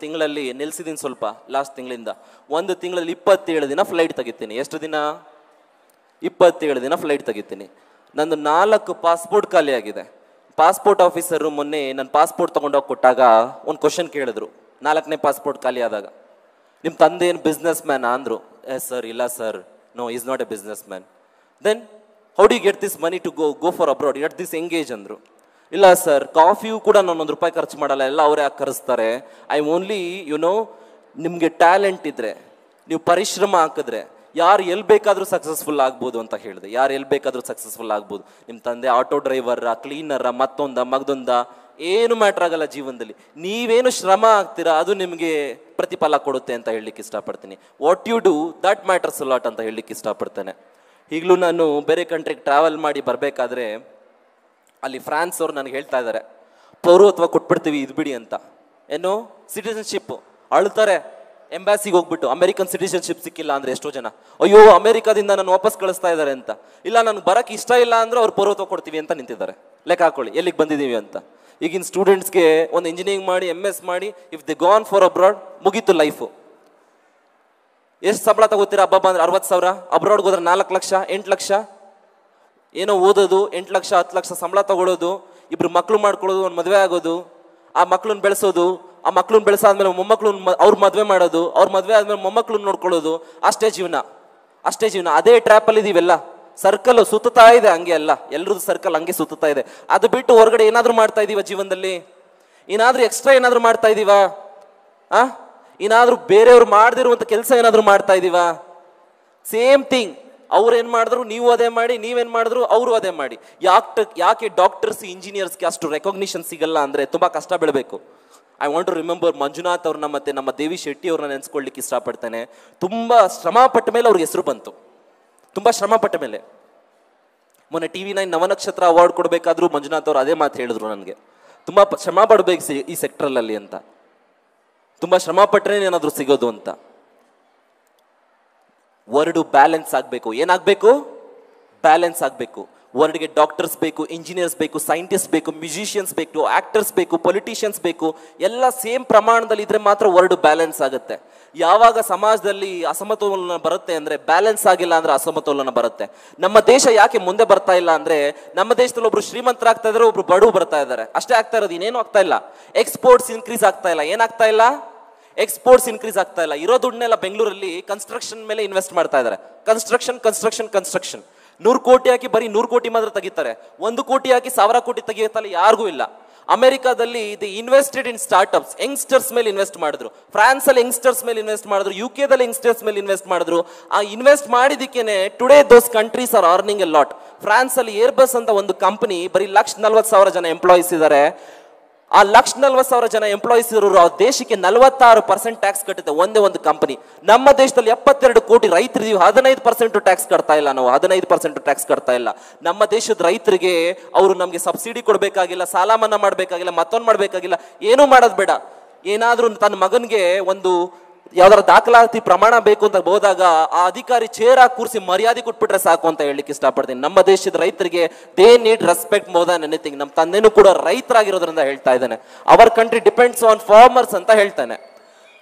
ತಿಂಗಳಲ್ಲಿ ನಿಲ್ಸಿದ್ದೀನಿ ಸ್ವಲ್ಪ. ಲಾಸ್ಟ್ ತಿಂಗಳಿಂದ 1 ತಿಂಗಳಲ್ಲಿ 27 ದಿನ ಫ್ಲೈಟ್ ತೆಗಿತೀನಿ. ಎಷ್ಟು ದಿನ? 27 ದಿನ ಫ್ಲೈಟ್ ತೆಗಿತೀನಿ. ನಂದು 4 ಪಾಸ್ಪೋರ್ಟ್ ಖಾಲಿ ಆಗಿದೆ. ಪಾಸ್ಪೋರ್ಟ್ ಆಫೀಸರು ಮೊನ್ನೆ ನನ್ನ ಪಾಸ್ಪೋರ್ಟ್ ತೊಗೊಂಡೋಗಿ ಕೊಟ್ಟಾಗ ಒಂದು ಕ್ವಶನ್ ಕೇಳಿದ್ರು. 4ನೇ ಪಾಸ್ಪೋರ್ಟ್ ಖಾಲಿ ಆದಾಗ, ನಿಮ್ಮ ತಂದೆ ಏನು ಬಿಸ್ನೆಸ್ ಮ್ಯಾನಾ ಅಂದರು. Yes sir. ಇಲ್ಲ sir, no, is not a business man. Then how do you get this money to go for abroad, get this engage ಅಂದರು. ಇಲ್ಲ ಸರ್, ಕಾಫಿಯೂ ಕೂಡ ನಾನು 1 ರೂಪಾಯಿ ಖರ್ಚು ಮಾಡಲ್ಲ, ಎಲ್ಲ ಅವರೇ ಹಾಕಿ ಕರೆಸ್ತಾರೆ. ಐ ಓನ್ಲಿ ನಿಮಗೆ ಟ್ಯಾಲೆಂಟ್ ಇದ್ದರೆ, ನೀವು ಪರಿಶ್ರಮ ಹಾಕಿದ್ರೆ ಯಾರು ಎಲ್ಲಿ ಬೇಕಾದರೂ ಸಕ್ಸಸ್ಫುಲ್ ಆಗ್ಬೋದು ಅಂತ ಹೇಳಿದೆ. ಯಾರು ಎಲ್ಲಿ ಬೇಕಾದರೂ ಸಕ್ಸಸ್ಫುಲ್ ಆಗ್ಬೋದು. ನಿಮ್ಮ ತಂದೆ ಆಟೋ ಡ್ರೈವರ, ಕ್ಲೀನರ, ಮಗದೊಂದ ಏನು ಮ್ಯಾಟ್ರ್ ಆಗಲ್ಲ ಜೀವನದಲ್ಲಿ. ನೀವೇನು ಶ್ರಮ ಆಗ್ತೀರಾ ಅದು ನಿಮಗೆ ಪ್ರತಿಫಲ ಕೊಡುತ್ತೆ ಅಂತ ಹೇಳಲಿಕ್ಕೆ ಇಷ್ಟಪಡ್ತೀನಿ. What you do that matters a lot ಅಂತ ಹೇಳಲಿಕ್ಕೆ ಇಷ್ಟಪಡ್ತೇನೆ. ಈಗಲೂ ನಾನು ಬೇರೆ ಕಂಟ್ರಿಗೆ ಟ್ರಾವೆಲ್ ಮಾಡಿ ಬರಬೇಕಾದ್ರೆ ಅಲ್ಲಿ ಫ್ರಾನ್ಸ್ ಅವ್ರು ನನಗೆ ಹೇಳ್ತಾ ಇದ್ದಾರೆ, ಪೌರತ್ವ ಕೊಟ್ಬಿಡ್ತೀವಿ ಇದು ಬಿಡಿ ಅಂತ. ಏನು ಸಿಟಿಸನ್ಶಿಪ್ ಅಳ್ತಾರೆ. ಎಂಬಾಸಿಗೆ ಹೋಗ್ಬಿಟ್ಟು ಅಮೆರಿಕನ್ ಸಿಟಿಸನ್ಶಿಪ್ ಸಿಕ್ಕಿಲ್ಲ ಅಂದ್ರೆ ಎಷ್ಟೋ ಜನ ಅಯ್ಯೋ ಅಮೆರಿಕಾದಿಂದ ನಾನು ವಾಪಸ್ ಕಳಿಸ್ತಾ ಇದ್ದಾರೆ ಅಂತ, ಇಲ್ಲ ನನಗೆ ಬರಕ್ಕೆ ಇಷ್ಟ ಇಲ್ಲ ಅಂದ್ರೆ ಅವ್ರು ಪರ್ವತ ಕೊಡ್ತೀವಿ ಅಂತ ನಿಂತಿದ್ದಾರೆ. ಲೆಕ್ಕ ಹಾಕೊಳ್ಳಿ ಎಲ್ಲಿಗೆ ಬಂದಿದ್ದೀವಿ ಅಂತ. ಈಗಿನ ಸ್ಟೂಡೆಂಟ್ಸ್ಗೆ ಒಂದು ಇಂಜಿನಿಯರಿಂಗ್ ಮಾಡಿ MS ಮಾಡಿ if they gone for abroad ಮುಗೀತು ಲೈಫು. ಎಷ್ಟು ಸಂಬಳ ತಗೋತೀರಾ ಹಬ್ಬ ಅಂದ್ರೆ 60,000, ಅಬ್ರಾಡ್ಗೆ ಹೋದ್ರೆ 4 ಲಕ್ಷ 8 ಲಕ್ಷ, ಏನೋ ಓದೋದು 8 ಲಕ್ಷ 10 ಲಕ್ಷ ಸಂಬಳ ತಗೊಳ್ಳೋದು, ಇಬ್ರು ಮಕ್ಳು ಮಾಡ್ಕೊಳ್ಳೋದು, ಒಂದು ಮದುವೆ ಆಗೋದು, ಆ ಮಕ್ಳನ್ನ ಬೆಳೆಸೋದು, ಆ ಮಕ್ಳನ್ನ ಬೆಳೆಸಾದ್ಮೇಲೆ ಮೊಮ್ಮಕ್ಳನ್ನ ಅವ್ರ ಮದುವೆ ಮಾಡೋದು, ಅವ್ರ ಮದುವೆ ಆದ್ಮೇಲೆ ಮೊಮ್ಮಕ್ಳನ್ನ ನೋಡ್ಕೊಳ್ಳೋದು, ಅಷ್ಟೇ ಜೀವನ, ಅಷ್ಟೇ ಜೀವನ. ಅದೇ ಟ್ರ್ಯಾಪಲ್ಲಿ ಇದೀವೆಲ್ಲ. ಸರ್ಕಲ್ ಸುತ್ತಾ ಇದೆ ಹಂಗೆ, ಅಲ್ಲ ಎಲ್ರದ್ದು ಸರ್ಕಲ್ ಹಂಗೆ ಸುತ್ತಾ ಇದೆ. ಅದು ಬಿಟ್ಟು ಹೊರಗಡೆ ಏನಾದ್ರು ಮಾಡ್ತಾ ಇದೀವ ಜೀವನದಲ್ಲಿ? ಏನಾದ್ರೂ ಎಕ್ಸ್ಟ್ರಾ ಏನಾದ್ರು ಮಾಡ್ತಾ ಇದೀವ? ಏನಾದ್ರೂ ಬೇರೆಯವ್ರು ಮಾಡದಿರುವಂತ ಕೆಲಸ ಏನಾದ್ರು ಮಾಡ್ತಾ ಇದೀವ? Same thing. ಅವ್ರೇನ್ ಮಾಡಿದ್ರು ನೀವು ಅದೇ ಮಾಡಿ, ನೀವೇನ್ ಮಾಡಿದ್ರು ಅವರು ಅದೇ ಮಾಡಿ. ಯಾಕೆ ಡಾಕ್ಟರ್ಸ್ ಇಂಜಿನಿಯರ್ಸ್ಗೆ ಅಷ್ಟು ರೆಕಾಗ್ನಿಷನ್ ಸಿಗಲ್ಲ ಅಂದ್ರೆ ತುಂಬಾ ಕಷ್ಟ ಬೀಳಬೇಕು. I want to remember Manjunath ಅವ್ರನ್ನ ಮತ್ತೆ ನಮ್ಮ ದೇವಿ ಶೆಟ್ಟಿ ಅವ್ರನ್ನ ನೆನೆಸ್ಕೊಳ್ಳಿಕ್ಕೆ ಇಷ್ಟಪಡ್ತೇನೆ. ತುಂಬಾ ಶ್ರಮ ಪಟ್ಟ ಮೇಲೆ ಅವ್ರಿಗೆ ಹೆಸರು ಬಂತು, ತುಂಬಾ ಶ್ರಮ ಪಟ್ಟ ಮೇಲೆ. ಮೊನ್ನೆ TV9 ನವನಕ್ಷತ್ರ ಅವಾರ್ಡ್ ಕೊಡಬೇಕಾದ್ರೂ ಮಂಜುನಾಥ್ ಅವ್ರು ಅದೇ ಮಾತು ಹೇಳಿದ್ರು, ನನಗೆ ತುಂಬಾ ಶ್ರಮ ಪಡ್ಬೇಕು ಈ ಸೆಕ್ಟರಲ್ಲಿ ಅಂತ, ತುಂಬಾ ಶ್ರಮ ಪಟ್ಟರೆ ಏನಾದ್ರು ಸಿಗೋದು ಅಂತ. ವರ್ಡ್ ಬ್ಯಾಲೆನ್ಸ್ ಆಗಬೇಕು. ಏನಾಗಬೇಕು? ಬ್ಯಾಲೆನ್ಸ್ ಆಗಬೇಕು. ವರ್ಡ್ಗೆ ಡಾಕ್ಟರ್ಸ್ ಬೇಕು, ಇಂಜಿನಿಯರ್ಸ್ ಬೇಕು, ಸೈಂಟಿಸ್ಟ್ ಬೇಕು, ಮ್ಯೂಸಿಷಿಯನ್ಸ್ ಬೇಕು, ಆಕ್ಟರ್ಸ್ ಬೇಕು, ಪೊಲಿಟಿಷಿಯನ್ಸ್ ಬೇಕು. ಎಲ್ಲ ಸೇಮ್ ಪ್ರಮಾಣದಲ್ಲಿ ಇದ್ರೆ ಮಾತ್ರ ವರ್ಡ್ ಬ್ಯಾಲೆನ್ಸ್ ಆಗುತ್ತೆ. ಯಾವಾಗ ಸಮಾಜದಲ್ಲಿ ಅಸಮತೋಲನ ಬರುತ್ತೆ ಅಂದ್ರೆ, ಬ್ಯಾಲೆನ್ಸ್ ಆಗಿಲ್ಲ ಅಂದ್ರೆ ಅಸಮತೋಲನ ಬರುತ್ತೆ. ನಮ್ಮ ದೇಶ ಯಾಕೆ ಮುಂದೆ ಬರ್ತಾ ಇಲ್ಲ ಅಂದ್ರೆ, ನಮ್ಮ ದೇಶದಲ್ಲಿ ಒಬ್ರು ಶ್ರೀಮಂತರಾಗ್ತಾ ಇದಾರೆ, ಒಬ್ರು ಬಡವರು ಬರ್ತಾ ಇದ್ದಾರೆ, ಅಷ್ಟೇ ಆಗ್ತಾ ಇರೋದು, ಇನ್ನೇನು ಆಗ್ತಾ ಇಲ್ಲ. ಎಕ್ಸ್ಪೋರ್ಟ್ಸ್ ಇನ್ಕ್ರೀಸ್ ಆಗ್ತಾ ಇಲ್ಲ. ಏನಾಗ್ತಾ ಇಲ್ಲ? ಎಕ್ಸ್ಪೋರ್ಟ್ಸ್ ಇನ್ಕ್ರೀಸ್ ಆಗ್ತಾ ಇಲ್ಲ. ಇರೋ ದುಡ್ಡನ್ನೆಲ್ಲ ಬೆಂಗಳೂರಲ್ಲಿ ಕನ್ಸ್ಟ್ರಕ್ಷನ್ ಮೇಲೆ ಇನ್ವೆಸ್ಟ್ ಮಾಡ್ತಾ ಇದ್ದಾರೆ. ಕನ್ಸ್ಟ್ರಕ್ಷನ್ 100 ಕೋಟಿ ಹಾಕಿ ಬರೀ 100 ಕೋಟಿ ಮಾತ್ರ ತೆಗಿತಾರೆ. 1 ಕೋಟಿ ಹಾಕಿ 1000 ಕೋಟಿ ತೆಗಿಯುತ್ತಲ್ಲ ಯಾರಿಗೂ ಇಲ್ಲ. ಅಮೆರಿಕಾದಲ್ಲಿ they invested in startups, youngsters ಮೇಲೆ ಇನ್ವೆಸ್ಟ್ ಮಾಡಿದ್ರು. ಫ್ರಾನ್ಸ್ ಅಲ್ಲಿ ಯಂಗ್ಸ್ಟರ್ಸ್ ಮೇಲೆ ಇನ್ವೆಸ್ಟ್ ಮಾಡಿದ್ರು. UK ದಲ್ಲಿ ಯಂಗ್ಸ್ಟರ್ಸ್ ಮೇಲೆ ಇನ್ವೆಸ್ಟ್ ಮಾಡಿದ್ರು. ಆ ಇನ್ವೆಸ್ಟ್ ಮಾಡಿದಕ್ಕೇನೆ today those countries are earning a lot. France ಅಲ್ಲಿ ಏರ್ಬಸ್ ಅಂತ ಒಂದು ಕಂಪನಿ ಬರೀ 140,000 ಜನ ಎಂಪ್ಲಾಯೀಸ್ ಇದ್ದಾರೆ. ಆ 140,000 ಜನ ಎಂಪ್ಲಾಯೀಸ್ ಇರೋರು ಆ ದೇಶಕ್ಕೆ 46% ಟ್ಯಾಕ್ಸ್ ಕಟ್ಟುತ್ತೆ ಒಂದೇ ಒಂದು ಕಂಪನಿ. ನಮ್ಮ ದೇಶದಲ್ಲಿ 72 ಕೋಟಿ ರೈತರಿದೀವಿ, 15% ಟ್ಯಾಕ್ಸ್ ಕಟ್ತಾ ಇಲ್ಲ. ನಾವು 15% ಟ್ಯಾಕ್ಸ್ ಕಟ್ತಾ ಇಲ್ಲ. ನಮ್ಮ ದೇಶದ ರೈತರಿಗೆ ಅವರು ನಮಗೆ ಸಬ್ಸಿಡಿ ಕೊಡಬೇಕಾಗಿಲ್ಲ, ಸಾಲ ಮನ್ನಾ ಮಾಡಬೇಕಾಗಿಲ್ಲ, ಮತ್ತೊಂದು ಮಾಡಬೇಕಾಗಿಲ್ಲ, ಏನೂ ಮಾಡೋದು ಬೇಡ. ಏನಾದ್ರೂ ತನ್ನ ಮಗನಿಗೆ ಒಂದು ಯಾವ್ದಾರ ದಾಖಲಾತಿ ಪ್ರಮಾಣ ಬೇಕು ಅಂತ ಹೋದಾಗ ಆ ಅಧಿಕಾರಿ ಚೇರ್ ಹಾಕಿ ಕೂರಿಸಿ ಮರ್ಯಾದೆ ಕೊಟ್ಬಿಟ್ರೆ ಸಾಕು ಅಂತ ಹೇಳಲಿಕ್ಕೆ ಇಷ್ಟಪಡ್ತೀನಿ. ನಮ್ಮ ದೇಶದ ರೈತರಿಗೆ they need respect more than anything. ನಮ್ಮ ತಂದೆನೂ ಕೂಡ ರೈತರಾಗಿರೋದ್ರಿಂದ ಹೇಳ್ತಾ ಇದ್ದಾನೆ. Our country depends on farmers ಅಂತ ಹೇಳ್ತಾನೆ.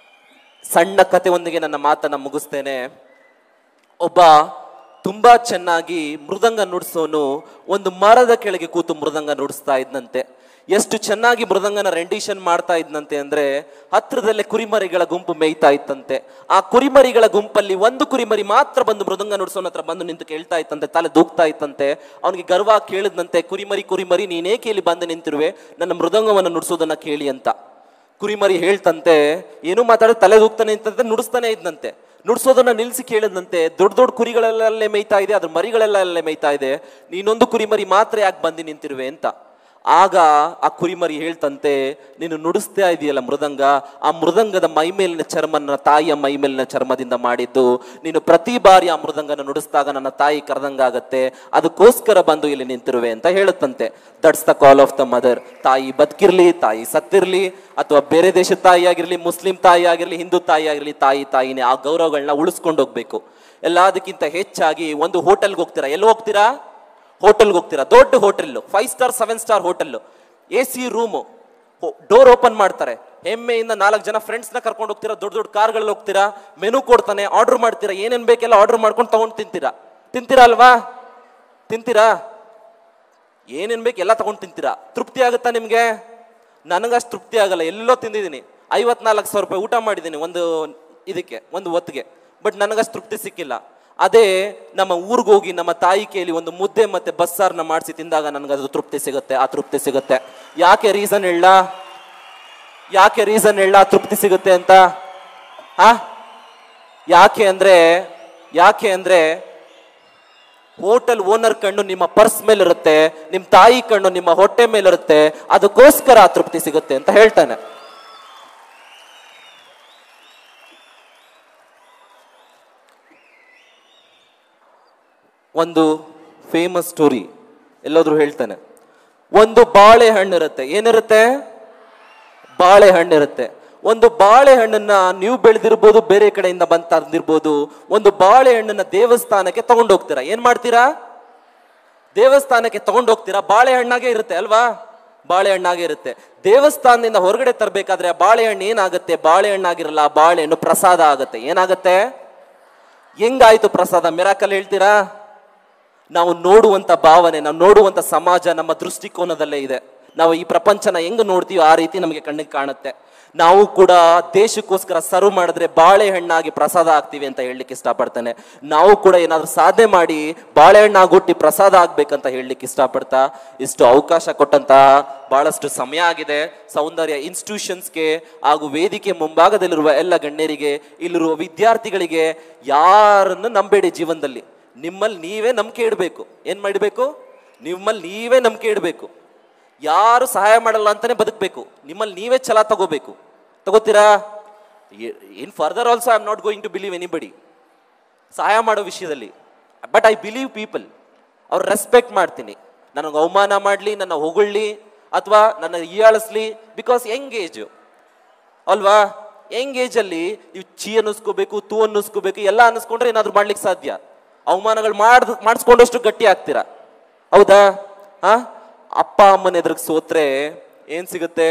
ಸಣ್ಣ ಕಥೆಯೊಂದಿಗೆ ನನ್ನ ಮಾತನ್ನ ಮುಗಿಸ್ತೇನೆ. ಒಬ್ಬ ತುಂಬಾ ಚೆನ್ನಾಗಿ ಮೃದಂಗ ನುಡಿಸೋನು ಒಂದು ಮರದ ಕೆಳಗೆ ಕೂತು ಮೃದಂಗ ನುಡಿಸ್ತಾ ಇದ್ದಂತೆ. ಎಷ್ಟು ಚೆನ್ನಾಗಿ ಮೃದಂಗನ ರೆಂಡಿಷನ್ ಮಾಡ್ತಾ ಇದ್ನಂತೆ ಅಂದ್ರೆ, ಹತ್ರದಲ್ಲೇ ಕುರಿಮರಿಗಳ ಗುಂಪು ಮೇಯ್ತಾ ಇತ್ತಂತೆ. ಆ ಕುರಿಮರಿಗಳ ಗುಂಪಲ್ಲಿ ಒಂದು ಕುರಿಮರಿ ಮಾತ್ರ ಬಂದು ಮೃದಂಗ ನುಡಿಸೋನ ಹತ್ರ ಬಂದು ನಿಂತು ಕೇಳ್ತಾ ಇತ್ತಂತೆ, ತಲೆ ದೂಗ್ತಾ ಇತ್ತಂತೆ. ಅವನಿಗೆ ಗರ್ವ ಕೇಳಿದ್ನಂತೆ, ಕುರಿಮರಿ ನೀನೇಕೆ ಇಲ್ಲಿ ಬಂದು ನಿಂತಿರುವೆ, ನನ್ನ ಮೃದಂಗವನ್ನು ನುಡಿಸೋದನ್ನ ಕೇಳಿ ಅಂತ. ಕುರಿಮರಿ ಹೇಳ್ತಂತೆ, ಏನೂ ಮಾತಾಡಿ ತಲೆ ದೂಗ್ತಾನೆ ಇತ್ತಂತೆ, ನುಡಿಸ್ತಾನೆ ಇದ್ನಂತೆ. ನುಡಿಸೋದನ್ನ ನಿಲ್ಸಿ ಕೇಳಿದಂತೆ, ದೊಡ್ಡ ದೊಡ್ಡ ಕುರಿಗಳೆಲ್ಲೇ ಮೇಯ್ತಾ ಇದೆ, ಅದ್ರ ಮರಿಗಳೆಲ್ಲ ಅಲ್ಲೇ ಮೇಯ್ತಾ ಇದೆ, ನೀನೊಂದು ಕುರಿಮರಿ ಮಾತ್ರ ಯಾಕೆ ಬಂದು ನಿಂತಿರುವೆ ಅಂತ. ಆಗ ಆ ಕುರಿಮರಿ ಹೇಳ್ತಂತೆ, ನೀನು ನುಡಿಸ್ತಾ ಇದೆಯಲ್ಲ ಮೃದಂಗ, ಆ ಮೃದಂಗದ ಮೈ ಮೇಲಿನ ಚರ್ಮನ ತಾಯಿಯ ಮೈ ಮೇಲಿನ ಚರ್ಮದಿಂದ ಮಾಡಿದ್ದು. ನೀನು ಪ್ರತಿ ಬಾರಿ ಆ ಮೃದಂಗನ ನುಡಿಸಿದಾಗ ನನ್ನ ತಾಯಿ ಕರೆದಂಗಾಗತ್ತೆ, ಅದಕ್ಕೋಸ್ಕರ ಬಂದು ಇಲ್ಲಿ ನಿಂತಿರುವೆ ಅಂತ ಹೇಳುತ್ತಂತೆ. That's the call of the mother. ತಾಯಿ ಬದುಕಿರ್ಲಿ, ತಾಯಿ ಸತ್ತಿರ್ಲಿ, ಅಥವಾ ಬೇರೆ ದೇಶದ ತಾಯಿ ಆಗಿರ್ಲಿ, ಮುಸ್ಲಿಂ ತಾಯಿ ಆಗಿರ್ಲಿ, ಹಿಂದೂ ತಾಯಿ ಆಗಿರ್ಲಿ, ತಾಯಿನೇ. ಆ ಗೌರವಗಳನ್ನ ಉಳಿಸ್ಕೊಂಡು ಹೋಗ್ಬೇಕು. ಎಲ್ಲದಕ್ಕಿಂತ ಹೆಚ್ಚಾಗಿ ಒಂದು ಹೋಟೆಲ್ಗೆ ಹೋಗ್ತೀರಾ, ಎಲ್ಲಿ ಹೋಗ್ತೀರಾ? ಹೋಟೆಲ್ಗೆ ಹೋಗ್ತೀರಾ, ದೊಡ್ಡ hotel, 5 star 7 star hotel, AC room, door open ಮಾಡ್ತಾರೆ, ಹೆಮ್ಮೆಯಿಂದ 4 ಜನ ಫ್ರೆಂಡ್ಸ್ನ ಕರ್ಕೊಂಡು ಹೋಗ್ತೀರಾ, ದೊಡ್ಡ ದೊಡ್ಡ ಕಾರ್ಗಳಲ್ಲಿ ಹೋಗ್ತೀರಾ, ಮೆನು ಕೊಡ್ತಾನೆ, ಆರ್ಡರ್ ಮಾಡ್ತೀರಾ, ಏನೇನು ಬೇಕೆಲ್ಲ ಆರ್ಡರ್ ಮಾಡ್ಕೊಂಡು ತಗೊಂಡು ತಿಂತೀರಾ ಅಲ್ವಾ? ತಿಂತೀರಾ? ಏನೇನು ಬೇಕು ಎಲ್ಲ ತಗೊಂಡು ತಿಂತೀರಾ. ತೃಪ್ತಿ ಆಗುತ್ತಾ ನಿಮಗೆ? ನನಗಷ್ಟು ತೃಪ್ತಿ ಆಗಲ್ಲ. ಎಲ್ಲೋ ತಿಂದಿದ್ದೀನಿ, 54,000 ರೂಪಾಯಿ ಊಟ ಮಾಡಿದ್ದೀನಿ ಒಂದು ಹೊತ್ತಿಗೆ, ಬಟ್ ನನಗಷ್ಟು ತೃಪ್ತಿ ಸಿಕ್ಕಿಲ್ಲ. ಅದೇ ನಮ್ಮ ಊರಿಗೆ ಹೋಗಿ ನಮ್ಮ ತಾಯಿ ಕೇಳಿ ಒಂದು ಮುದ್ದೆ ಮತ್ತೆ ಬಸ್ಸಾರನ್ನ ಮಾಡಿಸಿ ತಿಂದಾಗ ನನಗದು ತೃಪ್ತಿ ಸಿಗುತ್ತೆ. ಆ ತೃಪ್ತಿ ಸಿಗುತ್ತೆ. ಯಾಕೆ ರೀಸನ್ ಹೇಳ ತೃಪ್ತಿ ಸಿಗುತ್ತೆ ಅಂತ? ಯಾಕೆ ಅಂದ್ರೆ ಹೋಟೆಲ್ ಓನರ್ ಕಣ್ಣು ನಿಮ್ಮ ಪರ್ಸ್ ಮೇಲಿರುತ್ತೆ, ನಿಮ್ಮ ತಾಯಿ ಕಣ್ಣು ನಿಮ್ಮ ಹೊಟ್ಟೆ ಮೇಲಿರುತ್ತೆ, ಅದಕ್ಕೋಸ್ಕರ ಆ ತೃಪ್ತಿ ಸಿಗುತ್ತೆ ಅಂತ ಹೇಳ್ತಾನೆ. ಒಂದು ಫೇಮಸ್ ಸ್ಟೋರಿ ಎಲ್ಲಾದ್ರೂ ಹೇಳ್ತಾನೆ. ಒಂದು ಬಾಳೆಹಣ್ಣಿರುತ್ತೆ. ಏನಿರುತ್ತೆ? ಬಾಳೆಹಣ್ಣಿರುತ್ತೆ. ಒಂದು ಬಾಳೆಹಣ್ಣನ್ನ ನೀವು ಬೆಳೆದಿರ್ಬೋದು, ಬೇರೆ ಕಡೆಯಿಂದ ಬಂದಿರ್ಬೋದು, ಒಂದು ಬಾಳೆಹಣ್ಣನ್ನ ದೇವಸ್ಥಾನಕ್ಕೆ ತಗೊಂಡೋಗ್ತೀರಾ. ಏನ್ ಮಾಡ್ತೀರಾ? ದೇವಸ್ಥಾನಕ್ಕೆ ತಗೊಂಡೋಗ್ತೀರಾ. ಬಾಳೆಹಣ್ಣಾಗೆ ಇರುತ್ತೆ ಅಲ್ವಾ? ಬಾಳೆಹಣ್ಣಾಗೆ ಇರುತ್ತೆ. ದೇವಸ್ಥಾನದಿಂದ ಹೊರಗಡೆ ತರಬೇಕಾದ್ರೆ ಆ ಬಾಳೆಹಣ್ಣು ಏನಾಗುತ್ತೆ? ಬಾಳೆಹಣ್ಣಾಗಿರಲ್ಲ, ಬಾಳೆಹಣ್ಣು ಪ್ರಸಾದ ಆಗುತ್ತೆ. ಏನಾಗುತ್ತೆ? ಹೆಂಗಾಯ್ತು ಪ್ರಸಾದ? ಮಿರಾಕಲ್ ಹೇಳ್ತೀರಾ? ನಾವು ನೋಡುವಂತ ಭಾವನೆ, ನಾವು ನೋಡುವಂತ ಸಮಾಜ ನಮ್ಮ ದೃಷ್ಟಿಕೋನದಲ್ಲೇ ಇದೆ. ನಾವು ಈ ಪ್ರಪಂಚನ ಹೆಂಗ್ ನೋಡ್ತೀವಿ ಆ ರೀತಿ ನಮಗೆ ಕಣ್ಣಿಗೆ ಕಾಣುತ್ತೆ. ನಾವು ಕೂಡ ದೇಶಕ್ಕೋಸ್ಕರ ಸರ್ವ್ ಮಾಡಿದ್ರೆ ಬಾಳೆಹಣ್ಣಾಗಿ ಪ್ರಸಾದ ಆಗ್ತೀವಿ ಅಂತ ಹೇಳಲಿಕ್ಕೆ ಇಷ್ಟಪಡ್ತೇನೆ. ನಾವು ಕೂಡ ಏನಾದ್ರೂ ಸಾಧನೆ ಮಾಡಿ ಬಾಳೆಹಣ್ಣಾಗಿ ಹುಟ್ಟಿ ಪ್ರಸಾದ ಆಗ್ಬೇಕಂತ ಹೇಳಲಿಕ್ಕೆ ಇಷ್ಟಪಡ್ತಾ, ಇಷ್ಟು ಅವಕಾಶ ಕೊಟ್ಟಂತಹ ಬಹಳಷ್ಟು ಸಮಯ ಆಗಿದೆ. ಸೌಂದರ್ಯ ಇನ್ಸ್ಟಿಟ್ಯೂಷನ್ಸ್ಗೆ ಹಾಗೂ ವೇದಿಕೆ ಮುಂಭಾಗದಲ್ಲಿರುವ ಎಲ್ಲ ಗಣ್ಯರಿಗೆ, ಇಲ್ಲಿರುವ ವಿದ್ಯಾರ್ಥಿಗಳಿಗೆ, ಯಾರನ್ನು ನಂಬೇಡಿ ಜೀವನದಲ್ಲಿ. ನಿಮ್ಮಲ್ಲಿ ನೀವೇ ನಂಬಿಕೆ ಇಡಬೇಕು. ಏನ್ ಮಾಡಬೇಕು? ನಿಮ್ಮಲ್ಲಿ ನೀವೇ ನಂಬಿಕೆ ಇಡಬೇಕು. ಯಾರು ಸಹಾಯ ಮಾಡಲ್ಲ ಅಂತಾನೆ ಬದುಕಬೇಕು. ನಿಮ್ಮಲ್ಲಿ ನೀವೇ ಛಲ ತಗೋಬೇಕು. ತಗೋತೀರಾ? In further also I am not going to believe anybody ಸಹಾಯ ಮಾಡೋ ವಿಷಯದಲ್ಲಿ. But I believe people. ಅವ್ರು ರೆಸ್ಪೆಕ್ಟ್ ಮಾಡ್ತೀನಿ. ನನಗೆ ಅವಮಾನ ಮಾಡಲಿ, ನನ್ನ ಹೊಗಳ್ಳಿ ಅಥವಾ ನನ್ನ ಹೀಯಾಳಿಸ್ಲಿ, ಬಿಕಾಸ್ ಯಂಗ್ ಏಜ್ ಅಲ್ವಾ? ಯಂಗ್ ಏಜಲ್ಲಿ ನೀವು ಚೀ ಅನ್ನಿಸ್ಕೋಬೇಕು, ತೂ ಅನ್ನಿಸ್ಕೋಬೇಕು, ಎಲ್ಲ ಅನ್ನಿಸ್ಕೊಂಡ್ರೆ ಏನಾದ್ರು ಮಾಡ್ಲಿಕ್ಕೆ ಸಾಧ್ಯ. ಅವಮಾನಗಳು ಮಾಡಿಸ್ಕೊಂಡಷ್ಟು ಗಟ್ಟಿ ಆಗ್ತೀರಾ. ಹೌದಾ? ಅಪ್ಪ ಅಮ್ಮನ ಎದುರಿಗೆ ಸೋತ್ರೆ ಏನ್ ಸಿಗುತ್ತೆ?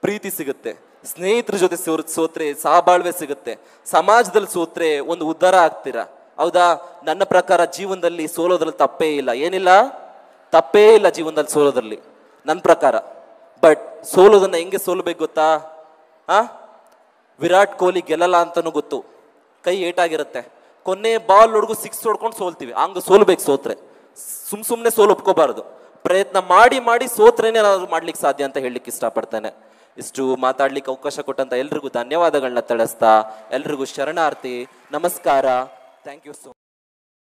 ಪ್ರೀತಿ ಸಿಗುತ್ತೆ. ಸ್ನೇಹಿತರ ಜೊತೆ ಸೋತ್ರೆ ಸಹಬಾಳ್ವೆ ಸಿಗುತ್ತೆ. ಸಮಾಜದಲ್ಲಿ ಸೋತ್ರೆ ಒಂದು ಉದ್ಧಾರ ಆಗ್ತೀರಾ. ಹೌದಾ? ನನ್ನ ಪ್ರಕಾರ ಜೀವನದಲ್ಲಿ ಸೋಲೋದ್ರಲ್ಲಿ ತಪ್ಪೇ ಇಲ್ಲ. ಏನಿಲ್ಲ? ತಪ್ಪೇ ಇಲ್ಲ ಜೀವನದಲ್ಲಿ ಸೋಲೋದ್ರಲ್ಲಿ ನನ್ನ ಪ್ರಕಾರ. ಬಟ್ ಸೋಲೋದನ್ನ ಹೆಂಗೆ ಸೋಲ್ಬೇಕು ಗೊತ್ತಾ? ವಿರಾಟ್ ಕೊಹ್ಲಿ ಗೆಲ್ಲಲ್ಲ ಅಂತಾನು ಗೊತ್ತು. ಕೈ ಏಟಾಗಿರುತ್ತೆ. ಕೊನೆ ಬಾಲ್ ಹೊಡ್ಗು 6 ಹೊಡ್ಕೊಂಡು ಸೋಲ್ತೀವಿ. ಹಂಗ ಸೋಲ್ಬೇಕು. ಸೋತ್ರೆ ಸುಮ್ನೆ ಸೋಲು ಒಪ್ಕೋಬಾರ್ದು. ಪ್ರಯತ್ನ ಮಾಡಿ ಸೋತ್ರೇನೆ ಏನಾದ್ರು ಮಾಡ್ಲಿಕ್ಕೆ ಸಾಧ್ಯ ಅಂತ ಹೇಳಲಿಕ್ಕೆ ಇಷ್ಟಪಡ್ತೇನೆ. ಇಷ್ಟು ಮಾತಾಡ್ಲಿಕ್ಕೆ ಅವಕಾಶ ಕೊಟ್ಟಂತ ಎಲ್ರಿಗೂ ಧನ್ಯವಾದಗಳನ್ನ ತಿಳಿಸ್ತಾ, ಎಲ್ರಿಗೂ ಶರಣಾರ್ಥಿ. ನಮಸ್ಕಾರ. Thank you so much.